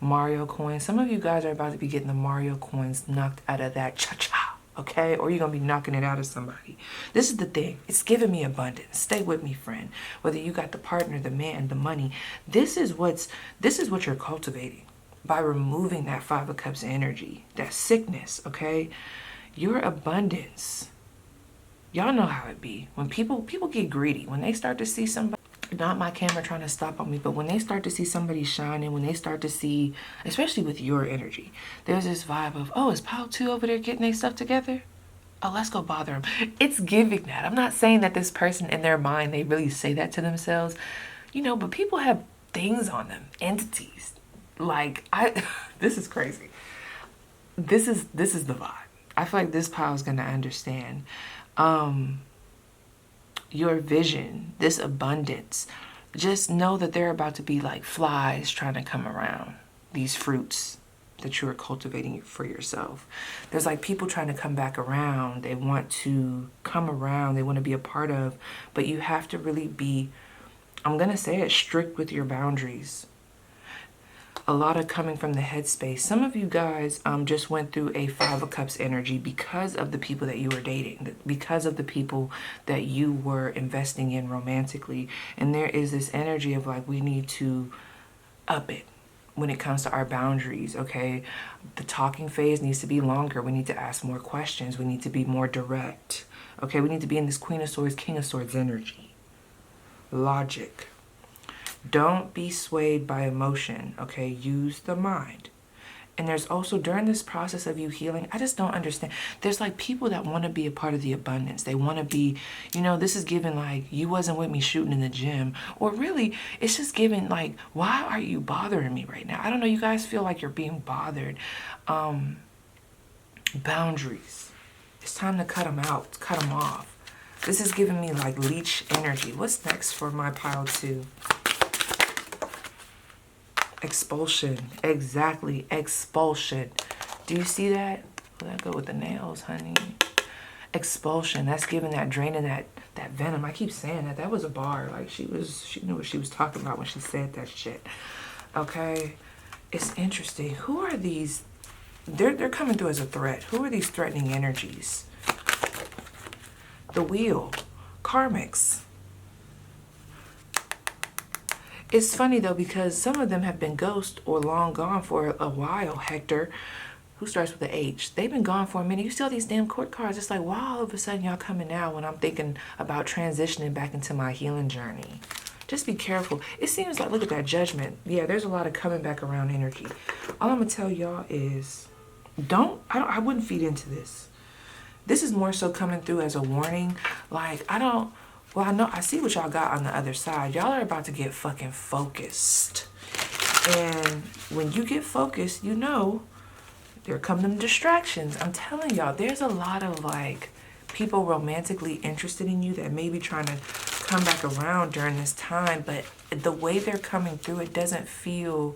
Mario coins. Some of you guys are about to be getting the Mario coins knocked out of that cha-cha, okay? Or you're going to be knocking it out of somebody. This is the thing. It's giving me abundance. Stay with me, friend. Whether you got the partner, the man, the money. This is what you're cultivating by removing that Five of Cups energy, that sickness, okay? Your abundance. Y'all know how it be. When people get greedy, when they start to see somebody, not my camera trying to stop on me, but when they start to see somebody shining, when they start to see, especially with your energy, there's this vibe of, oh, is Pal 2 over there getting their stuff together? Oh, let's go bother him. It's giving that. I'm not saying that this person in their mind, they really say that to themselves, you know, but people have things on them, entities. Like, this is crazy. This is the vibe. I feel like this Pal is going to understand. Your vision, this abundance, just know that they're about to be like flies trying to come around these fruits that you are cultivating for yourself. There's like people trying to come back around. They want to come around. They want to be a part of, but you have to really be, I'm going to say it, strict with your boundaries. A lot of coming from the headspace. Some of you guys just went through a Five of Cups energy because of the people that you were dating, because of the people that you were investing in romantically. And there is this energy of like, we need to up it when it comes to our boundaries, okay? The talking phase needs to be longer. We need to ask more questions. We need to be more direct, okay? We need to be in this Queen of Swords, King of Swords energy. Logic. Don't be swayed by emotion, okay? Use the mind. And there's also, during this process of you healing, I just don't understand. There's like people that want to be a part of the abundance. They want to be, you know, this is given like, you wasn't with me shooting in the gym. Or really, it's just given like, why are you bothering me right now? I don't know, you guys feel like you're being bothered. Boundaries. It's time to cut them out, cut them off. This is giving me like leech energy. What's next for my pile 2? Expulsion. Exactly. Expulsion. Do you see that? Let that go with the nails, honey. Expulsion. That's giving that, draining that venom. I keep saying that. That was a bar. Like she knew what she was talking about when she said that shit. Okay. It's interesting. Who are these? They're coming through as a threat. Who are these threatening energies? The Wheel. Karmics. It's funny though, because some of them have been ghost or long gone for a while. Hector, who starts with an H, they've been gone for a minute. You see all these damn court cards. It's like, wow, all of a sudden y'all coming now when I'm thinking about transitioning back into my healing journey. Just be careful. It seems like, look at that Judgment. Yeah, there's a lot of coming back around energy. All I'm gonna tell y'all is, I wouldn't feed into this. This is more so coming through as a warning. Like, well, I know, I see what y'all got on the other side. Y'all are about to get fucking focused. And when you get focused, you know, there come them distractions. I'm telling y'all, there's a lot of like people romantically interested in you that may be trying to come back around during this time, but the way they're coming through, it doesn't feel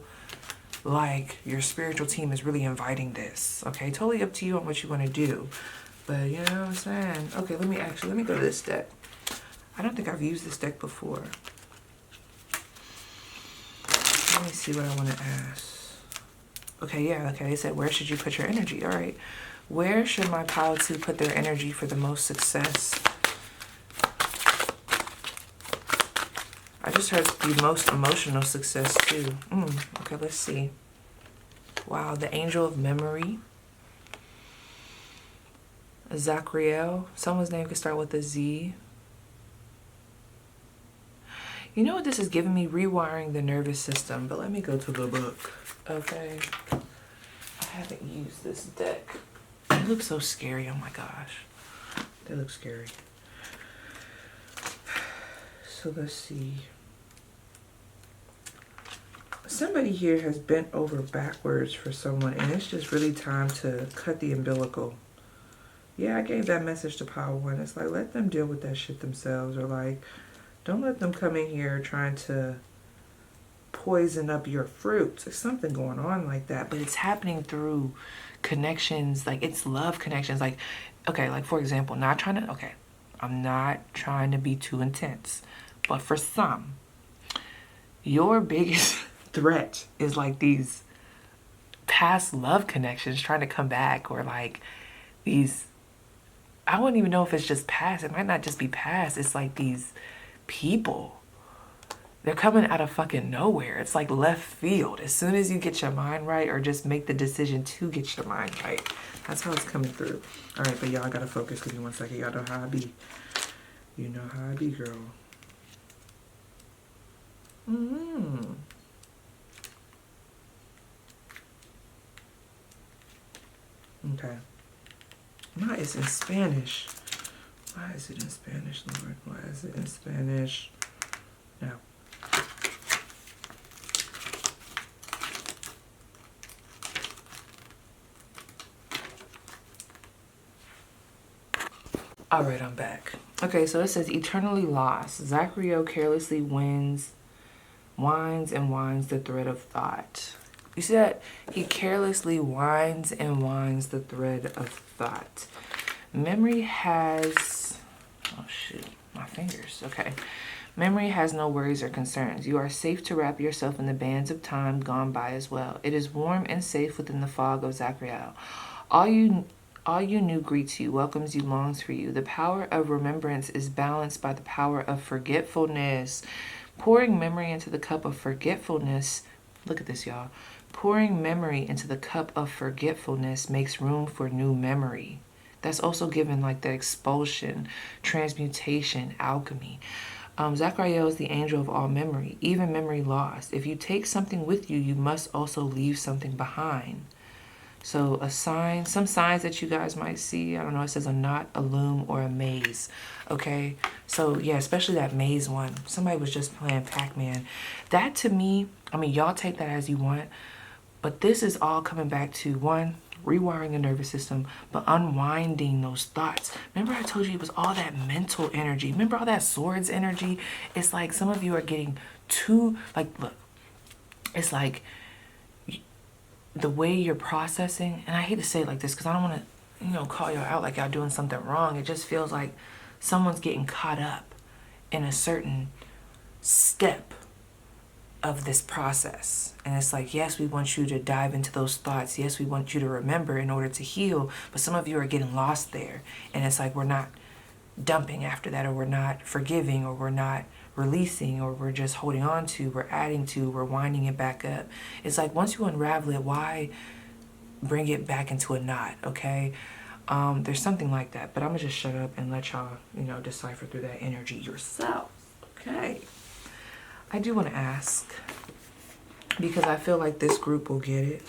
like your spiritual team is really inviting this. Okay, totally up to you on what you want to do. But you know what I'm saying? Okay, let me go to this deck. I don't think I've used this deck before. Let me see what I want to ask. Okay, yeah, okay. They said, where should you put your energy? All right. Where should my pile 2 put their energy for the most success? I just heard the most emotional success too. Okay, let's see. Wow, the Angel of Memory. Zachriel. Someone's name could start with a Z. You know what this is giving me? Rewiring the nervous system. But let me go to the book. Okay. I haven't used this deck. It looks so scary. Oh my gosh. They look scary. So let's see. Somebody here has bent over backwards for someone, and it's just really time to cut the umbilical. Yeah, I gave that message to Power 1. It's like, let them deal with that shit themselves, or like, don't let them come in here trying to poison up your fruits. There's something going on like that, but it's happening through connections. Like, it's love connections. Like, okay, like for example, I'm not trying to be too intense, but for some, your biggest threat is like these past love connections trying to come back, or like these, I wouldn't even know if it's just past. It might not just be past. It's like these people, they're coming out of fucking nowhere. It's like left field. As soon as you get your mind right, or just make the decision to get your mind right, that's how it's coming through. All right, but y'all gotta focus. Give me 1 second. Y'all know how I be. You know how I be, girl. Okay. Why is it in Spanish? Why is it in Spanish, Lord? Why is it in Spanish? Now. All right, I'm back. Okay, so it says eternally lost. Zachriel carelessly winds and winds the thread of thought. You see that? He carelessly winds and winds the thread of thought. Memory has, oh shoot, my fingers. Okay. Memory has no worries or concerns. You are safe to wrap yourself in the bands of time gone by as well. It is warm and safe within the fog of Zachriel. All you knew greets you, welcomes you, longs for you. The power of remembrance is balanced by the power of forgetfulness. Pouring memory into the cup of forgetfulness. Look at this, y'all. Pouring memory into the cup of forgetfulness makes room for new memory. That's also given like the expulsion, transmutation, alchemy. Zachriel is the angel of all memory, even memory lost. If you take something with you, you must also leave something behind. So a sign, some signs that you guys might see, I don't know, it says a knot, a loom, or a maze. Okay, so yeah, especially that maze one. Somebody was just playing Pac-Man. That to me, I mean, y'all take that as you want, but this is all coming back to one, rewiring the nervous system, but unwinding those thoughts. Remember I told you it was all that mental energy. Remember all that swords energy? It's like some of you are getting too, like, look, it's like the way you're processing, and I hate to say it like this because I don't want to, call y'all out like y'all doing something wrong. It just feels like someone's getting caught up in a certain step of this process. And it's like, yes, we want you to dive into those thoughts. Yes, we want you to remember in order to heal. But some of you are getting lost there. And it's like we're not dumping after that, or we're not forgiving, or we're not releasing, or we're just holding on to, we're adding to, we're winding it back up. It's like once you unravel it, why bring it back into a knot, okay? There's something like that, but I'm gonna just shut up and let y'all, decipher through that energy yourself, okay? I do want to ask, because I feel like this group will get it.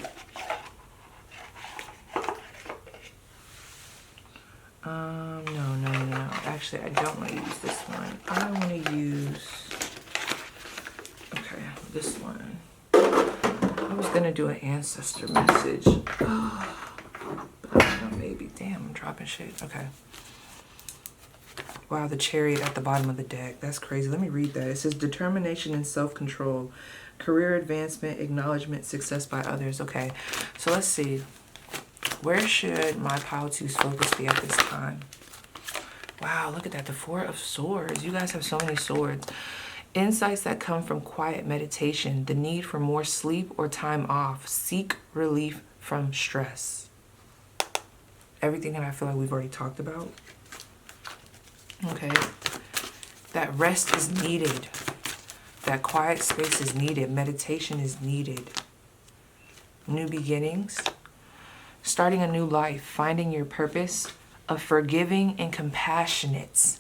No. Actually, I don't want to use this one. I want to use, okay, this one. I was going to do an ancestor message. But I don't know, maybe. Damn, I'm dropping shit. Okay. Wow, the Chariot at the bottom of the deck. That's crazy. Let me read that. It says determination and self-control, career advancement, acknowledgement, success by others. Okay, so let's see. Where should my pile two's focus be at this time? Wow, look at that. The Four of Swords. You guys have so many swords. Insights that come from quiet meditation, the need for more sleep or time off, seek relief from stress. Everything that I feel like we've already talked about. Okay. That rest is needed. That quiet space is needed. Meditation is needed. New beginnings. Starting a new life. Finding your purpose. A forgiving and compassionate.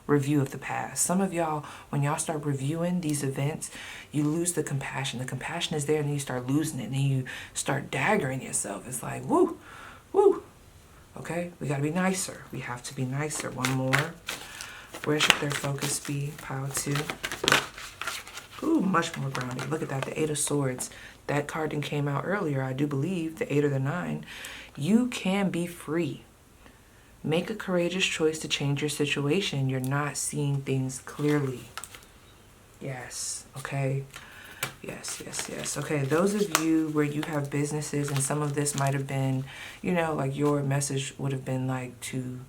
Review of the past. Some of y'all, when y'all start reviewing these events, you lose the compassion. The compassion is there, and then you start losing it, and then you start daggering yourself. It's like, woo, woo. Okay, we got to be nicer. We have to be nicer. One more. Where should their focus be? Pile two. Ooh, much more grounded. Look at that, the Eight of Swords. That card that came out earlier, I do believe, the 8 or the 9. You can be free. Make a courageous choice to change your situation. You're not seeing things clearly. Yes, okay. Yes, yes, yes. Okay, those of you where you have businesses, and some of this might have been, you know, like your message would have been like to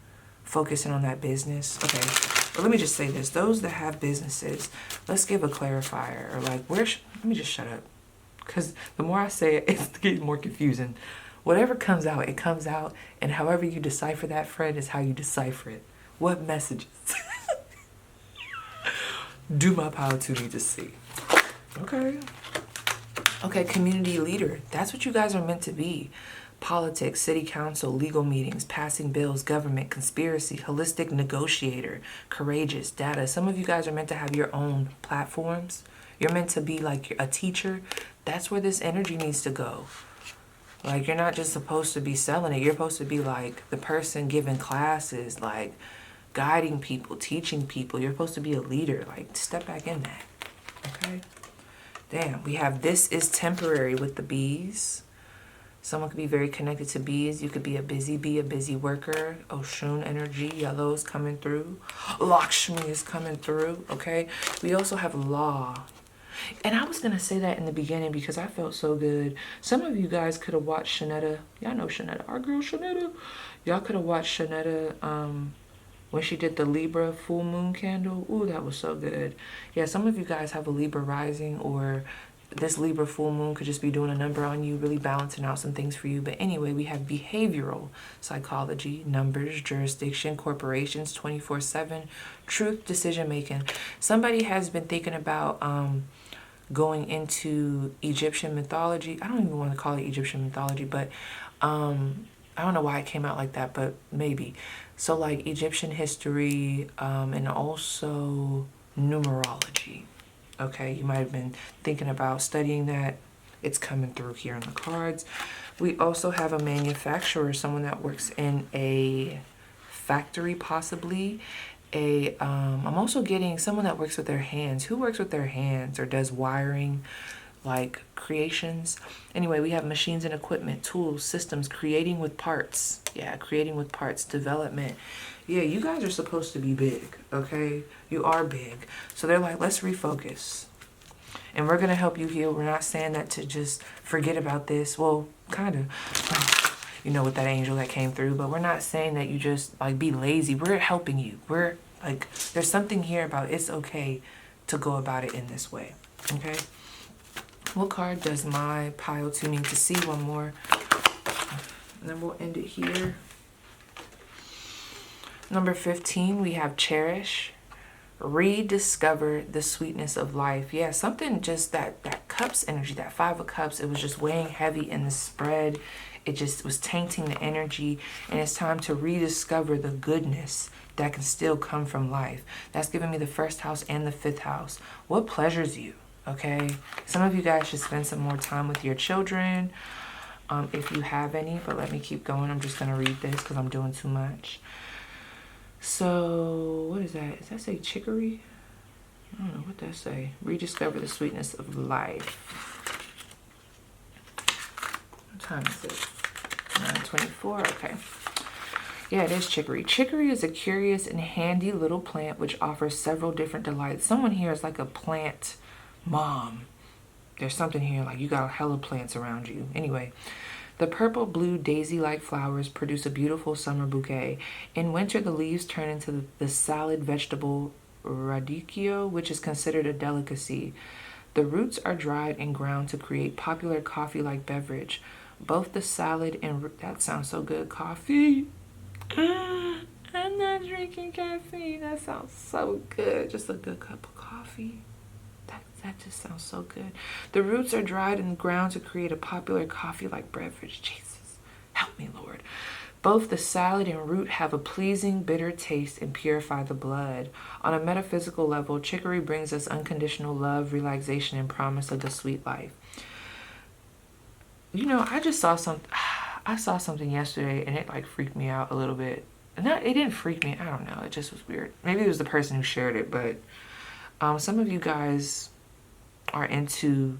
focus in on that business. Okay, but let me just say this. Those that have businesses, let's give a clarifier. Or like, let me just shut up. Because the more I say it, it's getting more confusing. Whatever comes out, it comes out. And however you decipher that, friend, is how you decipher it. What messages do my pile two need to see? Okay. Okay, community leader. That's what you guys are meant to be. Politics, city council, legal meetings, passing bills, government, conspiracy, holistic negotiator, courageous, data. Some of you guys are meant to have your own platforms. You're meant to be like a teacher. That's where this energy needs to go. Like, you're not just supposed to be selling it. You're supposed to be like the person giving classes, like guiding people, teaching people. You're supposed to be a leader. Like, step back in that. Okay? Damn, we have this is temporary with the bees. Someone could be very connected to bees. You could be a busy bee, a busy worker. Oshun energy, yellow is coming through. Lakshmi is coming through, okay? We also have law. And I was going to say that in the beginning because I felt so good. Some of you guys could have watched Shanetta. Y'all know Shanetta. Our girl Shanetta. Y'all could have watched Shanetta when she did the Libra full moon candle. Ooh, that was so good. Yeah, some of you guys have a Libra rising, or this Libra full moon could just be doing a number on you, really balancing out some things for you. But anyway, we have behavioral psychology, numbers, jurisdiction, corporations, 24/7, truth, decision making. Somebody has been thinking about going into Egyptian mythology. I don't even want to call it Egyptian mythology, but I don't know why it came out like that, but maybe. So like Egyptian history and also numerology. Okay, you might have been thinking about studying that. It's coming through here on the cards. We also have a manufacturer, someone that works in a factory possibly. I'm also getting someone that works with their hands. Who works with their hands or does wiring, like creations? Anyway, we have machines and equipment, tools, systems, creating with parts. Yeah, creating with parts, development. Yeah, you guys are supposed to be big, okay? You are big. So they're like, let's refocus. And we're going to help you heal. We're not saying that to just forget about this. Well, kind of. You know, with that angel that came through. But we're not saying that you just, like, be lazy. We're helping you. We're, like, there's something here about it's okay to go about it in this way. Okay? What card does my pile 2 need to see? One more. And then we'll end it here. Number 15, we have cherish. Rediscover the sweetness of life. Yeah, something just that cups energy, that 5 of cups, it was just weighing heavy in the spread. It just was tainting the energy, and it's time to rediscover the goodness that can still come from life. That's giving me the 1st house and the 5th house. What pleasures you, okay? Some of you guys should spend some more time with your children, if you have any, but let me keep going. I'm just going to read this because I'm doing too much. So, what is that? Does that say chicory? I don't know what that say. Rediscover the sweetness of life. What time is it? 9:24. Okay. Yeah, it is chicory. Chicory is a curious and handy little plant which offers several different delights. Someone here is like a plant mom. There's something here like you got hella plants around you. Anyway, the purple-blue daisy-like flowers produce a beautiful summer bouquet. In winter, the leaves turn into the salad vegetable radicchio, which is considered a delicacy. The roots are dried and ground to create popular coffee-like beverage. Both the salad and that sounds so good, coffee. I'm not drinking caffeine. That sounds so good. Just a good cup of coffee. That just sounds so good. The roots are dried and ground to create a popular coffee-like beverage. Jesus, help me, Lord. Both the salad and root have a pleasing, bitter taste and purify the blood. On a metaphysical level, chicory brings us unconditional love, relaxation, and promise of the sweet life. You know, I saw something yesterday and it like freaked me out a little bit. It didn't freak me. I don't know. It just was weird. Maybe it was the person who shared it, but some of you guys are into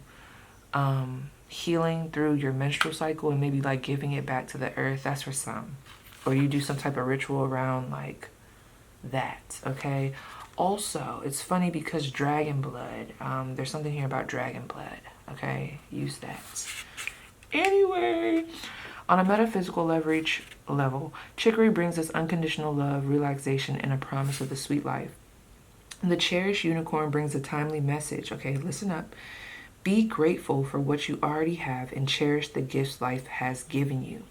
healing through your menstrual cycle and maybe like giving it back to the earth. That's for some. Or you do some type of ritual around like that, okay? Also, it's funny because dragon blood, there's something here about dragon blood, okay? Use that. Anyway, on a metaphysical level, chicory brings us unconditional love, relaxation, and a promise of the sweet life. The cherished unicorn brings a timely message. Okay, listen up. Be grateful for what you already have and cherish the gifts life has given you.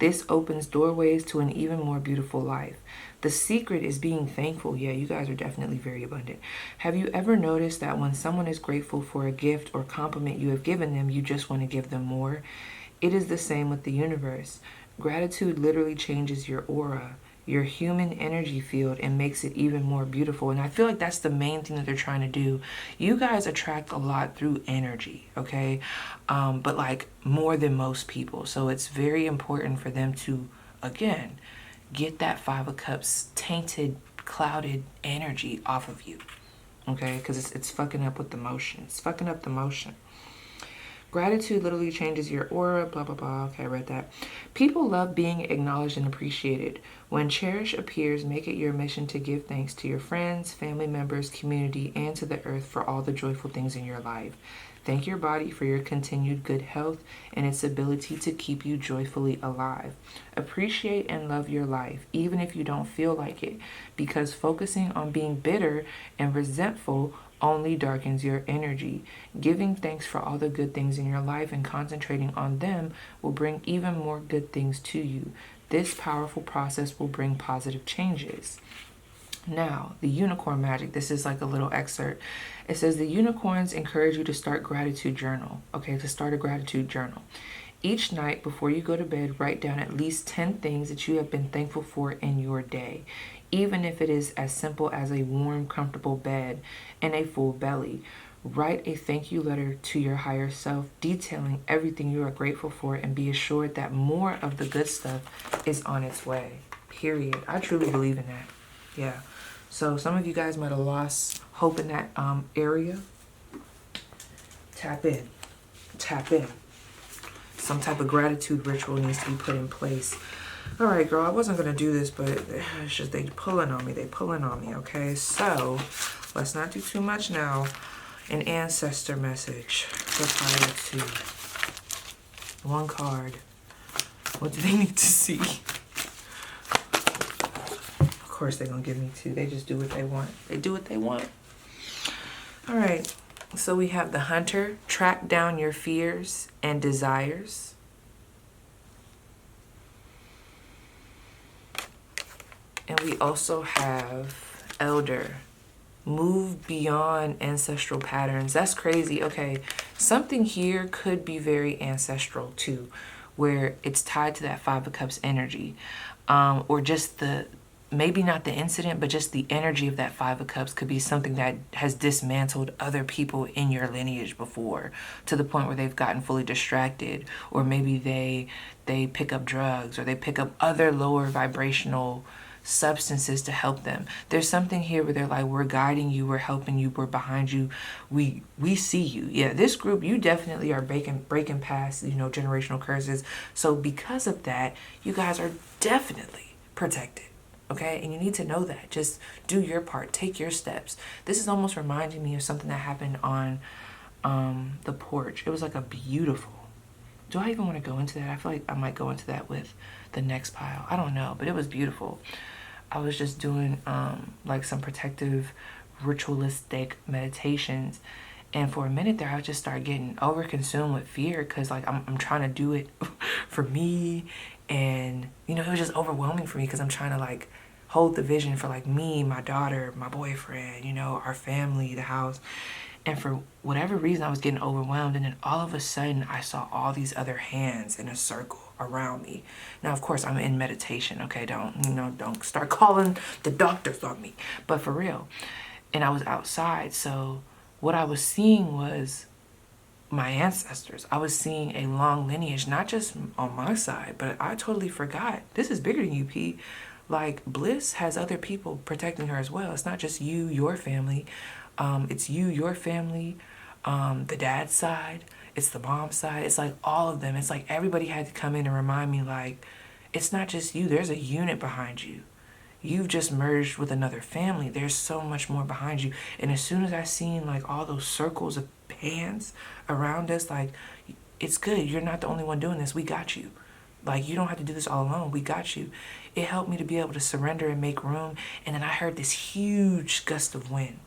This opens doorways to an even more beautiful life. The secret is being thankful. Yeah, you guys are definitely very abundant. Have you ever noticed that when someone is grateful for a gift or compliment you have given them, you just want to give them more? It is the same with the universe. Gratitude literally changes your aura, your human energy field, and makes it even more beautiful. And I feel like that's the main thing that they're trying to do. You guys attract a lot through energy, okay? But like more than most people. So it's very important for them to, again, get that Five of Cups tainted, clouded energy off of you, okay? Because it's fucking up with the motion. It's fucking up the motion. Gratitude literally changes your aura, blah, blah, blah. Okay, I read that. People love being acknowledged and appreciated. When cherish appears, make it your mission to give thanks to your friends, family members, community, and to the earth for all the joyful things in your life. Thank your body for your continued good health and its ability to keep you joyfully alive. Appreciate and love your life, even if you don't feel like it, because focusing on being bitter and resentful only darkens your energy. Giving thanks for all the good things in your life and concentrating on them will bring even more good things to you. This powerful process will bring positive changes. Now, the unicorn magic. This is like a little excerpt. It says the unicorns encourage you to start gratitude journal. Okay, to start a gratitude journal. Each night before you go to bed, write down at least 10 things that you have been thankful for in your day. Even if it is as simple as a warm, comfortable bed and a full belly. Write a thank you letter to your higher self, detailing everything you are grateful for, and be assured that more of the good stuff is on its way. Period. I truly believe in that. Yeah. So some of you guys might have lost hope in that area. Tap in. Tap in. Some type of gratitude ritual needs to be put in place. All right, girl, I wasn't going to do this, but it's just they pulling on me. They pulling on me, okay? So let's not do too much now. An ancestor message prior to one card. What do they need to see? Of course they're going to give me two. They just do what they want. They do what they want. All right. So we have the Hunter. Track down your fears and desires. And we also have Elder. Move beyond ancestral patterns. That's crazy. Okay, something here could be very ancestral too, where it's tied to that Five of Cups energy, or just maybe not the incident, but just the energy of that Five of Cups could be something that has dismantled other people in your lineage before, to the point where they've gotten fully distracted, or maybe they pick up drugs, or they pick up other lower vibrational substances to help them. There's something here where they're like, we're guiding you, we're helping you, we're behind you, we see you. Yeah, this group, you definitely are breaking past, generational curses. So because of that, you guys are definitely protected. Okay, and you need to know that. Just do your part, take your steps. This is almost reminding me of something that happened on the porch. It was like a beautiful, do I even want to go into that? I feel like I might go into that with the next pile. I don't know, but it was beautiful. I was just doing like some protective ritualistic meditations, and for a minute there I just started getting overconsumed with fear, because like I'm trying to do it for me, and you know, it was just overwhelming for me because I'm trying to like hold the vision for like me, my daughter, my boyfriend, you know, our family, the house. And for whatever reason, I was getting overwhelmed. And then all of a sudden, I saw all these other hands in a circle around me. Now, of course, I'm in meditation. Okay, don't start calling the doctors on me. But for real. And I was outside. So what I was seeing was my ancestors. I was seeing a long lineage, not just on my side, but I totally forgot. This is bigger than you, P. Like, Bliss has other people protecting her as well. It's not just you, your family. It's you, your family, the dad's side, it's the mom's side. It's like all of them. It's like everybody had to come in and remind me, like, it's not just you. There's a unit behind you. You've just merged with another family. There's so much more behind you. And as soon as I seen like all those circles of hands around us, like, it's good. You're not the only one doing this. We got you. Like, you don't have to do this all alone. We got you. It helped me to be able to surrender and make room. And then I heard this huge gust of wind.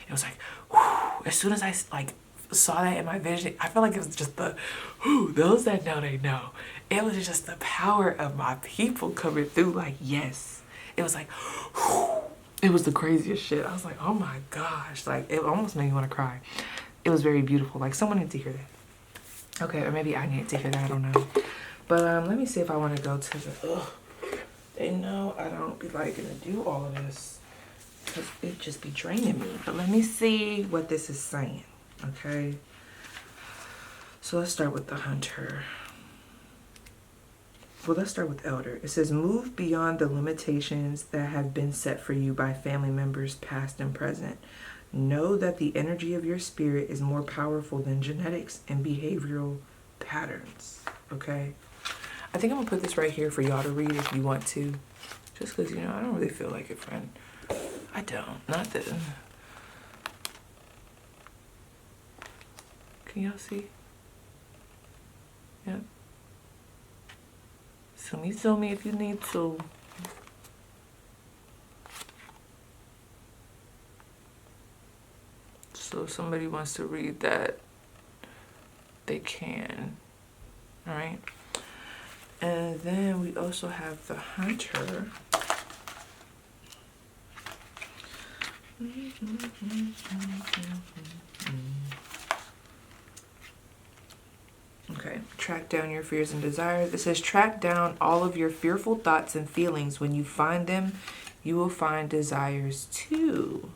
It was like, whew. As soon as I like saw that in my vision, I felt like it was just the, whew, those that know, they know. It was just the power of my people coming through. Like, yes. It was like, whew. It was the craziest shit. I was like, oh my gosh. Like, it almost made me want to cry. It was very beautiful. Like, someone needed to hear that. Okay, or maybe I needed to hear that. I don't know. But let me see if I want to go to the, they know I don't be liking to do all of this, because it just be draining me. But let me see what this is saying, okay? So let's start with the Hunter. Well, let's start with Elder. It says, move beyond the limitations that have been set for you by family members past and present. Know that the energy of your spirit is more powerful than genetics and behavioral patterns, okay? I think I'm gonna put this right here for y'all to read if you want to. Just because, you know, I don't really feel like it, friend. I don't. Not that. Can y'all see? Yep. So you tell me if you need to. So if somebody wants to read that, they can. All right. And then we also have the Hunter. Okay, track down your fears and desires. It says track down all of your fearful thoughts and feelings. When you find them, you will find desires too.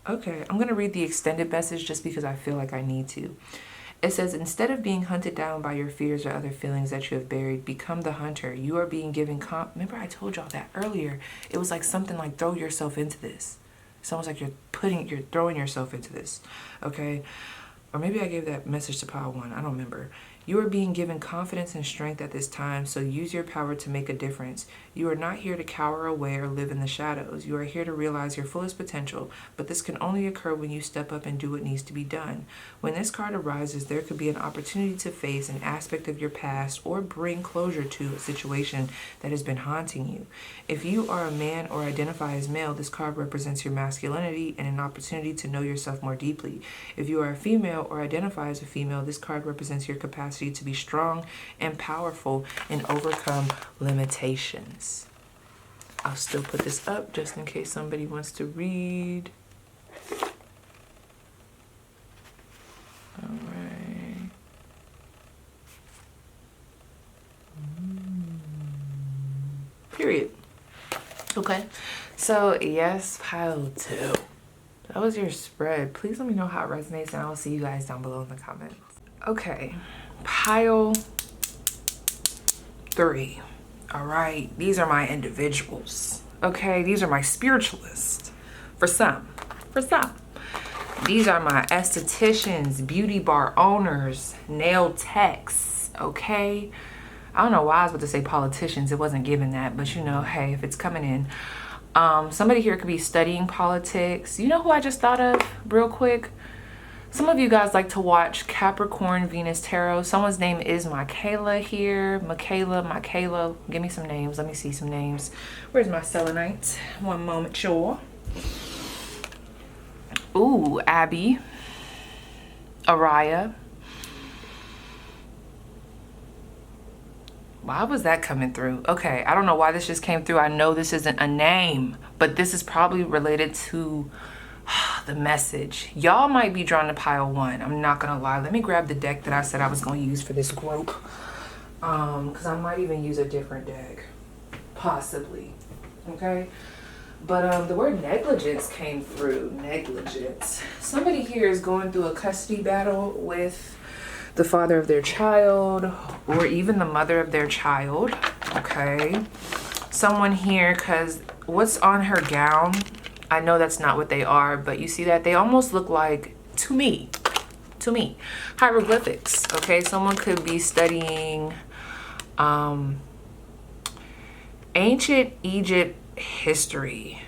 Okay, I'm going to read the extended message just because I feel like I need to. It says, instead of being hunted down by your fears or other feelings that you have buried, become the hunter. You are being given remember I told y'all that earlier. It was like something like throw yourself into this. It's almost like you're throwing yourself into this. Okay? Or maybe I gave that message to pile 1. I don't remember. You are being given confidence and strength at this time, so use your power to make a difference. You are not here to cower away or live in the shadows. You are here to realize your fullest potential, but this can only occur when you step up and do what needs to be done. When this card arises, there could be an opportunity to face an aspect of your past or bring closure to a situation that has been haunting you. If you are a man or identify as male, this card represents your masculinity and an opportunity to know yourself more deeply. If you are a female or identify as a female, this card represents your capacity to be strong and powerful and overcome limitations. I'll still put this up just in case somebody wants to read. All right. Period. Okay. So yes, pile 2. That was your spread. Please let me know how it resonates, and I'll see you guys down below in the comments. Okay. Pile 3. All right, these are my individuals. Okay, these are my spiritualists. For some. These are my estheticians, beauty bar owners, nail techs. Okay, I don't know why I was about to say politicians. It wasn't given that, but you know, hey, if it's coming in. Somebody here could be studying politics. You know who I just thought of real quick? Some of you guys like to watch Capricorn Venus Tarot. Someone's name is Michaela here. Michaela. Give me some names. Let me see some names. Where's my selenite? One moment, sure. Ooh, Abby. Araya. Why was that coming through? Okay, I don't know why this just came through. I know this isn't a name, but this is probably related to the message. Y'all might be drawn to pile 1. I'm not gonna lie. Let me grab the deck that I said I was gonna use for this group. Because I might even use a different deck. Possibly. Okay? But the word negligence came through. Negligence. Somebody here is going through a custody battle with the father of their child, or even the mother of their child. Okay, someone here, because what's on her gown, I know that's not what they are, but you see that they almost look like, to me hieroglyphics. Okay, someone could be studying ancient Egypt history.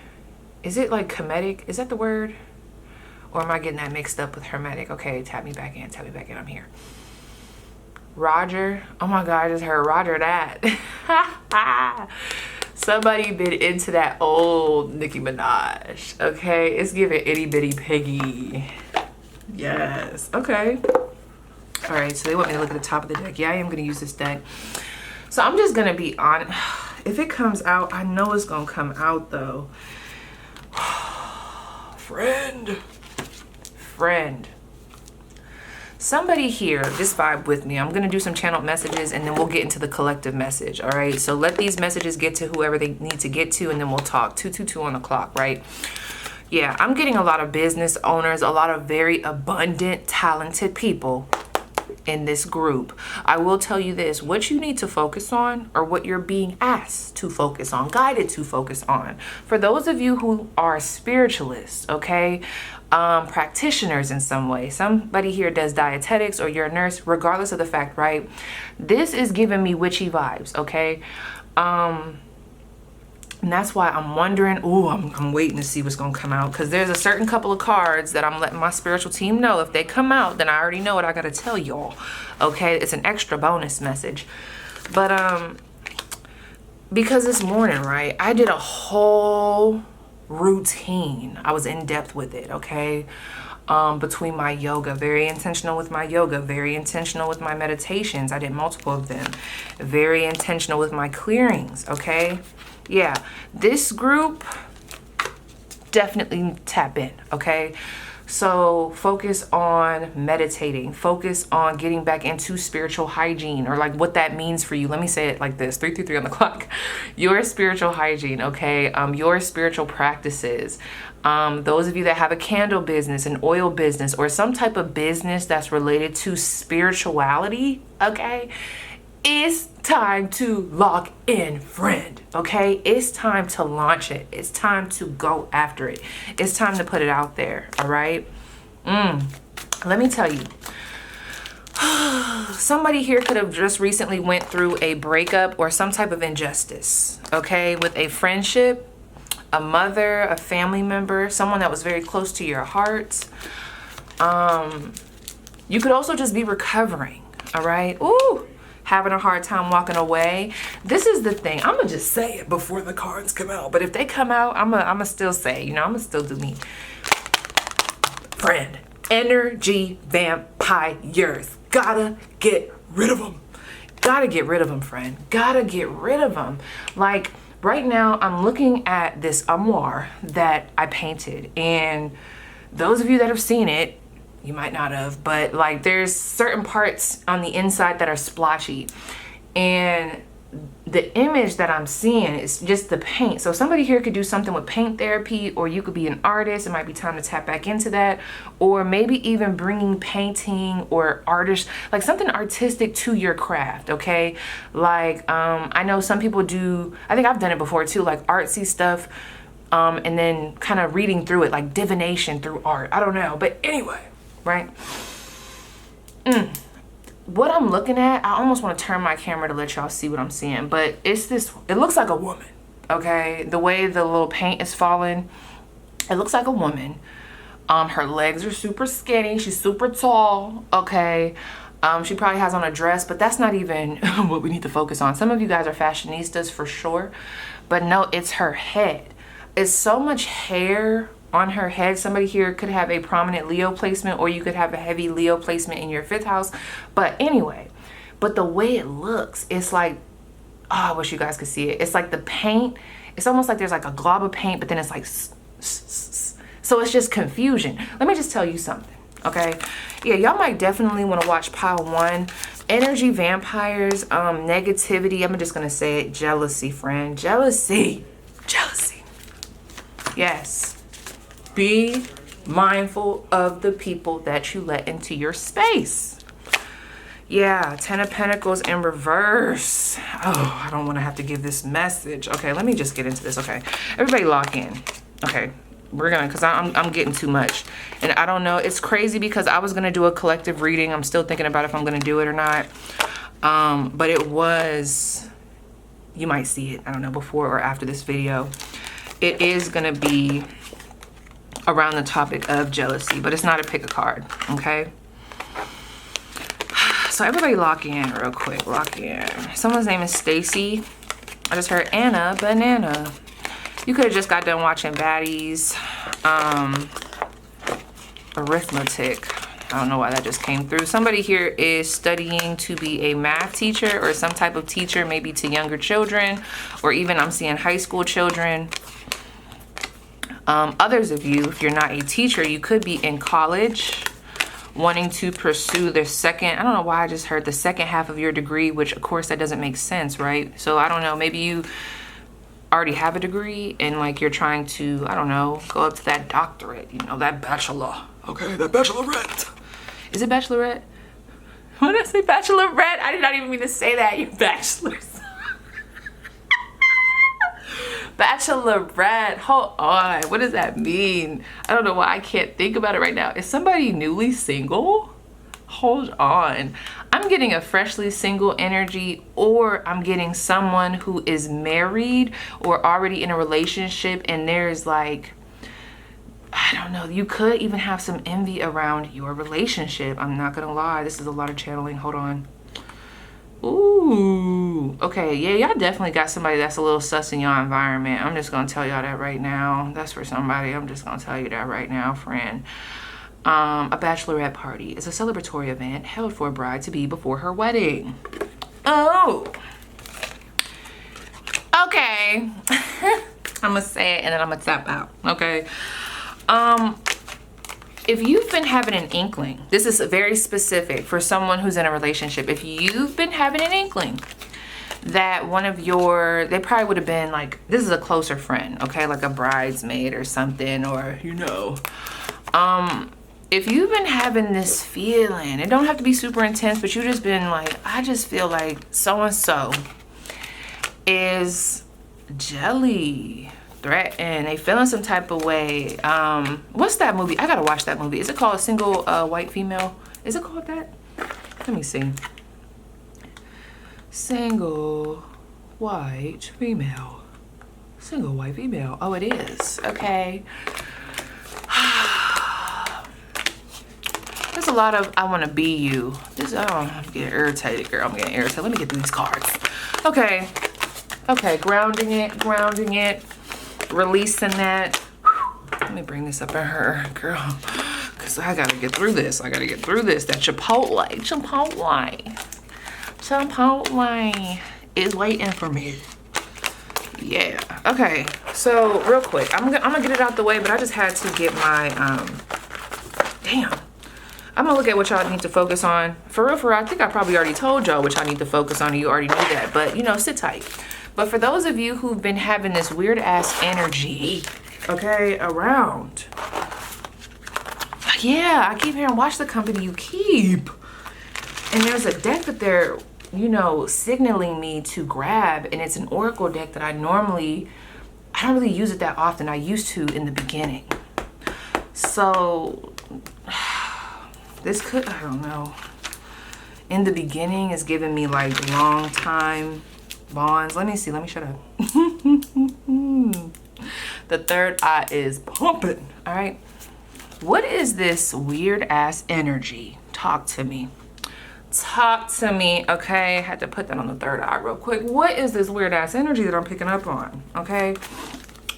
Is it like Kemetic? Is that the word? Or am I getting that mixed up with Hermetic? Okay, tap me back in, I'm here. Roger. Oh my God, I just heard Roger that. Somebody been into that old Nicki Minaj. Okay, it's giving itty bitty piggy. Yes, okay. All right, so they want me to look at the top of the deck. Yeah, I am gonna use this deck. So I'm just gonna be honest. If it comes out, I know it's gonna come out though. Friend. Somebody here, just vibe with me. I'm going to do some channeled messages and then we'll get into the collective message. All right. So let these messages get to whoever they need to get to and then we'll talk. 222 on the clock, right? Yeah, I'm getting a lot of business owners, a lot of very abundant, talented people in this group. I will tell you this, what you need to focus on or what you're being asked to focus on, guided to focus on. For those of you who are spiritualists, okay, practitioners in some way, somebody here does dietetics or you're a nurse, regardless of the fact, right? This is giving me witchy vibes, okay? And that's why I'm wondering, I'm waiting to see what's going to come out, because there's a certain couple of cards that I'm letting my spiritual team know. If they come out, then I already know what I got to tell y'all. Okay, it's an extra bonus message. But because this morning, right, I did a whole routine. I was in depth with it, okay? Between my yoga, very intentional with my yoga, very intentional with my meditations. I did multiple of them. Very intentional with my clearings, okay? Yeah, this group, definitely tap in, okay? So focus on meditating, focus on getting back into spiritual hygiene, or like what that means for you. Let me say it like this, 333 on the clock. Your spiritual hygiene, okay? Your spiritual practices. Those of you that have a candle business, an oil business, or some type of business that's related to spirituality, okay? It's time to lock in, friend, okay? It's time to launch it. It's time to go after it. It's time to put it out there, all right? Let me tell you, somebody here could have just recently went through a breakup or some type of injustice, okay? With a friendship, a mother, a family member, someone that was very close to your heart. You could also just be recovering, all right? Ooh. Having a hard time walking away. This is the thing. I'm gonna just say it before the cards come out. But if they come out, I'm gonna still say, you know, I'm gonna still do me. Friend, energy vampires. Gotta get rid of them. Gotta get rid of them, friend. Gotta get rid of them. Like right now, I'm looking at this armoire that I painted. And those of you that have seen it, you might not have, but like there's certain parts on the inside that are splotchy, and the image that I'm seeing is just the paint. So somebody here could do something with paint therapy, or you could be an artist. It might be time to tap back into that, or maybe even bringing painting or artist, like something artistic to your craft. Okay, like I know some people do, I think I've done it before too, like artsy stuff, and then kind of reading through it, like divination through art. I don't know, but anyway. Right? what I'm looking at, I almost want to turn my camera to let y'all see what I'm seeing, but it's this, it looks like a woman, okay? The way the little paint is falling, it looks like a woman. Her legs are super skinny. She's super tall, okay? She probably has on a dress, but that's not even what we need to focus on. Some of you guys are fashionistas for sure, but no, it's her head. It's so much hair on her head. Somebody here could have a prominent Leo placement, or you could have a heavy Leo placement in your 5th house. But anyway, but the way it looks, it's like, oh, I wish you guys could see it. It's like the paint, it's almost like there's like a glob of paint, but then it's like, so it's just confusion. Let me just tell you something, okay? Yeah, y'all might definitely want to watch pile 1. Energy vampires, negativity. I'm just gonna say it. Jealousy, friend. Jealousy. Jealousy. Yes. Be mindful of the people that you let into your space. Yeah, 10 of Pentacles in reverse. Oh, I don't want to have to give this message. Okay, let me just get into this. Okay, everybody lock in. Okay, we're gonna, because I'm getting too much. And I don't know, it's crazy because I was gonna do a collective reading. I'm still thinking about if I'm gonna do it or not. But it was, you might see it, I don't know, before or after this video. It is gonna be around the topic of jealousy, but it's not a pick a card, okay? So everybody lock in real quick, lock in. Someone's name is Stacy. I just heard Anna Banana. You could have just got done watching Baddies, Arithmetic. I don't know why that just came through. Somebody here is studying to be a math teacher or some type of teacher, maybe to younger children, or even I'm seeing high school children. Others of you, if you're not a teacher, you could be in college wanting to pursue their second, I don't know why I just heard the second half of your degree, which of course that doesn't make sense, right? So I don't know, maybe you already have a degree and like you're trying to, I don't know, go up to that doctorate, you know, that bachelor. Okay, that bachelorette. Is it bachelorette? When I say bachelorette, I did not even mean to say that, you bachelors. Bachelorette, hold on, what does that mean? I don't know why I can't think about it right now. Is somebody newly single? Hold on, I'm getting a freshly single energy, or I'm getting someone who is married or already in a relationship, and there's like, I don't know, you could even have some envy around your relationship. I'm not gonna lie, this is a lot of channeling. Hold on. Ooh, okay, yeah, y'all definitely got somebody that's a little sus in your environment. I'm just gonna tell y'all that right now. That's for somebody. I'm just gonna tell you that right now, friend. A bachelorette party is a celebratory event held for a bride to be before her wedding. Oh, okay. I'm gonna say it and then I'm gonna tap out. Okay. If you've been having an inkling, this is very specific for someone who's in a relationship. If you've been having an inkling that one of your, they probably would have been like, this is a closer friend, okay? Like a bridesmaid or something, or, you know. If you've been having this feeling, it don't have to be super intense, but you just been like, I just feel like so-and-so is jelly. Threatened, they feeling some type of way. What's that movie? I gotta watch that movie. Is it called Single White Female? Is it called that? Let me see. Single White Female. Single White Female. Oh, it is. Okay. There's a lot of I want to be you. This, oh, I'm getting irritated, girl. I'm getting irritated. Let me get through these cards. Okay. Okay, grounding it. Releasing that. Let me bring this up in her, girl, because I gotta get through this. That Chipotle is waiting for me. Yeah. Okay. So real quick, I'm gonna get it out the way, but I just had to get my damn. I'm gonna look at what y'all need to focus on. For real, I think I probably already told y'all what y'all need to focus on, and you already knew that. But you know, sit tight. But for those of you who've been having this weird ass energy, okay, around, yeah, I keep hearing watch the company you keep. And there's a deck that they're, you know, signaling me to grab, and it's an oracle deck that I don't really use it that often. I used to in the beginning. So this could, I don't know. in the beginning is giving me like long time bonds. Let me see. Let me shut up. The third eye is pumping. All right. What is this weird ass energy? Talk to me. Talk to me. Okay. I had to put that on the third eye real quick. What is this weird ass energy that I'm picking up on? Okay.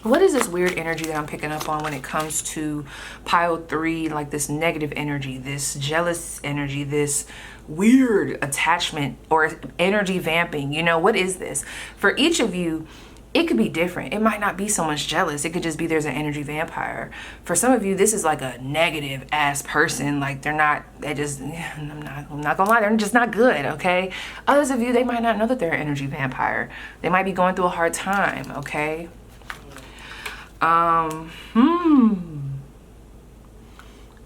What is this weird energy that I'm picking up on when it comes to pile 3, like this negative energy, this jealous energy, this weird attachment or energy vamping? You know, what is this? For each of you, it could be different. It might not be so much jealous. It could just be there's an energy vampire. For some of you, this is like a negative ass person. Like I'm not gonna lie, they're just not good, okay? Others of you, they might not know that they're an energy vampire. They might be going through a hard time, okay?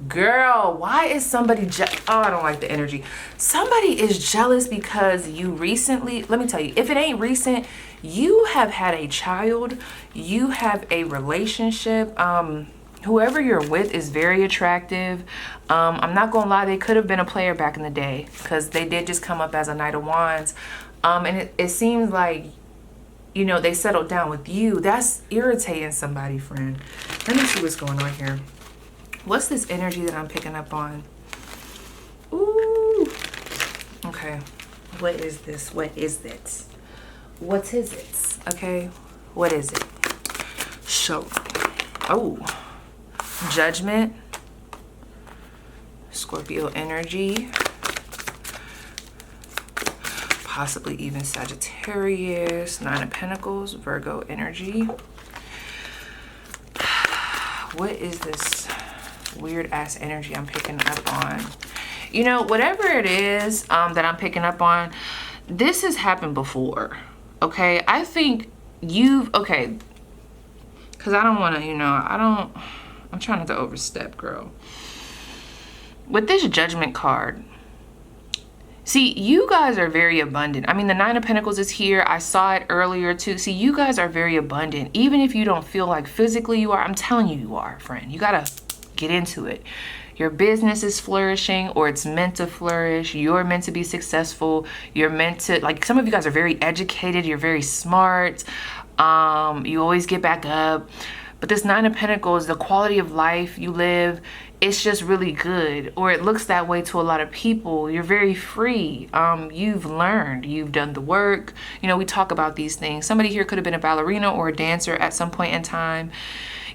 Girl, why is somebody oh, I don't like the energy. Somebody is jealous because you recently, let me tell you, if it ain't recent, you have had a child, you have a relationship. Whoever you're with is very attractive. I'm not gonna lie, they could have been a player back in the day because they did just come up as a Knight of Wands. And it seems like, you know, they settled down with you. That's irritating somebody, friend. Let me see what's going on here. What's this energy that I'm picking up on? Ooh. Okay. What is this? What is it? What is it? Okay. What is it? Show. Oh. Judgment. Scorpio energy. Possibly even Sagittarius, 9 of Pentacles, Virgo energy. What is this weird ass energy I'm picking up on? You know, whatever it is that I'm picking up on, this has happened before, okay? I think okay, because I don't want to, you know, I'm trying not to overstep, girl. With this Judgment card, see, you guys are very abundant. I mean, the 9 of Pentacles is here. I saw it earlier too. See, you guys are very abundant. Even if you don't feel like physically you are, I'm telling you, you are, friend. You gotta get into it. Your business is flourishing, or it's meant to flourish. You're meant to be successful. You're meant to, like, some of you guys are very educated. You're very smart. You always get back up. But this 9 of Pentacles, the quality of life you live, it's just really good, or it looks that way to a lot of people. You're very free. You've learned, you've done the work. You know, we talk about these things. Somebody here could have been a ballerina or a dancer at some point in time.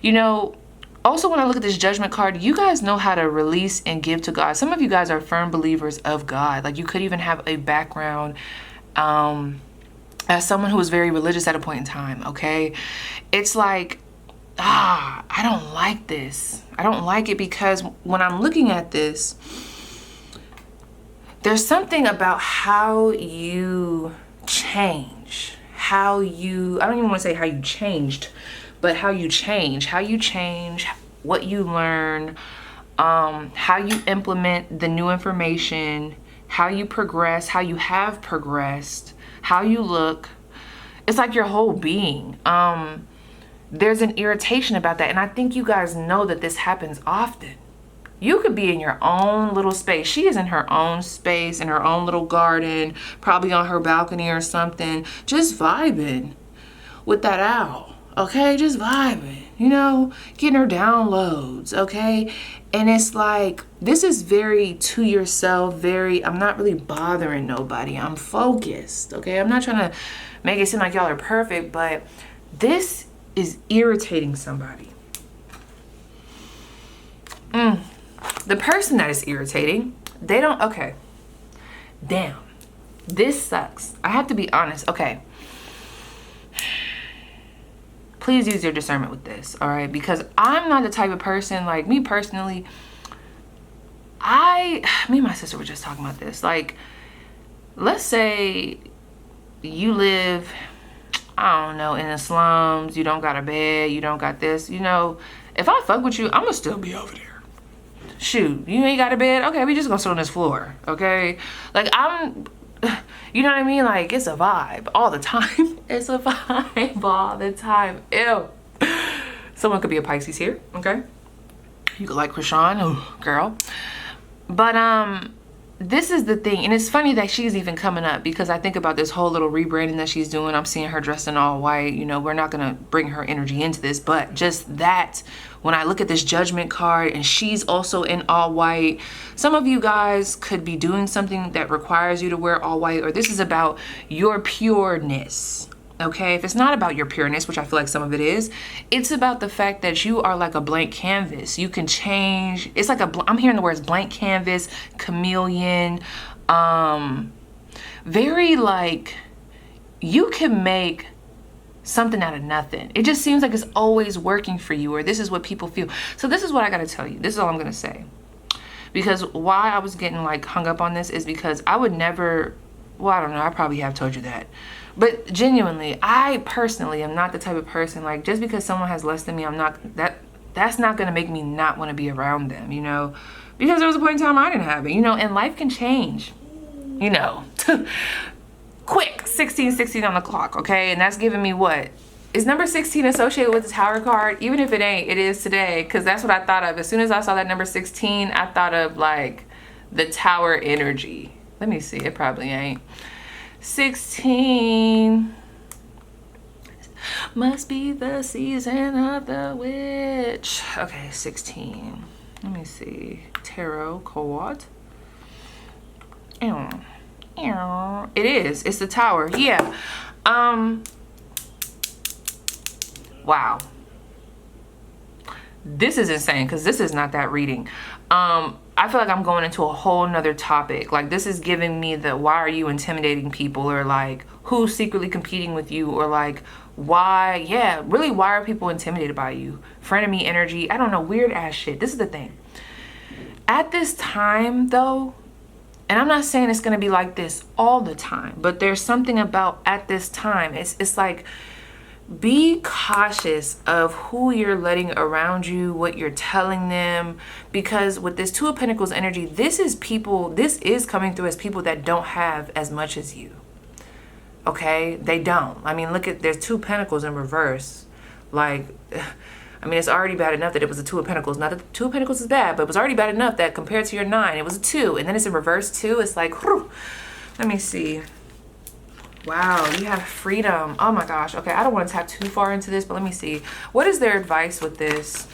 You know, also when I look at this Judgment card, you guys know how to release and give to God. Some of you guys are firm believers of God. Like, you could even have a background as someone who was very religious at a point in time, okay? It's like, I don't like this. I don't like it because when I'm looking at this, there's something about how you change, I don't even want to say how you changed, but how you change, what you learn, how you implement the new information, how you progress, how you have progressed, how you look. It's like your whole being. There's an irritation about that. And I think you guys know that this happens often. You could be in your own little space. She is in her own space, in her own little garden, probably on her balcony or something, just vibing with that owl, okay? Just vibing, you know, getting her downloads, okay? And it's like, this is very to yourself, I'm not really bothering nobody. I'm focused, okay? I'm not trying to make it seem like y'all are perfect, but this is irritating somebody. The person that is irritating, they don't, okay. Damn, this sucks. I have to be honest, okay. Please use your discernment with this, all right? Because I'm not the type of person, like me personally, me and my sister were just talking about this. Like, let's say you live, I don't know, in the slums, you don't got a bed, you don't got this, you know, if I fuck with you, I'm gonna still be over there. Shoot, you ain't got a bed? Okay, we just gonna sit on this floor, okay? Like, you know what I mean? Like, it's a vibe all the time. It's a vibe all the time. Ew. Someone could be a Pisces here, okay? You could like Krishan, oh, girl. But, this is the thing, and it's funny that she's even coming up, because I think about this whole little rebranding that she's doing. I'm seeing her dressed in all white. You know, we're not gonna bring her energy into this, but just that, when I look at this Judgment card and she's also in all white, some of you guys could be doing something that requires you to wear all white, or this is about your pureness. Okay, if it's not about your pureness, which I feel like some of it is, it's about the fact that you are like a blank canvas. You can change. It's like I'm hearing the words blank canvas, chameleon, very like you can make something out of nothing. It just seems like it's always working for you, or this is what people feel. So this is what I got to tell you. This is all I'm going to say. Because why I was getting like hung up on this is because I would never, well, I don't know, I probably have told you that. But genuinely, I personally am not the type of person, like, just because someone has less than me, I'm not, that's not going to make me not want to be around them, you know? Because there was a point in time I didn't have it, you know, and life can change, you know. Quick, 16 on the clock, okay? And that's giving me what? Is number 16 associated with the Tower card? Even if it ain't, it is today, because that's what I thought of. As soon as I saw that number 16, I thought of, like, the Tower energy. Let me see, it probably ain't. 16 must be the season of the witch. Okay, 16. Let me see. Tarot card. It is. It's the Tower. Yeah. Wow. This is insane, because this is not that reading. I feel like I'm going into a whole nother topic. Like, this is giving me the why are you intimidating people, or like who's secretly competing with you, or like why, yeah, really, why are people intimidated by you? Frenemy energy. I don't know, weird ass shit. This is the thing. At this time though, and I'm not saying it's going to be like this all the time, but there's something about at this time. It's like, be cautious of who you're letting around you, what you're telling them, because with this Two of Pentacles energy, this is coming through as people that don't have as much as you. Okay? They don't. I mean, look at, there's Two Pentacles in reverse. Like, I mean, it's already bad enough that it was a Two of Pentacles. Not that the Two of Pentacles is bad, but it was already bad enough that compared to your 9, it was a 2. And then it's in reverse too. It's like, whew. Let me see. Wow, you have freedom. Oh my gosh. Okay, I don't want to tap too far into this, but let me see. What is their advice with this?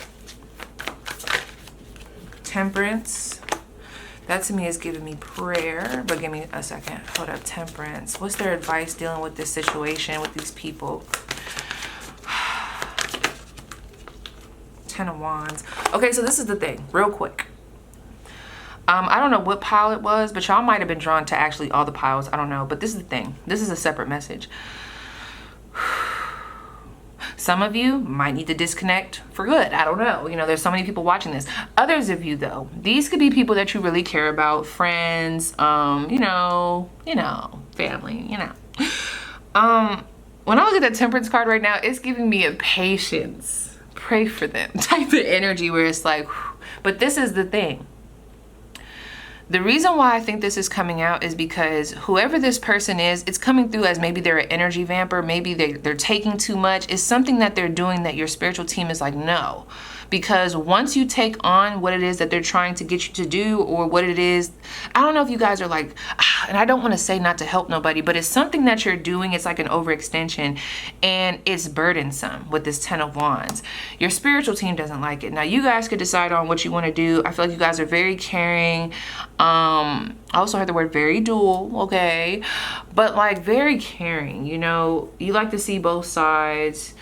Temperance. That to me is giving me prayer, but give me a second. Hold up, Temperance. What's their advice dealing with this situation, with these people? 10 of Wands. Okay, so this is the thing, real quick. I don't know what pile it was, but y'all might have been drawn to actually all the piles. I don't know, but this is the thing. This is a separate message. Some of you might need to disconnect for good. I don't know. You know, there's so many people watching this. Others of you, though, these could be people that you really care about, friends, you know, family, you know. When I look at that Temperance card right now, it's giving me a patience, pray for them type of energy where it's like, whew. But this is the thing. The reason why I think this is coming out is because whoever this person is, it's coming through as maybe they're an energy vamper, maybe they're taking too much. It's something that they're doing that your spiritual team is like, no. Because once you take on what it is that they're trying to get you to do, or what it is, I don't know if you guys are like, and I don't want to say not to help nobody, but it's something that you're doing. It's like an overextension, and it's burdensome with this 10 of Wands. Your spiritual team doesn't like it. Now, you guys could decide on what you want to do. I feel like you guys are very caring. I also heard the word very dual, okay? But like very caring, you know, you like to see both sides.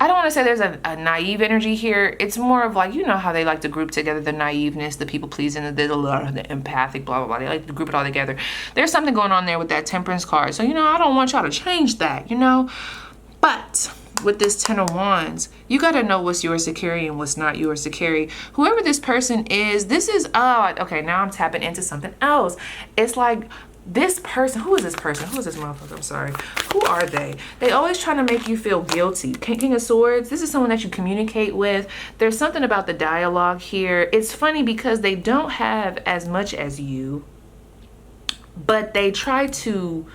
I don't want to say there's a naive energy here. It's more of like, you know how they like to group together the naiveness, the people pleasing, the empathic, blah, blah, blah. They like to group it all together. There's something going on there with that Temperance card. So, you know, I don't want y'all to change that, you know. But with this 10 of Wands, you got to know what's yours to carry and what's not yours to carry. Whoever this person is, this is, oh, okay, now I'm tapping into something else. It's like, this person, who is this person? Who is this motherfucker? I'm sorry. Who are they? They always trying to make you feel guilty. King of Swords, this is someone that you communicate with. There's something about the dialogue here. It's funny because they don't have as much as you, but they try to,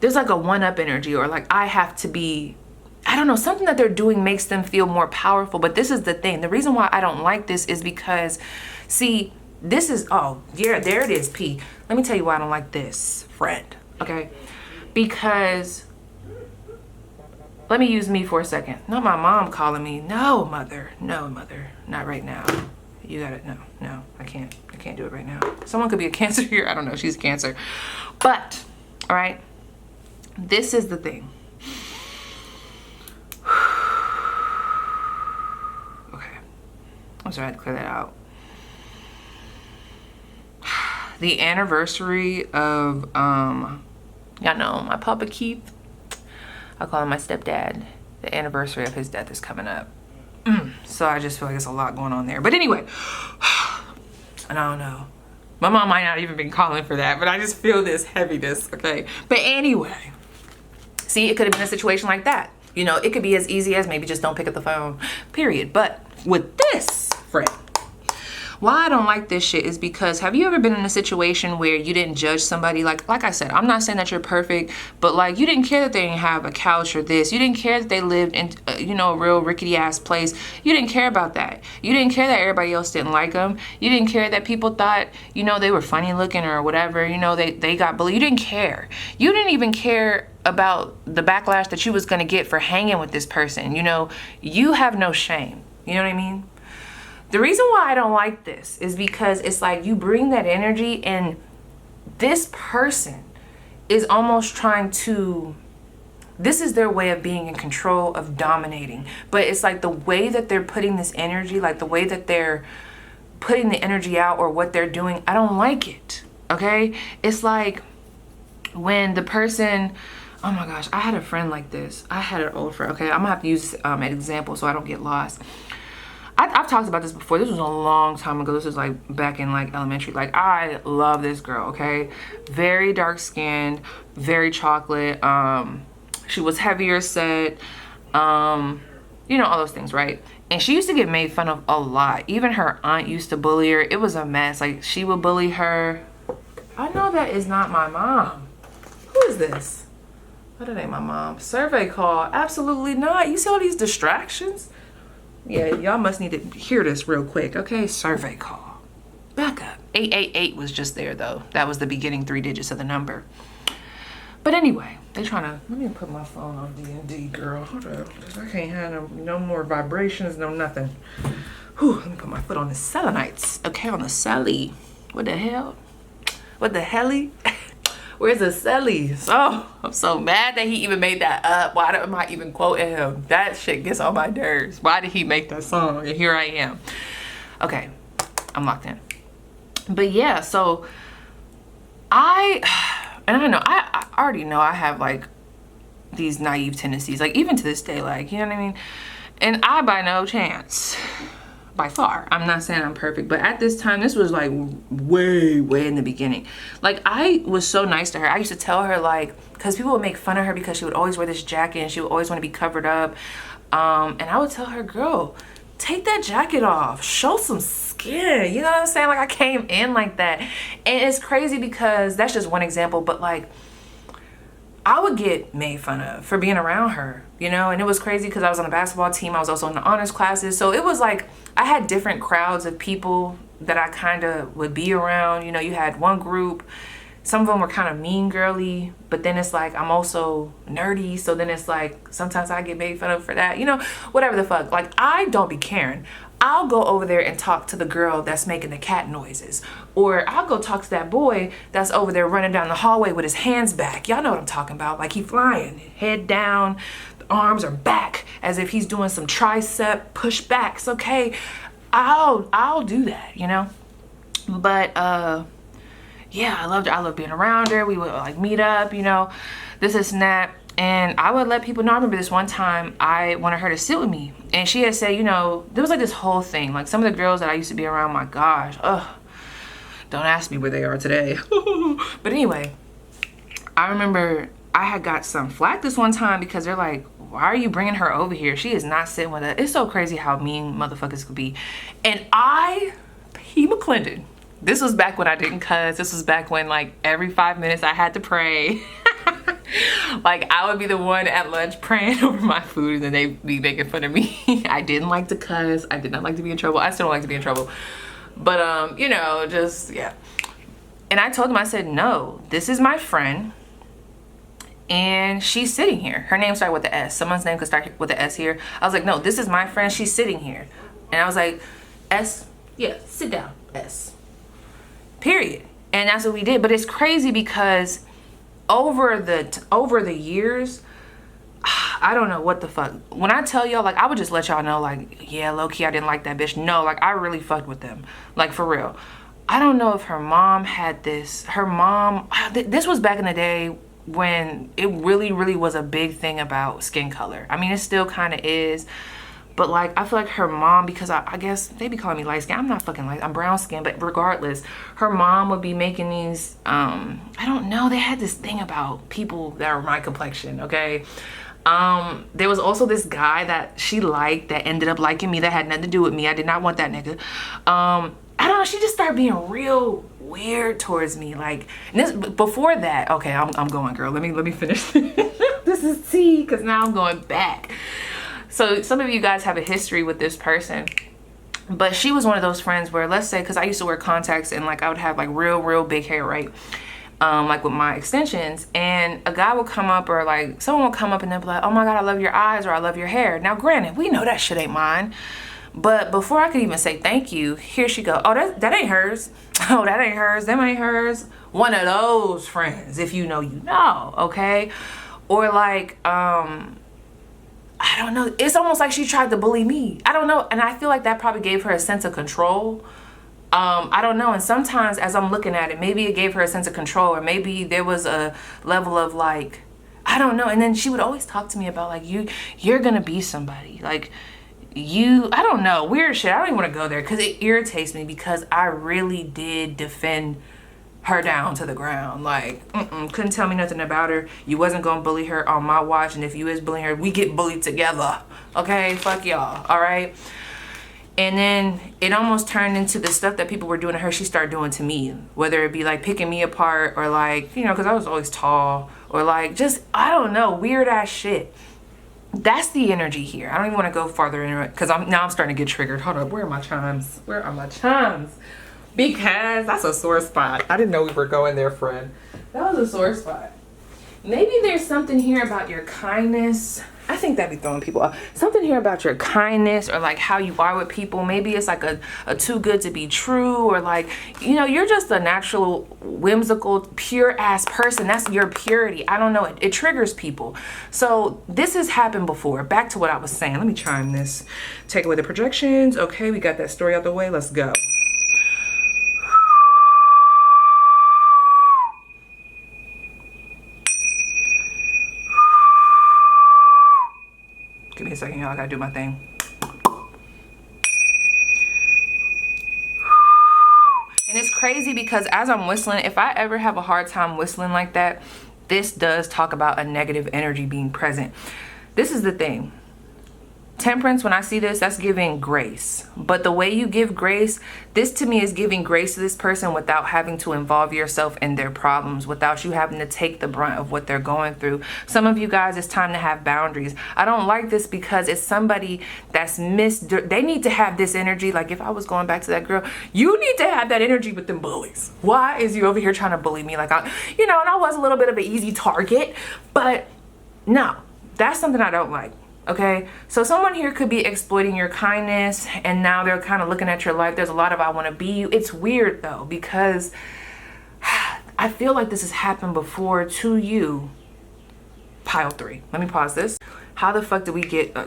there's like a one-up energy, or like I have to be I don't know, something that they're doing makes them feel more powerful. But this is the thing. The reason why I don't like this is because, see, this is, oh, yeah, there it is, P. Let me tell you why I don't like this, friend, okay? Because, let me use me for a second. Not my mom calling me. No, mother, not right now. You got it, no, I can't do it right now. Someone could be a Cancer here. I don't know, she's a Cancer. But, all right, this is the thing. Okay, I'm sorry, I had to clear that out. The anniversary of, y'all know, my Papa Keith, I call him my stepdad. The anniversary of his death is coming up. So I just feel like there's a lot going on there. But anyway, and I don't know. My mom might not even be calling for that, but I just feel this heaviness, okay? But anyway, see, it could have been a situation like that. You know, it could be as easy as maybe just don't pick up the phone, period. But with this, friend, why I don't like this shit is because, have you ever been in a situation where you didn't judge somebody? Like I said, I'm not saying that you're perfect, but like, you didn't care that they didn't have a couch or this. You didn't care that they lived in, you know, a real rickety ass place. You didn't care about that. You didn't care that everybody else didn't like them. You didn't care that people thought, you know, they were funny looking or whatever. You know, they got bullied. You didn't care. You didn't even care about the backlash that you was gonna get for hanging with this person. You know, you have no shame. You know what I mean? The reason why I don't like this is because it's like you bring that energy and this person is almost trying to, this is their way of being in control, of dominating. But it's like the way that they're putting this energy, like the way that they're putting the energy out or what they're doing, I don't like it, okay? It's like when the person, oh my gosh, I had a friend like this. I had an old friend, okay? I'm gonna have to use an example so I don't get lost. I've talked about this before. This was a long time ago. This was like back in like elementary. Like, I love this girl, okay? Very dark skinned, very chocolate. She was heavier set, you know, all those things, right? And she used to get made fun of a lot. Even her aunt used to bully her. It was a mess. Like, she would bully her. I know that is not my mom. Who is this? What ain't my mom? Survey call. Absolutely not. You see all these distractions? Yeah, y'all must need to hear this real quick, okay? Survey call. Back up. 888 was just there, though. That was the beginning 3 digits of the number. But anyway, they trying to, let me put my phone on D&D, girl. Hold up, because I can't have no more vibrations, no nothing. Whew, let me put my foot on the selenites. Okay, on the celly. What the hell? What the helly? Where's the cellies? Oh, I'm so mad that he even made that up. Why am I even quoting him? That shit gets on my nerves. Why did he make that song? And here I am. Okay, I'm locked in. But yeah, so I already know I have like these naive tendencies, like even to this day, like, you know what I mean? And I by no chance, by far, I'm not saying I'm perfect, but at this time, this was like way in the beginning. Like, I was so nice to her. I used to tell her, like, because people would make fun of her because she would always wear this jacket and she would always want to be covered up. And I would tell her, girl, take that jacket off, show some skin. You know what I'm saying? Like, I came in like that. And it's crazy because that's just one example, but like, I would get made fun of for being around her, you know? And it was crazy because I was on the basketball team. I was also in the honors classes. So it was like, I had different crowds of people that I kind of would be around. You know, you had one group, some of them were kind of mean girly, but then it's like, I'm also nerdy. So then it's like, sometimes I get made fun of for that, you know, whatever the fuck. Like, I don't be caring. I'll go over there and talk to the girl that's making the cat noises. Or I'll go talk to that boy that's over there running down the hallway with his hands back. Y'all know what I'm talking about. Like, he flying, head down, the arms are back, as if he's doing some tricep pushbacks. Okay, I'll do that, you know? But yeah, I love being around her. We would like meet up, you know, this and that. And I would let people know. I remember this one time I wanted her to sit with me, and she had said, you know, there was like this whole thing. Like, some of the girls that I used to be around, my gosh, don't ask me where they are today. But anyway, I remember I had got some flack this one time because they're like, why are you bringing her over here? She is not sitting with us. It's so crazy how mean motherfuckers could be. And PaigeMcClendon, this was back when I didn't cuss. This was back when like every 5 minutes I had to pray. Like, I would be the one at lunch praying over my food, and then they'd be making fun of me. I didn't like to cuss. I did not like to be in trouble. I still don't like to be in trouble. But, you know, just, yeah. And I told them, I said, no, this is my friend. And she's sitting here. Her name started with the S. Someone's name could start with the S here. I was like, no, this is my friend. She's sitting here. And I was like, S, yeah, sit down, S. Period. And that's what we did. But it's crazy because over the years, I don't know what the fuck. When I tell y'all, like, I would just let y'all know, like, yeah, low-key, I didn't like that bitch. No, like, I really fucked with them. Like, for real. I don't know if her mom had this. Her mom, this was back in the day when it really was a big thing about skin color. I mean, it still kind of is, but like, I feel like her mom, because I guess they be calling me light skin. I'm not fucking light, I'm brown skin, but regardless, her mom would be making these, I don't know, they had this thing about people that are my complexion, okay? There was also this guy that she liked that ended up liking me that had nothing to do with me. I did not want that nigga. I don't know, she just started being real weird towards me. Like, this, before that, okay, I'm going, girl. Let me finish. This is tea, because now I'm going back. So some of you guys have a history with this person, but she was one of those friends where, let's say, because I used to wear contacts and like I would have like real big hair, right? Like with my extensions, and a guy will come up, or like someone will come up and they'll be like, oh my God, I love your eyes, or I love your hair. Now granted, we know that shit ain't mine. But before I could even say thank you, here she go. Oh, that ain't hers. Oh, that ain't hers. Them ain't hers. One of those friends. If you know, you know. Okay. Or like, I don't know. It's almost like she tried to bully me. I don't know. And I feel like that probably gave her a sense of control. I don't know. And sometimes as I'm looking at it, maybe it gave her a sense of control, or maybe there was a level of like, I don't know. And then she would always talk to me about like, you're going to be somebody. Like, I don't know, weird shit. I don't even want to go there because it irritates me, because I really did defend her down to the ground. Like, couldn't tell me nothing about her. You wasn't gonna bully her on my watch, and if you is bullying her, we get bullied together. Okay, fuck y'all. All right. And then it almost turned into the stuff that people were doing to her, she started doing to me, whether it be like picking me apart, or like, you know, because I was always tall, or like just, I don't know, weird ass shit. That's the energy here. I don't even want to go farther into it because now I'm starting to get triggered. Hold up, where are my chimes? Where are my chimes? Because that's a sore spot. I didn't know we were going there, friend. That was a sore spot. Maybe there's something here about your kindness. I think that'd be throwing people off. Something here about your kindness, or like how you are with people. Maybe it's like a too good to be true, or like, you know, you're just a natural, whimsical, pure ass person. That's your purity. I don't know. It triggers people. So this has happened before. Back to what I was saying. Let me chime this. Take away the projections. Okay, we got that story out the way. Let's go. Give me a second, y'all. I gotta do my thing. And it's crazy because as I'm whistling, if I ever have a hard time whistling like that, this does talk about a negative energy being present. This is the thing. Temperance, when I see this, that's giving grace. But the way you give grace, this to me is giving grace to this person without having to involve yourself in their problems, without you having to take the brunt of what they're going through. Some of you guys, it's time to have boundaries. I don't like this because it's somebody that's they need to have this energy. Like if I was going back to that girl, you need to have that energy with them bullies. Why is you over here trying to bully me? Like, you know, and I was a little bit of an easy target, but no, that's something I don't like. Okay, so someone here could be exploiting your kindness, and now they're kind of looking at your life. There's a lot of I want to be you. It's weird though, because I feel like this has happened before to you. Pile 3. Let me pause this. How the fuck did we get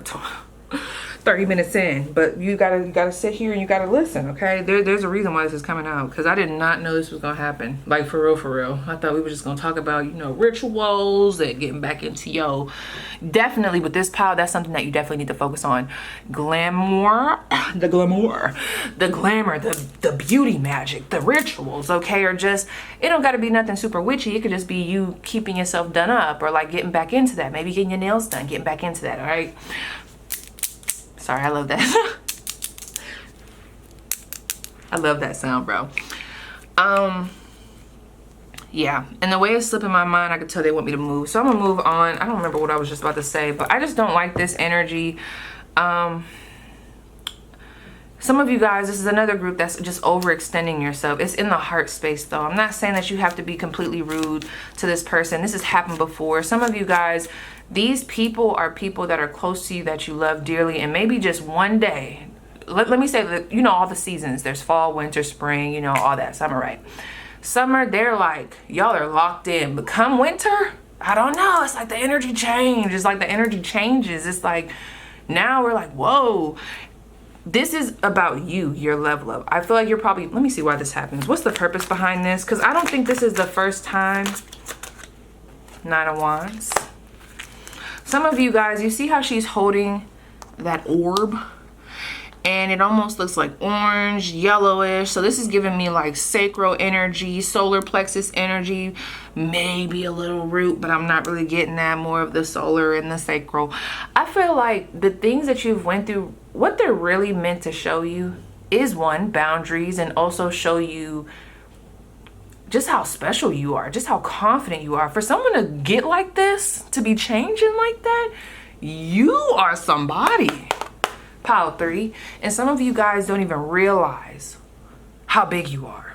30 minutes in? But you gotta sit here and you gotta listen, okay? There's a reason why this is coming out, because I did not know this was gonna happen. Like for real. I thought we were just gonna talk about, you know, rituals and getting back into definitely with this pile, that's something that you definitely need to focus on. Glamour, the glamour, the beauty magic, the rituals, okay? Or just, it don't gotta be nothing super witchy. It could just be you keeping yourself done up, or like getting back into that. Maybe getting your nails done, getting back into that, all right? Sorry, I love that. I love that sound, bro. Yeah, and the way it's slipping my mind, I could tell they want me to move. So I'm gonna move on. I don't remember what I was just about to say, but I just don't like this energy. Some of you guys, this is another group that's just overextending yourself. It's in the heart space though. I'm not saying that you have to be completely rude to this person. This has happened before. Some of you guys, these people are people that are close to you, that you love dearly, and maybe just one day, let me say that, you know, all the seasons, there's fall, winter, spring, you know, all that, summer, right? Summer, they're like, y'all are locked in, but come winter, I don't know. It's like the energy change. It's like the energy changes. It's like, now we're like, whoa. This is about you, your level up. I feel like you're probably, let me see why this happens. What's the purpose behind this? Because I don't think this is the first time. 9 of Wands. Some of you guys, you see how she's holding that orb? And it almost looks like orange, yellowish. So this is giving me like sacral energy, solar plexus energy, maybe a little root, but I'm not really getting that. More of the solar and the sacral. I feel like the things that you've went through, what they're really meant to show you is, one, boundaries, and also show you just how special you are, just how confident you are. For someone to get like this, to be changing like that, you are somebody. Pile 3. And some of you guys don't even realize how big you are.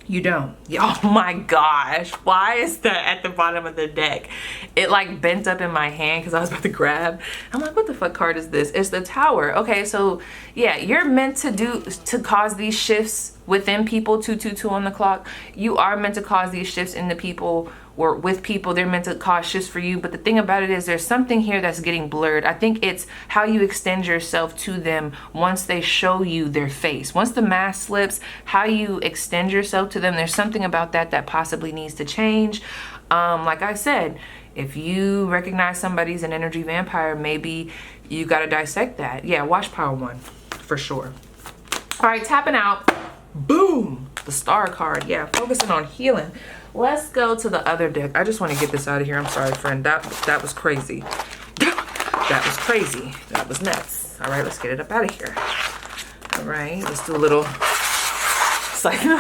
You don't. Oh my gosh. Why is that at the bottom of the deck? It like bent up in my hand because I was about to grab. I'm like, what the fuck card is this? It's the Tower. Okay, so yeah, you're meant to cause these shifts within people. 222 on the clock. You are meant to cause these shifts in the people, or with people. They're meant to cause shifts for you. But the thing about it is, there's something here that's getting blurred. I think it's how you extend yourself to them once they show you their face. Once the mask slips, how you extend yourself to them, there's something about that that possibly needs to change. Like I said, if you recognize somebody's an energy vampire, maybe you got to dissect that. Yeah, watch Pile 1 for sure. All right, tapping out. Boom. The Star card. Yeah, focusing on healing. Let's go to the other deck. I just want to get this out of here. I'm sorry, friend. That was crazy. That was crazy. That was nuts. All right, let's get it up out of here. All right, let's do a little cycle.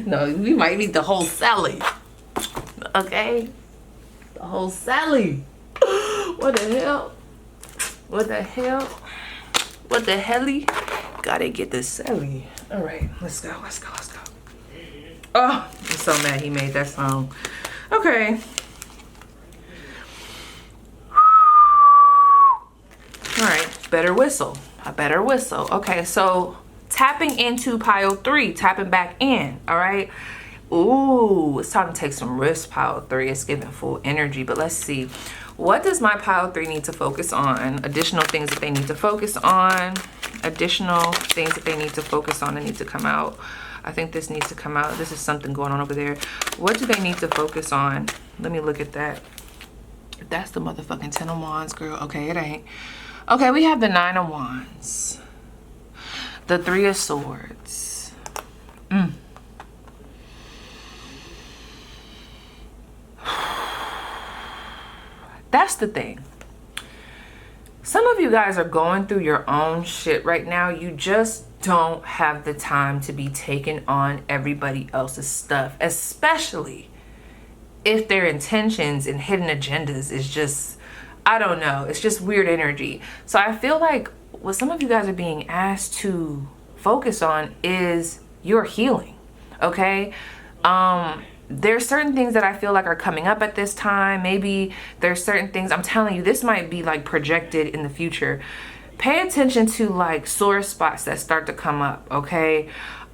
No, we might need the whole Sally. Okay? The whole Sally. What the hell? What the hell? What the helly? Gotta get the Sally. All right, let's go. Let's go. Let's go. Oh, I'm so mad he made that song. Okay. All right, better whistle. A better whistle. Okay, so tapping into Pile 3, tapping back in. All right. Ooh, it's time to take some risks, Pile 3. It's giving full energy, but let's see. What does my Pile 3 need to focus on? Additional things that they need to focus on. Additional things that they need to focus on that need to come out. I think this needs to come out. This is something going on over there. What do they need to focus on? Let me look at that. That's the motherfucking 10 of Wands, girl. Okay, it ain't. Okay, we have the 9 of Wands. The 3 of Swords. That's the thing. Some of you guys are going through your own shit right now. You just don't have the time to be taking on everybody else's stuff, especially if their intentions and hidden agendas is just, I don't know, it's just weird energy. So I feel like what some of you guys are being asked to focus on is your healing. Okay? There's certain things that I feel like are coming up at this time. Maybe there's certain things, I'm telling you, this might be like projected in the future. Pay attention to like sore spots that start to come up, okay?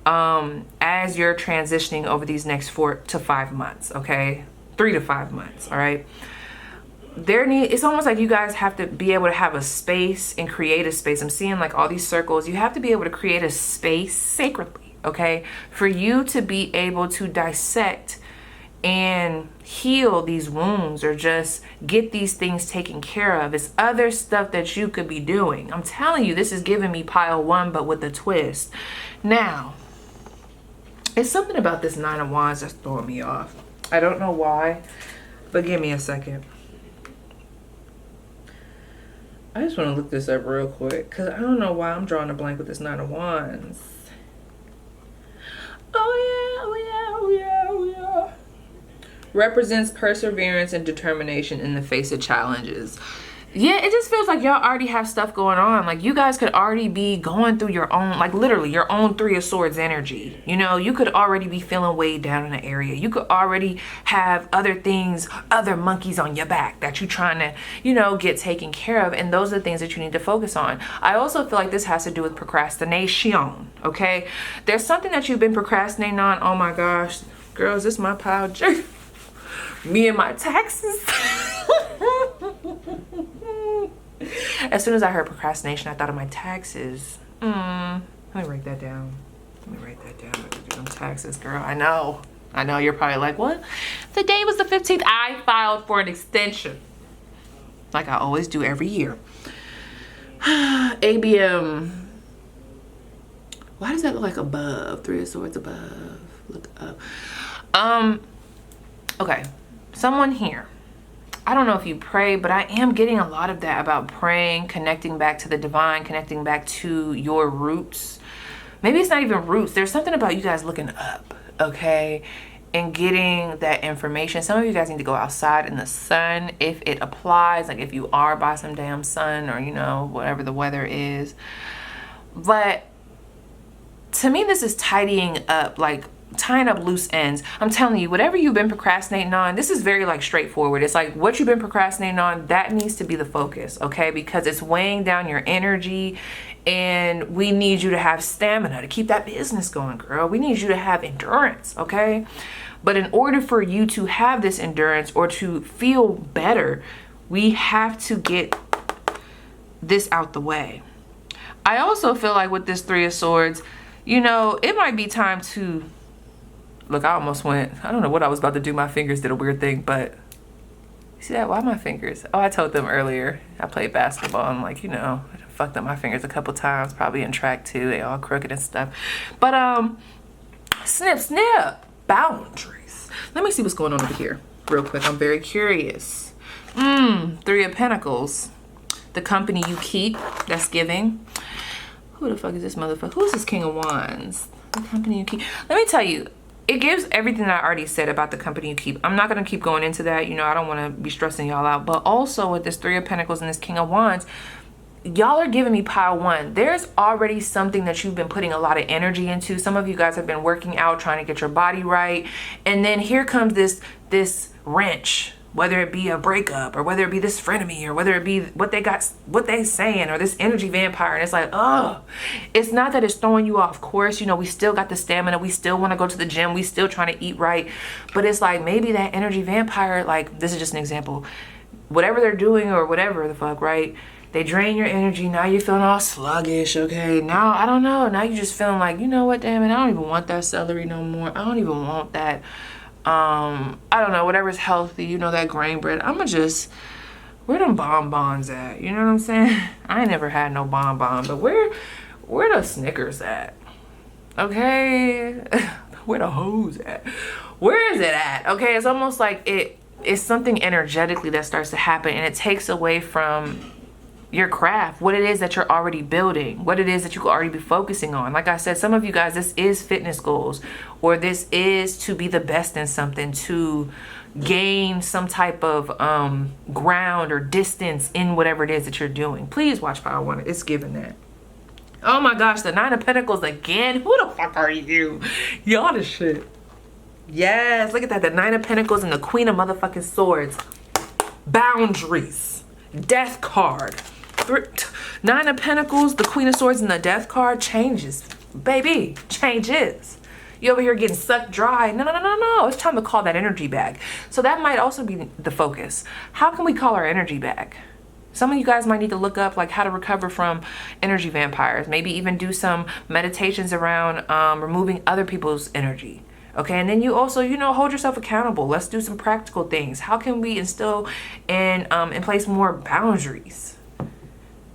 As you're transitioning over these next 4 to 5 months, okay? 3 to 5 months, all right? It's almost like you guys have to be able to have a space and create a space. I'm seeing like all these circles. You have to be able to create a space sacredly, okay? For you to be able to dissect and heal these wounds, or just get these things taken care of. It's other stuff that you could be doing. I'm telling you, this is giving me Pile 1, but with a twist. Now, it's something about this 9 of Wands that's throwing me off. I don't know why, but give me a second. I just want to look this up real quick, because I don't know why I'm drawing a blank with this 9 of Wands. Oh yeah, oh yeah. represents perseverance and determination in the face of challenges. Yeah, it just feels like y'all already have stuff going on. Like you guys could already be going through your own, like literally your own Three of Swords energy. You know, you could already be feeling weighed down in an area. You could already have other things, other monkeys on your back that you're trying to, you know, get taken care of. And those are the things that you need to focus on. I also feel like this has to do with procrastination, okay? There's something that you've been procrastinating on. Oh my gosh, girls, this is my pile. Me and my taxes. As soon as I heard procrastination, I thought of my taxes. Let me write that down. Let me write that down. I gotta do them taxes, girl. I know. You're probably like, what? The day was the 15th. I filed for an extension. Like I always do every year. ABM. Why does that look like above? Three of Swords above. Look up. Okay. Someone here. I don't know if you pray, but I am getting a lot of that about praying, connecting back to the divine, connecting back to your roots. Maybe it's not even roots. There's something about you guys looking up, okay? And getting that information. Some of you guys need to go outside in the sun if it applies, like if you are by some damn sun or, you know, whatever the weather is. But to me, this is tidying up, like tying up loose ends. I'm telling you, whatever you've been procrastinating on, this is very like straightforward. It's like what you've been procrastinating on, that needs to be the focus, okay? Because it's weighing down your energy, and we need you to have stamina to keep that business going, girl. We need you to have endurance, okay? But in order for you to have this endurance or to feel better, we have to get this out the way. I also feel like with this Three of Swords, you know, it might be time to look. I almost went, I don't know what I was about to do. My fingers did a weird thing, but you see that? Why my fingers? Oh, I told them earlier I played basketball. I'm like, you know, I fucked up my fingers a couple times, probably in track too. They all crooked and stuff. But snip, snip, boundaries. Let me see what's going on over here real quick. I'm very curious. Three of Pentacles. The company you keep, that's giving. Who the fuck is this motherfucker? Who's this King of Wands? The company you keep. Let me tell you, it gives everything that I already said about the company you keep. I'm not going to keep going into that. You know, I don't want to be stressing y'all out. But also with this Three of Pentacles and this King of Wands, y'all are giving me pile one. There's already something that you've been putting a lot of energy into. Some of you guys have been working out, trying to get your body right. And then here comes this wrench. Whether it be a breakup or whether it be this frenemy or whether it be what they saying or this energy vampire. And it's like, oh, it's not that it's throwing you off course. You know, we still got the stamina. We still want to go to the gym. We still trying to eat right. But it's like maybe that energy vampire, like this is just an example. Whatever they're doing or whatever the fuck, right? They drain your energy. Now you're feeling all sluggish, okay? Now, I don't know. Now you're just feeling like, you know what, damn it, I don't even want that celery no more. I don't even want that. I don't know, whatever's healthy, you know, that grain bread. I'ma just, where them bonbons at? You know what I'm saying? I ain't never had no bonbon, but where the Snickers at? Okay, where the hose at? Where is it at? Okay, it's almost like it's something energetically that starts to happen, and it takes away from your craft, what it is that you're already building, what it is that you could already be focusing on. Like I said, some of you guys, this is fitness goals, or this is to be the best in something, to gain some type of ground or distance in whatever it is that you're doing. Please watch Power One. It's giving that. Oh my gosh, the Nine of Pentacles again. Who the fuck are you? Y'all the shit. Yes, look at that. The Nine of Pentacles and the Queen of motherfucking Swords. Boundaries. Death card. Nine of Pentacles, the Queen of Swords, and the Death card. Changes. Baby, changes. You over here getting sucked dry. No. It's time to call that energy back. So that might also be the focus. How can we call our energy back? Some of you guys might need to look up like how to recover from energy vampires. Maybe even do some meditations around removing other people's energy. Okay, and then you also, you know, hold yourself accountable. Let's do some practical things. How can we instill and in place more boundaries?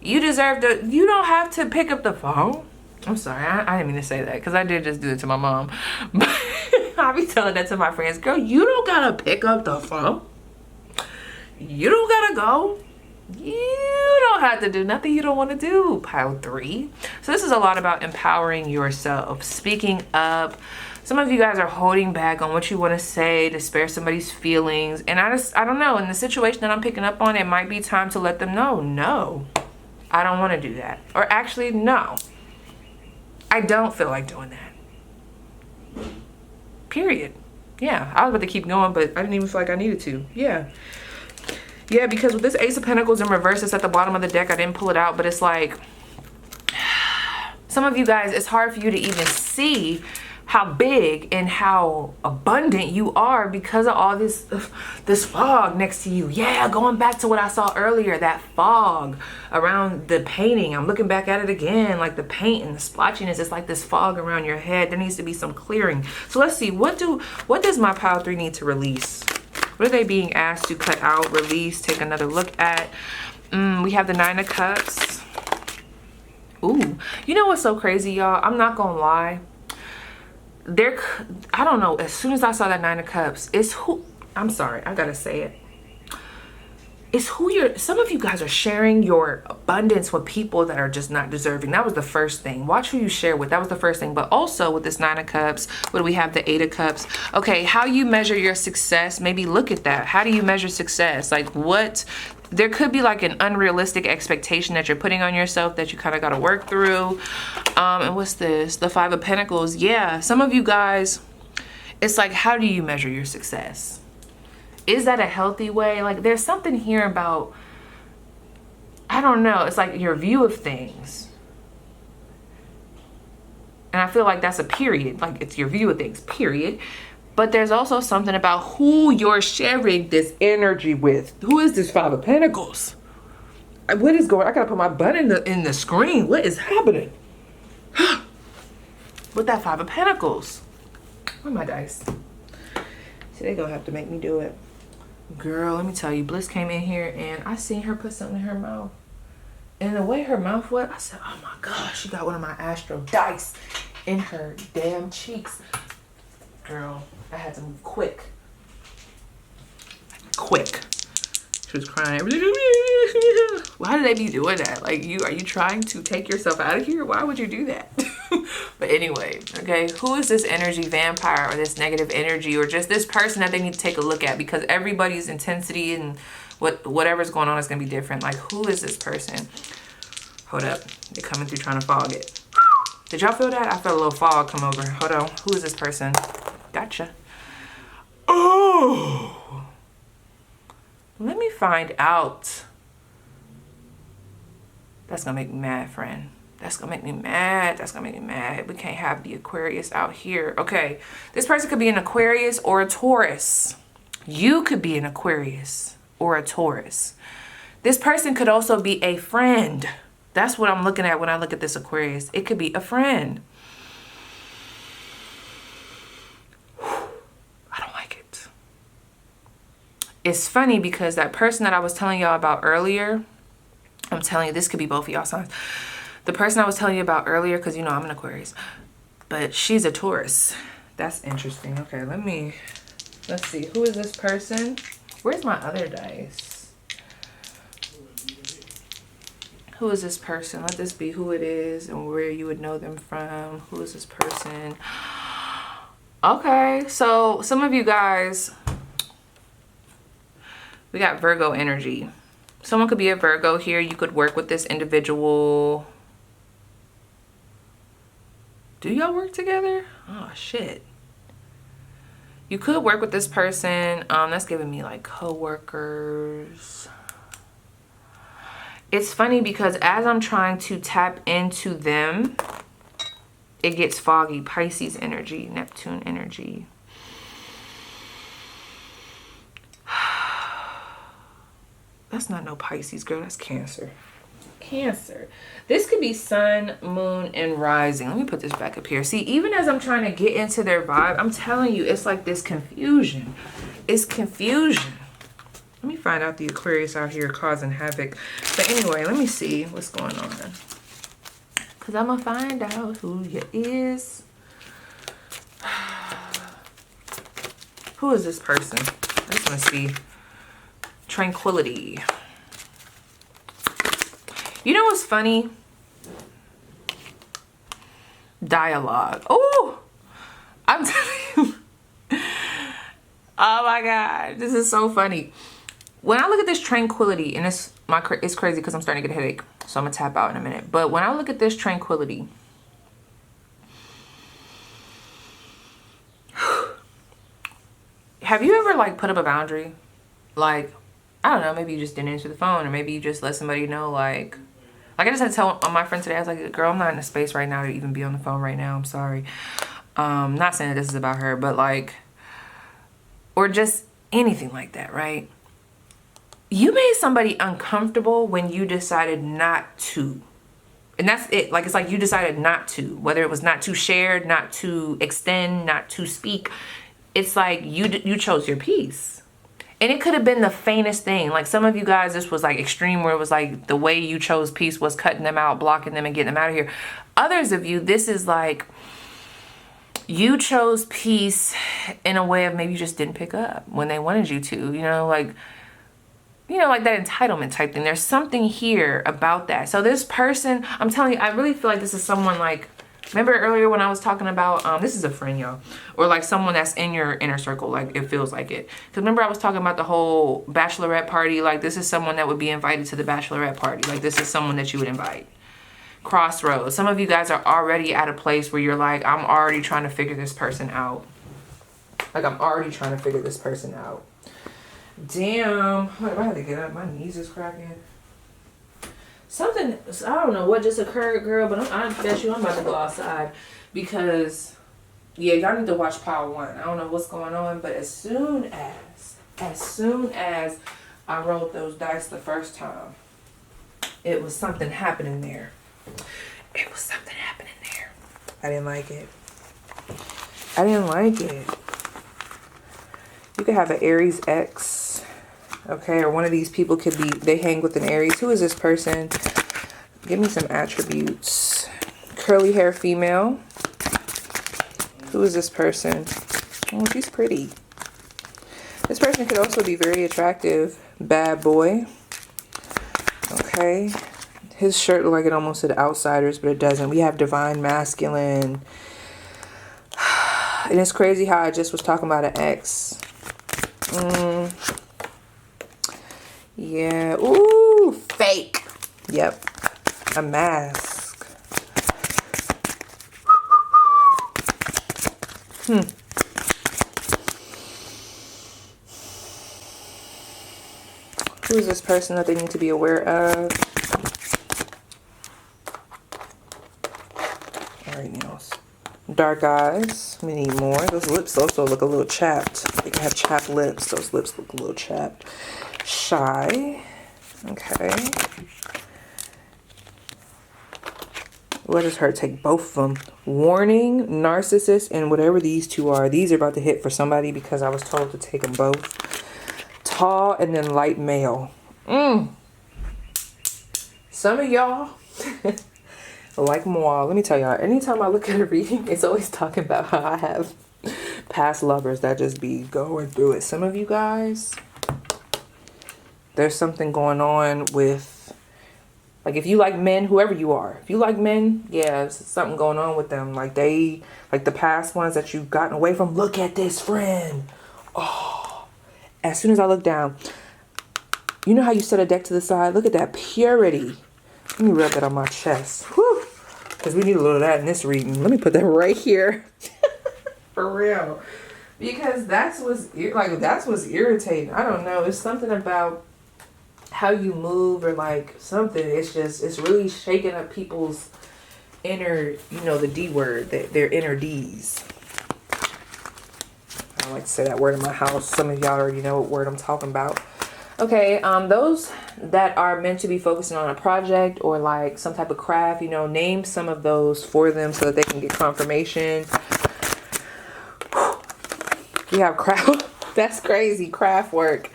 You deserve to, you don't have to pick up the phone. I'm sorry, I didn't mean to say that because I did just do it to my mom. But I be telling that to my friends, girl, you don't gotta pick up the phone. You don't gotta go. You don't don't have to do nothing you don't want to do, pile 3. So this is a lot about empowering yourself, speaking up. Some of you guys are holding back on what you want to say to spare somebody's feelings. And I don't know, in the situation that I'm picking up on, it might be time to let them know, no, I don't want to do that. Or actually, no, I don't feel like doing that. Period. Yeah, I was about to keep going, but I didn't even feel like I needed to. Yeah, because with this Ace of Pentacles in reverse, it's at the bottom of the deck. I didn't pull it out, but it's like, some of you guys, it's hard for you to even see how big and how abundant you are because of all this fog next to you. Yeah, going back to what I saw earlier, that fog around the painting. I'm looking back at it again, like the paint and the splotchiness. It's like this fog around your head. There needs to be some clearing. So let's see, what does my pile 3 need to release? What are they being asked to cut out, release, take another look at? We have the 9 of Cups. Ooh, you know what's so crazy, y'all? I'm not gonna lie. I don't know, as soon as I saw that 9 of Cups, it's who, I'm sorry, I gotta say it. It's who some of you guys are sharing your abundance with people that are just not deserving. That was the first thing. Watch who you share with. That was the first thing. But also with this 9 of Cups, what do we have? The 8 of Cups. Okay, how you measure your success, maybe look at that. How do you measure success? Like there could be like an unrealistic expectation that you're putting on yourself that you kind of got to work through. And what's this? The 5 of Pentacles. Yeah, some of you guys, it's like, how do you measure your success? Is that a healthy way? Like, there's something here about, I don't know, it's like your view of things. And I feel like that's a period. Like, it's your view of things, period. But there's also something about who you're sharing this energy with. Who is this 5 of Pentacles? What is going on? I gotta put my butt in the screen. What is happening? With that 5 of Pentacles. Where are my dice? See, they gonna have to make me do it. Girl, let me tell you, Bliss came in here and I seen her put something in her mouth. And the way her mouth was, I said, oh my gosh, she got one of my astro dice in her damn cheeks. Girl, I had to move quick. She was crying. Why do they be doing that? Like, are you trying to take yourself out of here? Why would you do that? But anyway, okay, who is this energy vampire or this negative energy or just this person that they need to take a look at? Because everybody's intensity and whatever's going on is going to be different. Like, who is this person? Hold up. They're coming through trying to fog it. Did y'all feel that? I felt a little fog come over. Hold on. Who is this person? Gotcha. Oh. Let me find out. That's going to make me mad, friend. That's going to make me mad. That's going to make me mad. We can't have the Aquarius out here. Okay. This person could be an Aquarius or a Taurus. You could be an Aquarius or a Taurus. This person could also be a friend. That's what I'm looking at when I look at this Aquarius. It could be a friend. I don't like it. It's funny because that person that I was telling y'all about earlier, I'm telling you, this could be both of y'all signs. The person I was telling you about earlier, because you know I'm an Aquarius, but she's a Taurus. That's interesting. Okay, let's see. Who is this person? Where's my other dice? Who is this person? Let this be who it is and where you would know them from. Who is this person? Okay, so some of you guys, we got Virgo energy. Someone could be a Virgo here. You could work with this individual. Do y'all work together? Oh, shit. You could work with this person. That's giving me like co-workers. It's funny because as I'm trying to tap into them, it gets foggy. Pisces energy, Neptune energy. That's not no Pisces, girl. That's Cancer. Cancer. This could be sun, moon, and rising. Let me put this back up here. See, even as I'm trying to get into their vibe, I'm telling you, it's like this confusion. It's confusion. Let me find out the Aquarius out here causing havoc. But anyway, let me see what's going on. Because I'm going to find out who you is. Who is this person? I just want to see. Tranquility. You know what's funny? Dialogue. Oh, I'm telling you. Oh my God, this is so funny. When I look at this tranquility, and it's crazy because I'm starting to get a headache, so I'm gonna tap out in a minute. But when I look at this tranquility, have you ever like put up a boundary? Like, I don't know, maybe you just didn't answer the phone, or maybe you just let somebody know, like I just had to tell my friend today, I was like, girl, I'm not in a space right now to even be on the phone right now. I'm sorry. Not saying that this is about her, but like, or just anything like that, right? You made somebody uncomfortable when you decided not to. And that's it. Like, it's like you decided not to, whether it was not to share, not to extend, not to speak. It's like you chose your peace. And it could have been the faintest thing. Like some of you guys, this was like extreme where it was like the way you chose peace was cutting them out, blocking them and getting them out of here. Others of you, this is like you chose peace in a way of maybe you just didn't pick up when they wanted you to, like that entitlement type thing. There's something here about that. So this person, I'm telling you, I really feel like this is someone like, remember earlier when I was talking about, this is a friend, y'all, or like someone that's in your inner circle, like it feels like it. Because remember I was talking about the whole bachelorette party, like this is someone that would be invited to the bachelorette party. Like this is someone that you would invite. Crossroads. Some of you guys are already at a place where you're like, I'm already trying to figure this person out. Like I'm already trying to figure this person out. Damn. If I had to get up, my knees is cracking. Something, I don't know what just occurred, girl, but I bet you I'm about to go outside because, yeah, y'all need to watch Power One. I don't know what's going on, but as soon as I rolled those dice the first time, it was something happening there. It was something happening there. I didn't like it. I didn't like it. You could have an Aries ex. Okay, or one of these people could be, they hang with an Aries. Who is this person? Give me some attributes. Curly hair female. Who is this person? Oh, she's pretty. This person could also be very attractive. Bad boy. Okay. His shirt looked like it almost said outsiders, but it doesn't. We have divine masculine. And it's crazy how I just was talking about an ex. Yeah. Ooh, fake. Yep. A mask. Who is this person that they need to be aware of? Alright, nails. Dark eyes. We need more. Those lips also look a little chapped. They can have chapped lips. Those lips look a little chapped. Shy. Okay. What does her take? Both of them. Warning, narcissist, and whatever these two are. These are about to hit for somebody because I was told to take them both. Tall and then light male. Some of y'all like moi. Let me tell y'all, anytime I look at a reading, it's always talking about how I have past lovers that just be going through it. Some of you guys, there's something going on with, like, if you like men, whoever you are, if you like men, yeah, there's something going on with them. Like they, like the past ones that you've gotten away from. Look at this friend. Oh, as soon as I look down, you know how you set a deck to the side? Look at that purity. Let me rub that on my chest. Whew. Because we need a little of that in this reading. Let me put that right here. For real. Because that's what's irritating. I don't know. It's something about how you move or like something. It's really shaking up people's inner, the D word, their inner D's. I don't like to say that word in my house. Some of y'all already know what word I'm talking about. Okay, those that are meant to be focusing on a project or like some type of craft, name some of those for them so that they can get confirmation. We have craft. That's crazy. Craft work.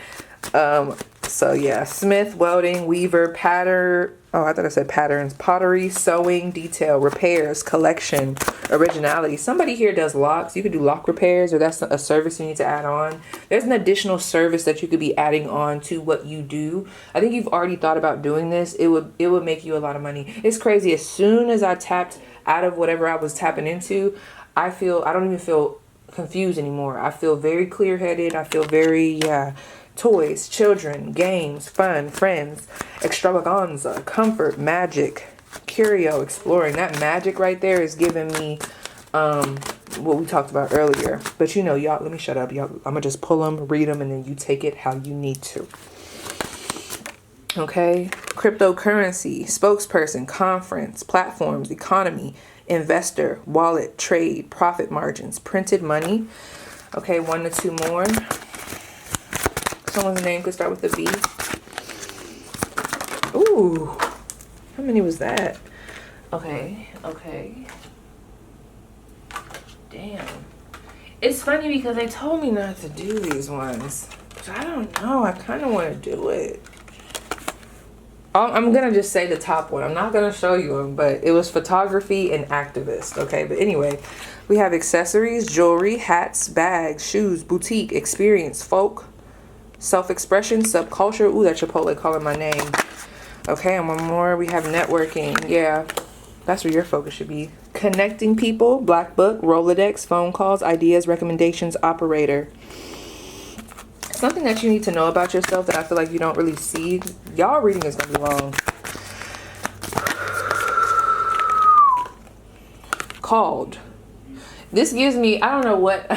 So yeah, smith, welding, weaver, I thought I said patterns, pottery, sewing, detail, repairs, collection, originality. Somebody here does locks. You could do lock repairs, or that's a service you need to add on. There's an additional service that you could be adding on to what you do. I think you've already thought about doing this. It would make you a lot of money. It's crazy. As soon as I tapped out of whatever I was tapping into, I don't even feel confused anymore. I feel very clear-headed. I feel very, toys, children, games, fun, friends, extravaganza, comfort, magic, curio, exploring. That magic right there is giving me what we talked about earlier. But you know, y'all, let me shut up. Y'all, I'm gonna just pull them, read them, and then you take it how you need to. Okay, cryptocurrency, spokesperson, conference, platforms, economy, investor, wallet, trade, profit margins, printed money. Okay, 1 to 2 more. Someone's name could start with a B. Ooh, how many was that? Okay. Damn. It's funny because they told me not to do these ones. But I don't know. I kind of want to do it. I'm going to just say the top one. I'm not going to show you them, but it was photography and activist. Okay, but anyway, we have accessories, jewelry, hats, bags, shoes, boutique, experience, folk, self-expression, subculture. Ooh, that Chipotle calling my name. Okay, and one more. We have networking. Yeah, that's where your focus should be. Connecting people, black book, Rolodex, phone calls, ideas, recommendations, operator. Something that you need to know about yourself that I feel like you don't really see. Y'all reading is going to be long. Called. This gives me, I don't know what.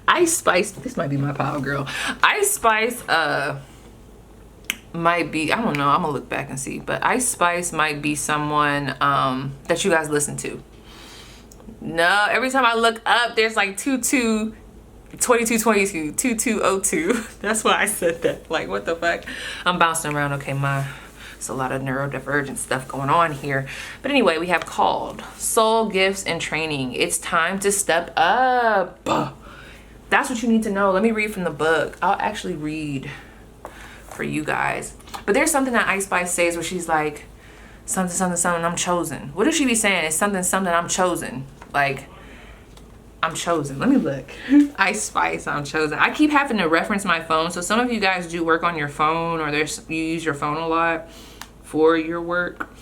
Ice Spice. This might be my pile, girl. Ice Spice might be, I don't know. I'm going to look back and see. But Ice Spice might be someone that you guys listen to. No, every time I look up, there's like 2222, 2202. That's why I said that. Like, what the fuck? I'm bouncing around. Okay, it's a lot of neurodivergent stuff going on here. But anyway, we have called soul gifts and training. It's time to step up. That's what you need to know. Let me read from the book. I'll actually read for you guys. But there's something that Ice Spice says where she's like, something, I'm chosen. What does she be saying? It's something, I'm chosen. Like, I'm chosen. Let me look. Ice Spice, I'm chosen. I keep having to reference my phone. So some of you guys do work on your phone, or you use your phone a lot for your work.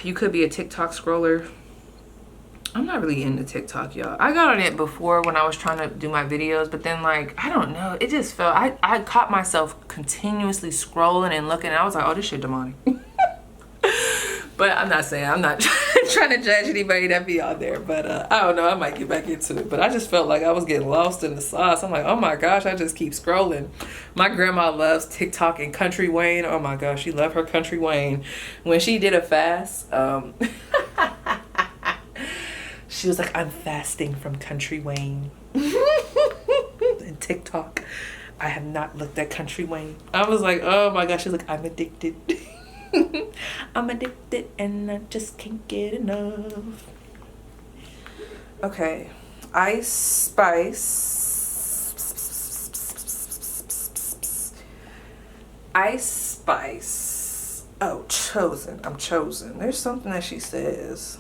You could be a TikTok scroller. I'm not really into TikTok, y'all. I got on it before when I was trying to do my videos, but then, like, I don't know. It just felt, I caught myself continuously scrolling and looking, and I was like, oh, this shit demonic. But I'm not trying to judge anybody that be on there. But I don't know. I might get back into it. But I just felt like I was getting lost in the sauce. I'm like, oh my gosh, I just keep scrolling. My grandma loves TikTok and Country Wayne. Oh my gosh, she loved her Country Wayne. When she did a fast, she was like, I'm fasting from Country Wayne. And TikTok, I have not looked at Country Wayne. I was like, oh my gosh. She's like, I'm addicted. I'm addicted and I just can't get enough. Okay, Ice Spice. Ice Spice. Oh, chosen. I'm chosen. There's something that she says.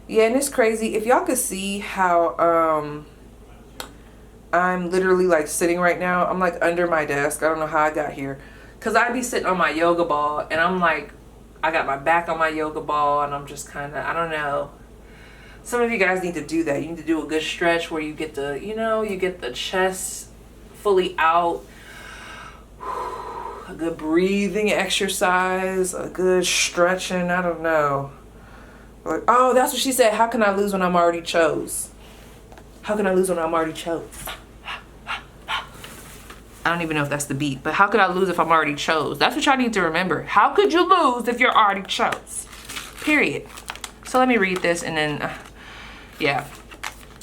Yeah, and it's crazy. If y'all could see how I'm literally like sitting right now. I'm like under my desk. I don't know how I got here. Cause I'd be sitting on my yoga ball and I'm like, I got my back on my yoga ball and I'm just kind of, I don't know. Some of you guys need to do that. You need to do a good stretch where you get the, you get the chest fully out. A good breathing exercise, a good stretching, I don't know. Like, oh, that's what she said. How can I lose when I'm already chose? How can I lose when I'm already chose? I don't even know if that's the beat, but how could I lose if I'm already chose? That's what y'all need to remember. How could you lose if you're already chose? Period. So let me read this and then, yeah.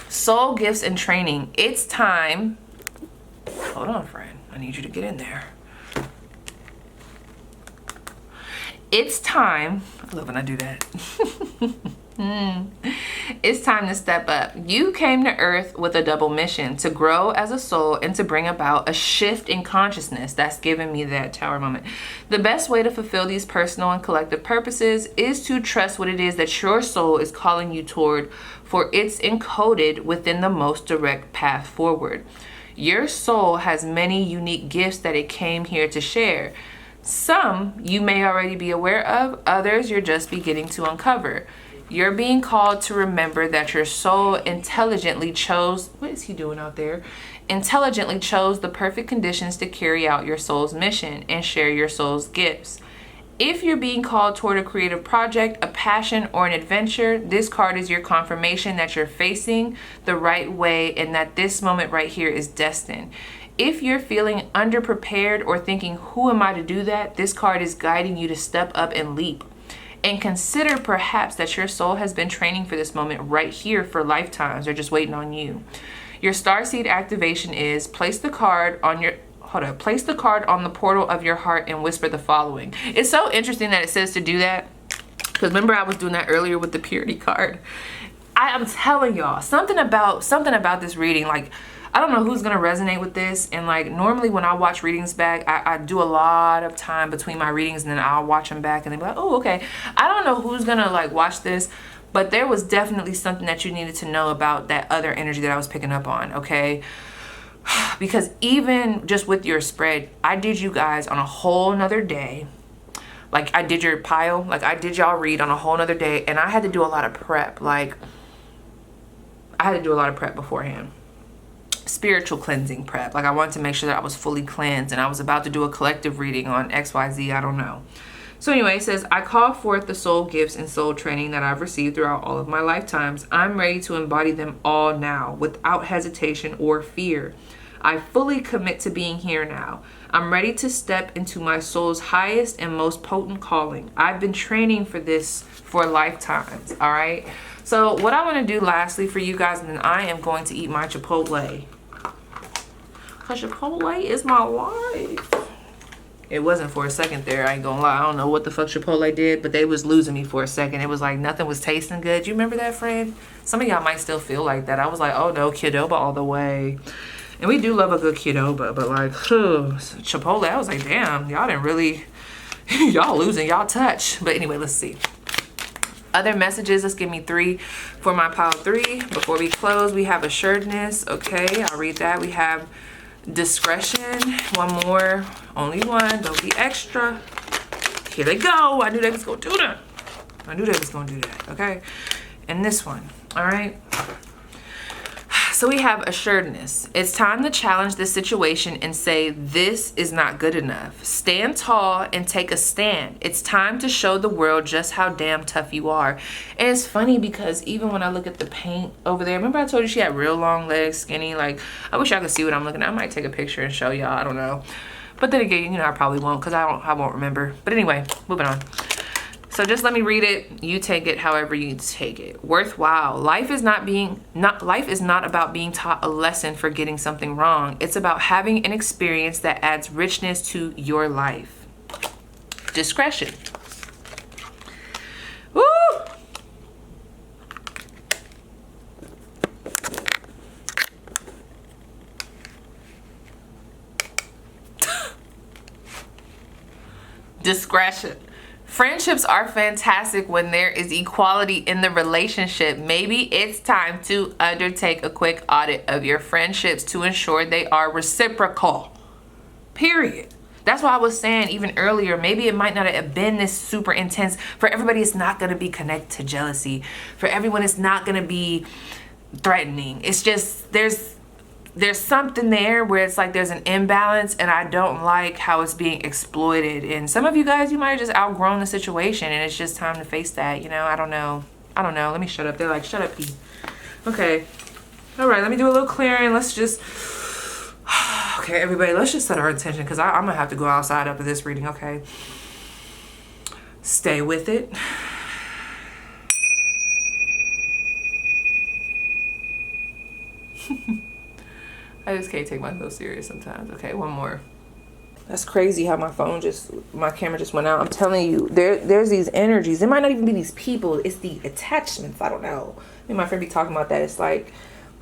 Soul gifts and training. It's time. Hold on, friend. I need you to get in there. It's time. I love when I do that. It's time to step up. You came to Earth with a double mission, to grow as a soul and to bring about a shift in consciousness. That's giving me that tower moment. The best way to fulfill these personal and collective purposes is to trust what it is that your soul is calling you toward, for it's encoded within the most direct path forward. Your soul has many unique gifts that it came here to share. Some you may already be aware of, others you're just beginning to uncover. You're being called to remember that your soul intelligently chose, what is he doing out there? Intelligently chose the perfect conditions to carry out your soul's mission and share your soul's gifts. If you're being called toward a creative project, a passion, or an adventure, this card is your confirmation that you're facing the right way and that this moment right here is destined. If you're feeling underprepared or thinking, who am I to do that? This card is guiding you to step up and leap. And consider perhaps that your soul has been training for this moment right here for lifetimes. They're just waiting on you. Your starseed activation is place the card on the portal of your heart and whisper the following. It's so interesting that it says to do that, because remember I was doing that earlier with the purity card. I'm telling y'all, something about this reading, like, I don't know who's gonna resonate with this. And like, normally when I watch readings back, I do a lot of time between my readings and then I'll watch them back and they'll be like, oh, okay. I don't know who's gonna like watch this, but there was definitely something that you needed to know about that other energy that I was picking up on, okay? Because even just with your spread, I did you guys on a whole nother day. Like I did your pile, like I did y'all read on a whole nother day, and I had to do a lot of prep. Like I had to do a lot of prep beforehand. Spiritual cleansing prep. Like I wanted to make sure that I was fully cleansed, and I was about to do a collective reading on XYZ, I don't know. So anyway, it says, I call forth the soul gifts and soul training that I've received throughout all of my lifetimes. I'm ready to embody them all now without hesitation or fear. I fully commit to being here now. I'm ready to step into my soul's highest and most potent calling. I've been training for this for lifetimes, all right? So what I want to do lastly for you guys, and then I am going to eat my Chipotle. Because Chipotle is my life. It wasn't for a second there, I ain't gonna lie. I don't know what the fuck Chipotle did, but they was losing me for a second. It was like nothing was tasting good. You remember that, friend? Some of y'all might still feel like that. I was like, oh no, Qdoba all the way. And we do love a good Qdoba, but like, Chipotle, I was like, damn, y'all didn't really, y'all losing y'all touch. But anyway, let's see. Other messages, let's give me 3 for my pile 3. Before we close, we have assuredness. Okay, I'll read that. We have discretion. One more, only one, don't be extra. Here they go. I knew they was gonna do that. I knew they was gonna do that, okay? And this one, all right? So we have assuredness. It's time to challenge this situation and say, this is not good enough. Stand tall and take a stand. It's time to show the world just how damn tough you are. And it's funny because even when I look at the paint over there, remember I told you she had real long legs, skinny, like, I wish y'all could see what I'm looking at. I might take a picture and show y'all, I don't know. But then again, you know, I probably won't because I won't remember. But anyway, moving on. So just let me read it. You take it however you take it. Worthwhile. Life is not about being taught a lesson for getting something wrong. It's about having an experience that adds richness to your life. Discretion. Woo! Discretion. Friendships are fantastic when there is equality in the relationship. Maybe it's time to undertake a quick audit of your friendships to ensure they are reciprocal. Period. That's why I was saying even earlier, maybe it might not have been this super intense. For everybody, it's not going to be connected to jealousy. For everyone, it's not going to be threatening. It's just, there's something there where it's like there's an imbalance, and I don't like how it's being exploited. And some of you guys, you might have just outgrown the situation, and it's just time to face that. You know, I don't know. Let me shut up. They're like, shut up, P. Okay. All right, let me do a little clearing. Let's just, okay, everybody, let's just set our intention, because I'm going to have to go outside after this reading, okay? Stay with it. I just can't take myself serious sometimes. Okay, one more. That's crazy how my camera just went out. I'm telling you, there's these energies. It might not even be these people. It's the attachments. I don't know. Me and my friend be talking about that. It's like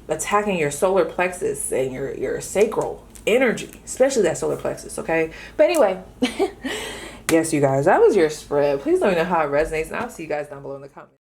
attacking your solar plexus and your sacral energy, especially that solar plexus, okay? But anyway, yes, you guys, that was your spread. Please let me know how it resonates, and I'll see you guys down below in the comments.